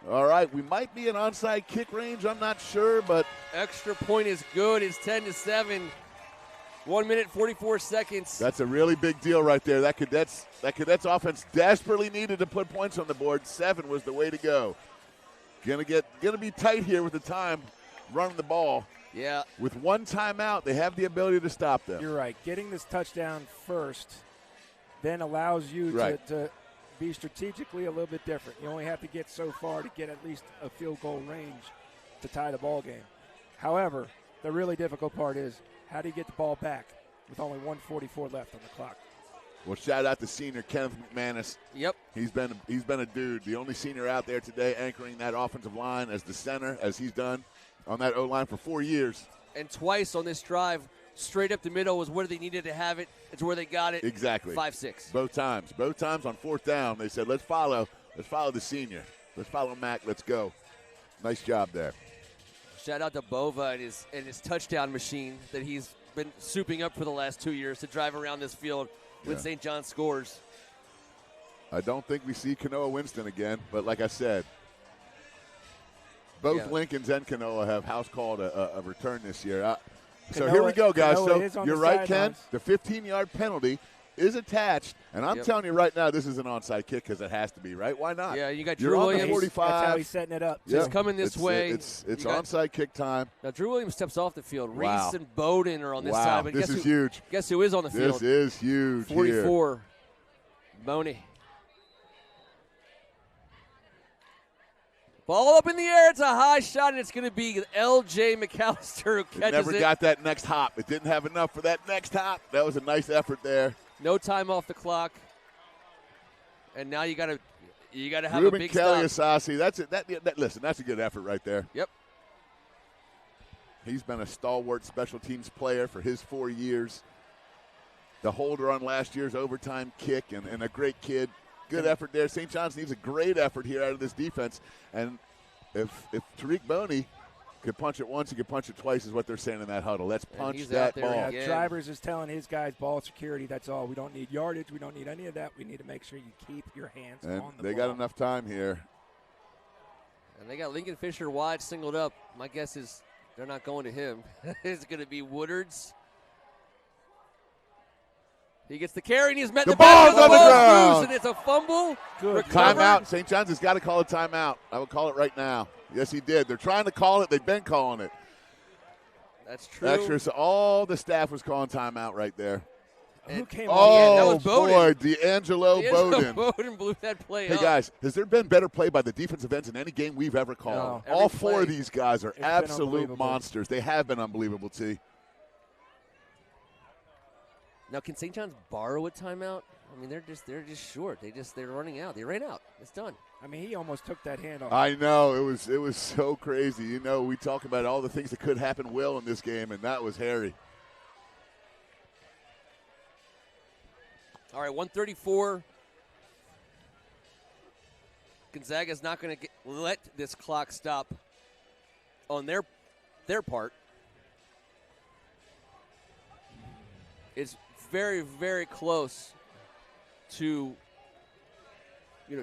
All right, we might be in onside kick range. I'm not sure, but Extra point is good. It's 10-7. 1 minute, 44 seconds. that's a really big deal right there. That Cadets offense desperately needed to put points on the board. 7 was the way to go. Gonna be tight here with the time running the ball. Yeah. With one timeout, they have the ability to stop them. You're right. Getting this touchdown first then allows you to be strategically a little bit different. You only have to get so far to get at least a field goal range to tie the ball game. However, the really difficult part is how do you get the ball back with only 1:44 left on the clock? Well, shout out to senior Kenneth McManus. Yep. He's been a dude. The only senior out there today anchoring that offensive line as the center, as he's done on that O-line for 4 years. And twice on this drive, straight up the middle was where they needed to have it. It's where they got it. Exactly. 5-6. Both times on 4th down, they said, let's follow the senior. Let's follow Mac. Let's go. Nice job there. Shout out to Bova and his touchdown machine that he's been souping up for the last 2 years to drive around this field when St. John scores. I don't think we see Kanoa Winston again, but like I said, both Lincolns and Kanoa have house called a return this year. So here we go, guys. So you're right, Ken. The 15-yard penalty is attached, and I'm telling you right now, this is an onside kick because it has to be, right? Why not? Yeah, you got You're Drew on the Williams. 45. That's how he's setting it up. It's coming this way. It's onside kick time. Now, Drew Williams steps off the field. Wow. Reese and Bowden are on this Wow, side. But this is huge. Guess who is on the field? This is huge 44. here. Boney. Ball up in the air. It's a high shot, and it's going to be L.J. McAllister who catches it. Never got that next hop. It didn't have enough for that next hop. That was a nice effort there. No time off the clock. And now you got to have Ruben a big Kelly stop. Asasi. Listen, that's a good effort right there. Yep. He's been a stalwart special teams player for his 4 years. The holder on last year's overtime kick and a great kid. Good effort there. St. John's needs a great effort here out of this defense. And if Tariq Boney could punch it once, he could punch it twice is what they're saying in that huddle. Let's punch that ball. Drivers is telling his guys ball security, that's all. We don't need yardage. We don't need any of that. We need to make sure you keep your hands on the ball. They got enough time here. And they got Lincoln Fisher wide singled up. My guess is they're not going to him. It's going to be Woodards. He gets the carry, and he's met the ball's on the ground. Loose, and it's a fumble. Good. Timeout. St. John's has got to call a timeout. I would call it right now. Yes, he did. They're trying to call it. They've been calling it. That's true. Extra. So all the staff was calling timeout right there. Who came that Oh, was Bowden. boy, D'Angelo Bowden. Bowden blew that play Hey, up. guys, has there been better play by the defensive ends in any game we've ever called? No. All Every 4 play. of these guys are It's been absolute unbelievable. monsters. They have been unbelievable, T. Now, can St. John's borrow a timeout? I mean, they're just short. They're running out. They ran out. It's done. I mean, he almost took that hand off. I know. It was so crazy. You know, we talk about all the things that could happen in this game, and that was hairy. All right, 134. Gonzaga's not going to let this clock stop on their part. It's very, very close to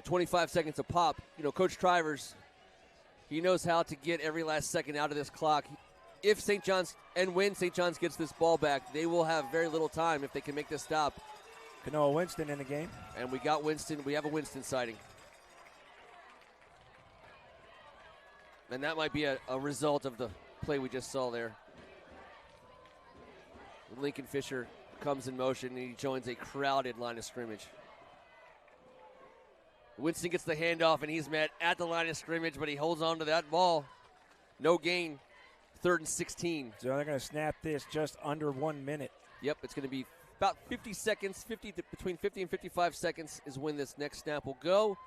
25 seconds a pop. Coach Trivers, he knows how to get every last second out of this clock. If St. John's, and when St. John's gets this ball back, they will have very little time if they can make this stop. Kanoa Winston in the game. And we got Winston. We have a Winston sighting. And that might be a result of the play we just saw there. Lincoln Fisher comes in motion, and he joins a crowded line of scrimmage. Winston gets the handoff, and he's met at the line of scrimmage, but he holds on to that ball. No gain. 3rd and 16. So they're going to snap this just under 1 minute. Yep, it's going to be about 50 seconds. Between 50 and 55 seconds is when this next snap will go.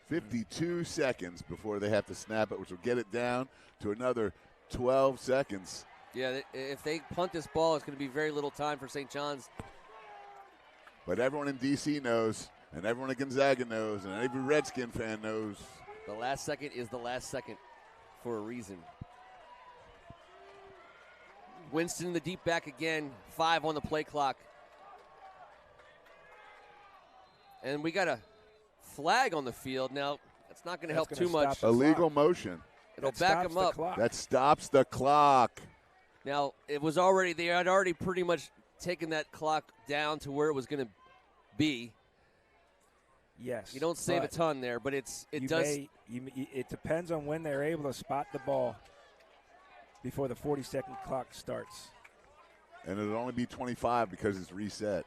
52 seconds before they have to snap it, which will get it down to another 12 seconds. Yeah, if they punt this ball, it's going to be very little time for St. John's. But everyone in D.C. knows, and everyone at Gonzaga knows, and every Redskin fan knows. The last second is the last second for a reason. Winston in the deep back again, 5 on the play clock. And we got a flag on the field. Now, that's not going to help too much. Illegal motion. It'll back them up. That stops the clock. Now, they had already pretty much taken that clock down to where it was going to be. Yes. You don't save a ton there, but it does. It depends on when they're able to spot the ball before the 40-second clock starts. And it'll only be 25 because it's reset.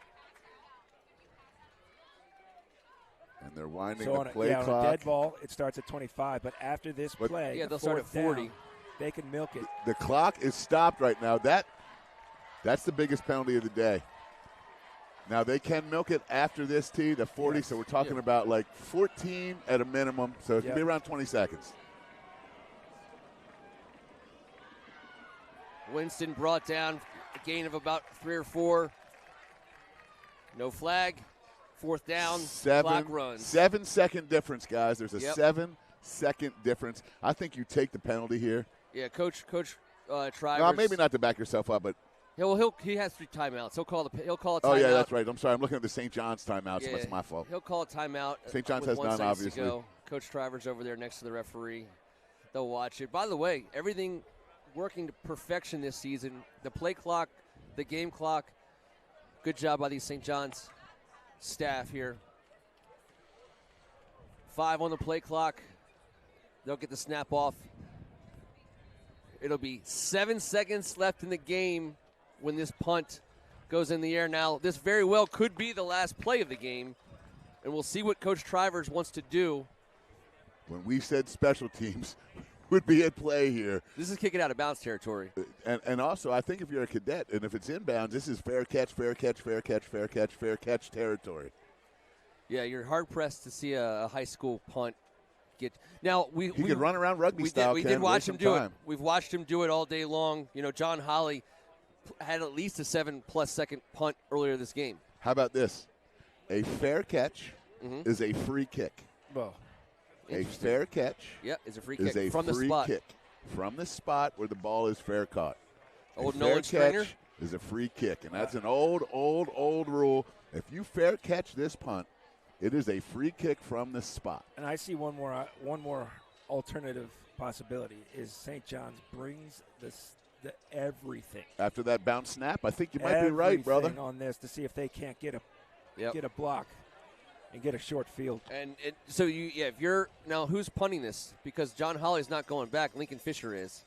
And they're winding the play clock. On a dead ball, it starts at 25. But after this play, they'll start at 40. Down, they can milk it. The clock is stopped right now. That's the biggest penalty of the day. Now, they can milk it after this tee, the 40, so we're talking about like 14 at a minimum, so it's going to be around 20 seconds. Winston brought down a gain of about 3 or 4. No flag. 4th down, clock runs. 7-second difference, guys. There's a 7-second difference. I think you take the penalty here. Yeah, Coach Trivers. No, maybe not to back yourself up, but he has 3 timeouts. He'll call a timeout. Oh yeah, that's right. I'm sorry. I'm looking at the St. John's timeouts. Yeah, so that's my fault. He'll call a timeout. St. John's has none, obviously. To go. Coach Trivers over there next to the referee. They'll watch it. By the way, everything working to perfection this season. The play clock, the game clock. Good job by these St. John's staff here. 5 on the play clock. They'll get the snap off. It'll be 7 seconds left in the game when this punt goes in the air. Now, this very well could be the last play of the game, and we'll see what Coach Trivers wants to do. When we said special teams would be at play here. This is kicking out of bounds territory. And also, I think if you're a cadet, and if it's inbounds, this is fair catch, fair catch, fair catch, fair catch, fair catch territory. Yeah, you're hard-pressed to see a high school punt get. Now, he could run around rugby style. We did watch him do it. We've watched him do it all day long. John Holly had at least a 7+ second punt earlier this game. How about this? A fair catch is a free kick. Well, a fair catch is a free kick from the spot. Kick from the spot where the ball is fair caught. Old Nolan Stringer is a free kick, and that's an old rule. If you fair catch this punt, it is a free kick from the spot. And I see one more alternative possibility is St. John's brings the everything after that bounce snap. I think you might be right, brother. On this to see if they can't get a block and get a short field. And so if you're now, who's punting this? Because John Holly's not going back. Lincoln Fisher is.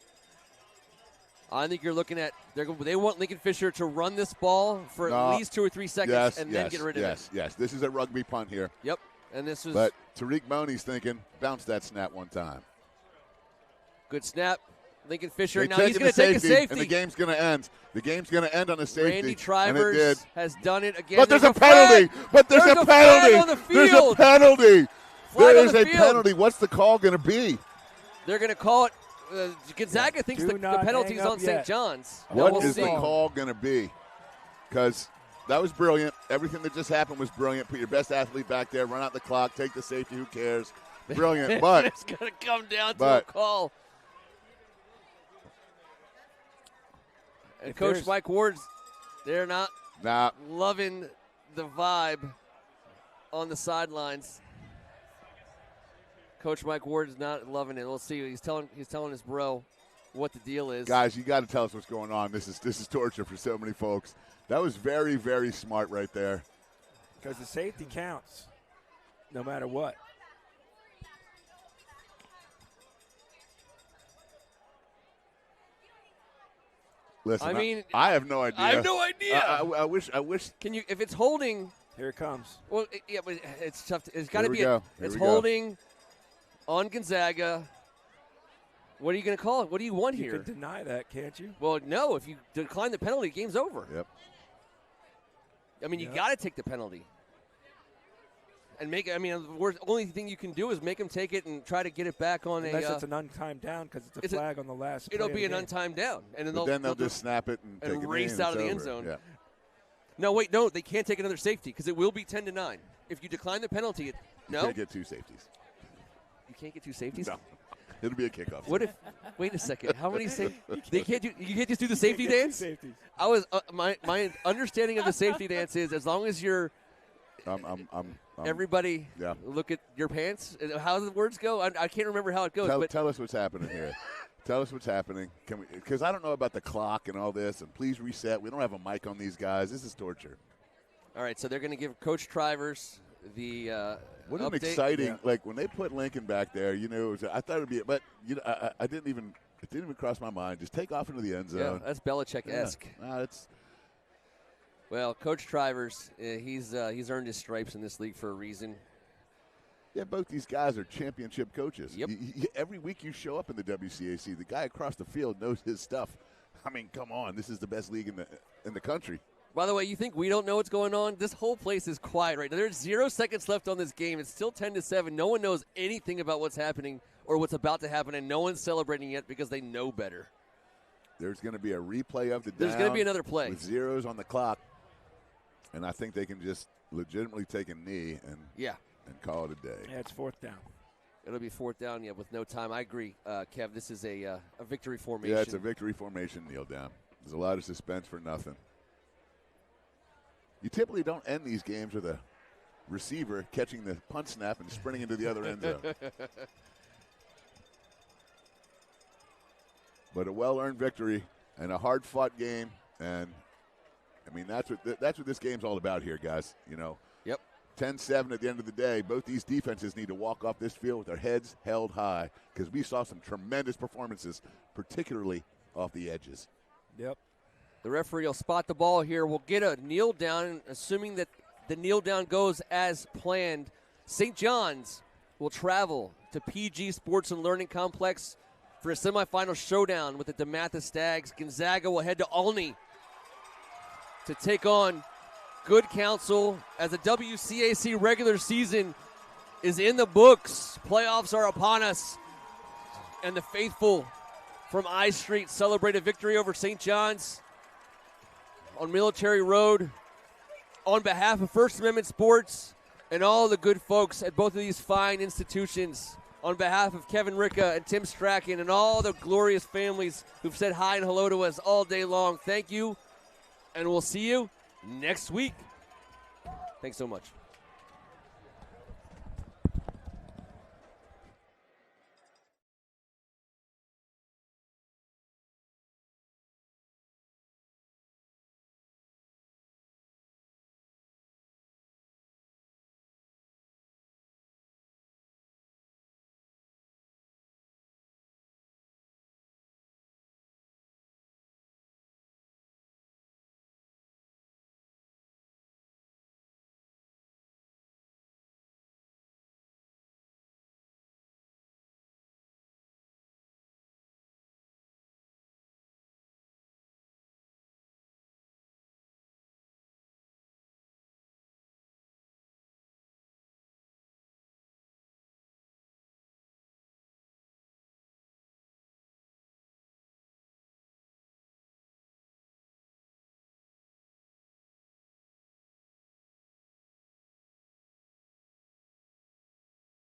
I think you're looking at they want Lincoln Fisher to run this ball for at least 2 or 3 seconds and then get rid of it. Yes. This is a rugby punt here. Yep. And this was. But Tariq Boney's thinking, bounce that snap one time. Good snap. Lincoln Fisher. Now he's going to take a safety. And the game's going to end. The game's going to end on a safety. Randy Trivers has done it again. But there's a penalty. There's a penalty. On the field. There's a penalty. There is a penalty. What's the call going to be? They're going to call it. Gonzaga thinks the penalty's on St. John's. What is the call going to be? Because that was brilliant. Everything that just happened was brilliant. Put your best athlete back there. Run out the clock. Take the safety. Who cares? Brilliant. But it's going to come down to a call. And Coach Mike Ward's, they're not loving the vibe on the sidelines. Coach Mike Ward is not loving it. We'll see. He's telling his bro what the deal is. Guys, you got to tell us what's going on. This is torture for so many folks. That was very, very smart right there. Because the safety counts, no matter what. Listen, I mean, I have no idea. I have no idea. I wish. Can you, if it's holding? Here it comes. Well, yeah, but it's tough. It's got to be. It's Here we holding on Gonzaga. What are you going to call it? What do you want here? You can deny that, can't you? Well, no. If you decline the penalty, game's over. Yep. I mean, you got to take the penalty. And make it. I mean, the only thing you can do is make him take it and try to get it back on Unless it's an untimed down because it's a flag on the last. It'll be an untimed down, and then they'll just snap it and take race out of the end zone. Yeah. No, wait, no, they can't take another safety because it will be 10-9 if you decline the penalty. You can't get two safeties. You can't get two safeties. No, it'll be a kickoff. What if? Wait a second. How many safeties? They can't do. You can't just do the safety dance. I was my understanding of the safety dance is as long as you're. Everybody, look at your pants. How do the words go? I can't remember how it goes. Tell us what's happening here. Tell us what's happening. Because I don't know about the clock and all this. And please reset. We don't have a mic on these guys. This is torture. All right, so they're going to give Coach Trivers the what update. An exciting like when they put Lincoln back there. You know, I thought it'd be, but you know, I didn't even. It didn't even cross my mind. Just take off into the end zone. Yeah, that's Belichick-esque. It's. Well, Coach Trivers, he's earned his stripes in this league for a reason. Yeah, both these guys are championship coaches. Yep. Every week you show up in the WCAC, the guy across the field knows his stuff. I mean, come on, this is the best league in the country. By the way, you think we don't know what's going on? This whole place is quiet right now. There's 0 seconds left on this game. It's still 10-7. No one knows anything about what's happening or what's about to happen, and no one's celebrating yet because they know better. There's going to be a replay of the down. There's going to be another play. With zeros on the clock. And I think they can just legitimately take a knee and call it a day. Yeah, it's fourth down. It'll be fourth down, with no time. I agree, Kev. This is a victory formation. Yeah, it's a victory formation kneel down. There's a lot of suspense for nothing. You typically don't end these games with a receiver catching the punt snap and sprinting into the other end zone. But a well-earned victory and a hard-fought game, and I mean, that's what this game's all about here, guys. You know, 10-7 at the end of the day. Both these defenses need to walk off this field with their heads held high because we saw some tremendous performances, particularly off the edges. Yep. The referee will spot the ball here. We'll get a kneel down, assuming that the kneel down goes as planned. St. John's will travel to PG Sports and Learning Complex for a semifinal showdown with the DeMatha Stags. Gonzaga will head to Olney to take on Good Counsel as the WCAC regular season is in the books. Playoffs are upon us. And the faithful from I Street celebrate a victory over St. John's on Military Road. On behalf of First Amendment Sports and all the good folks at both of these fine institutions, on behalf of Kevin Ricca and Tim Strachan and all the glorious families who've said hi and hello to us all day long, thank you. And we'll see you next week. Thanks so much.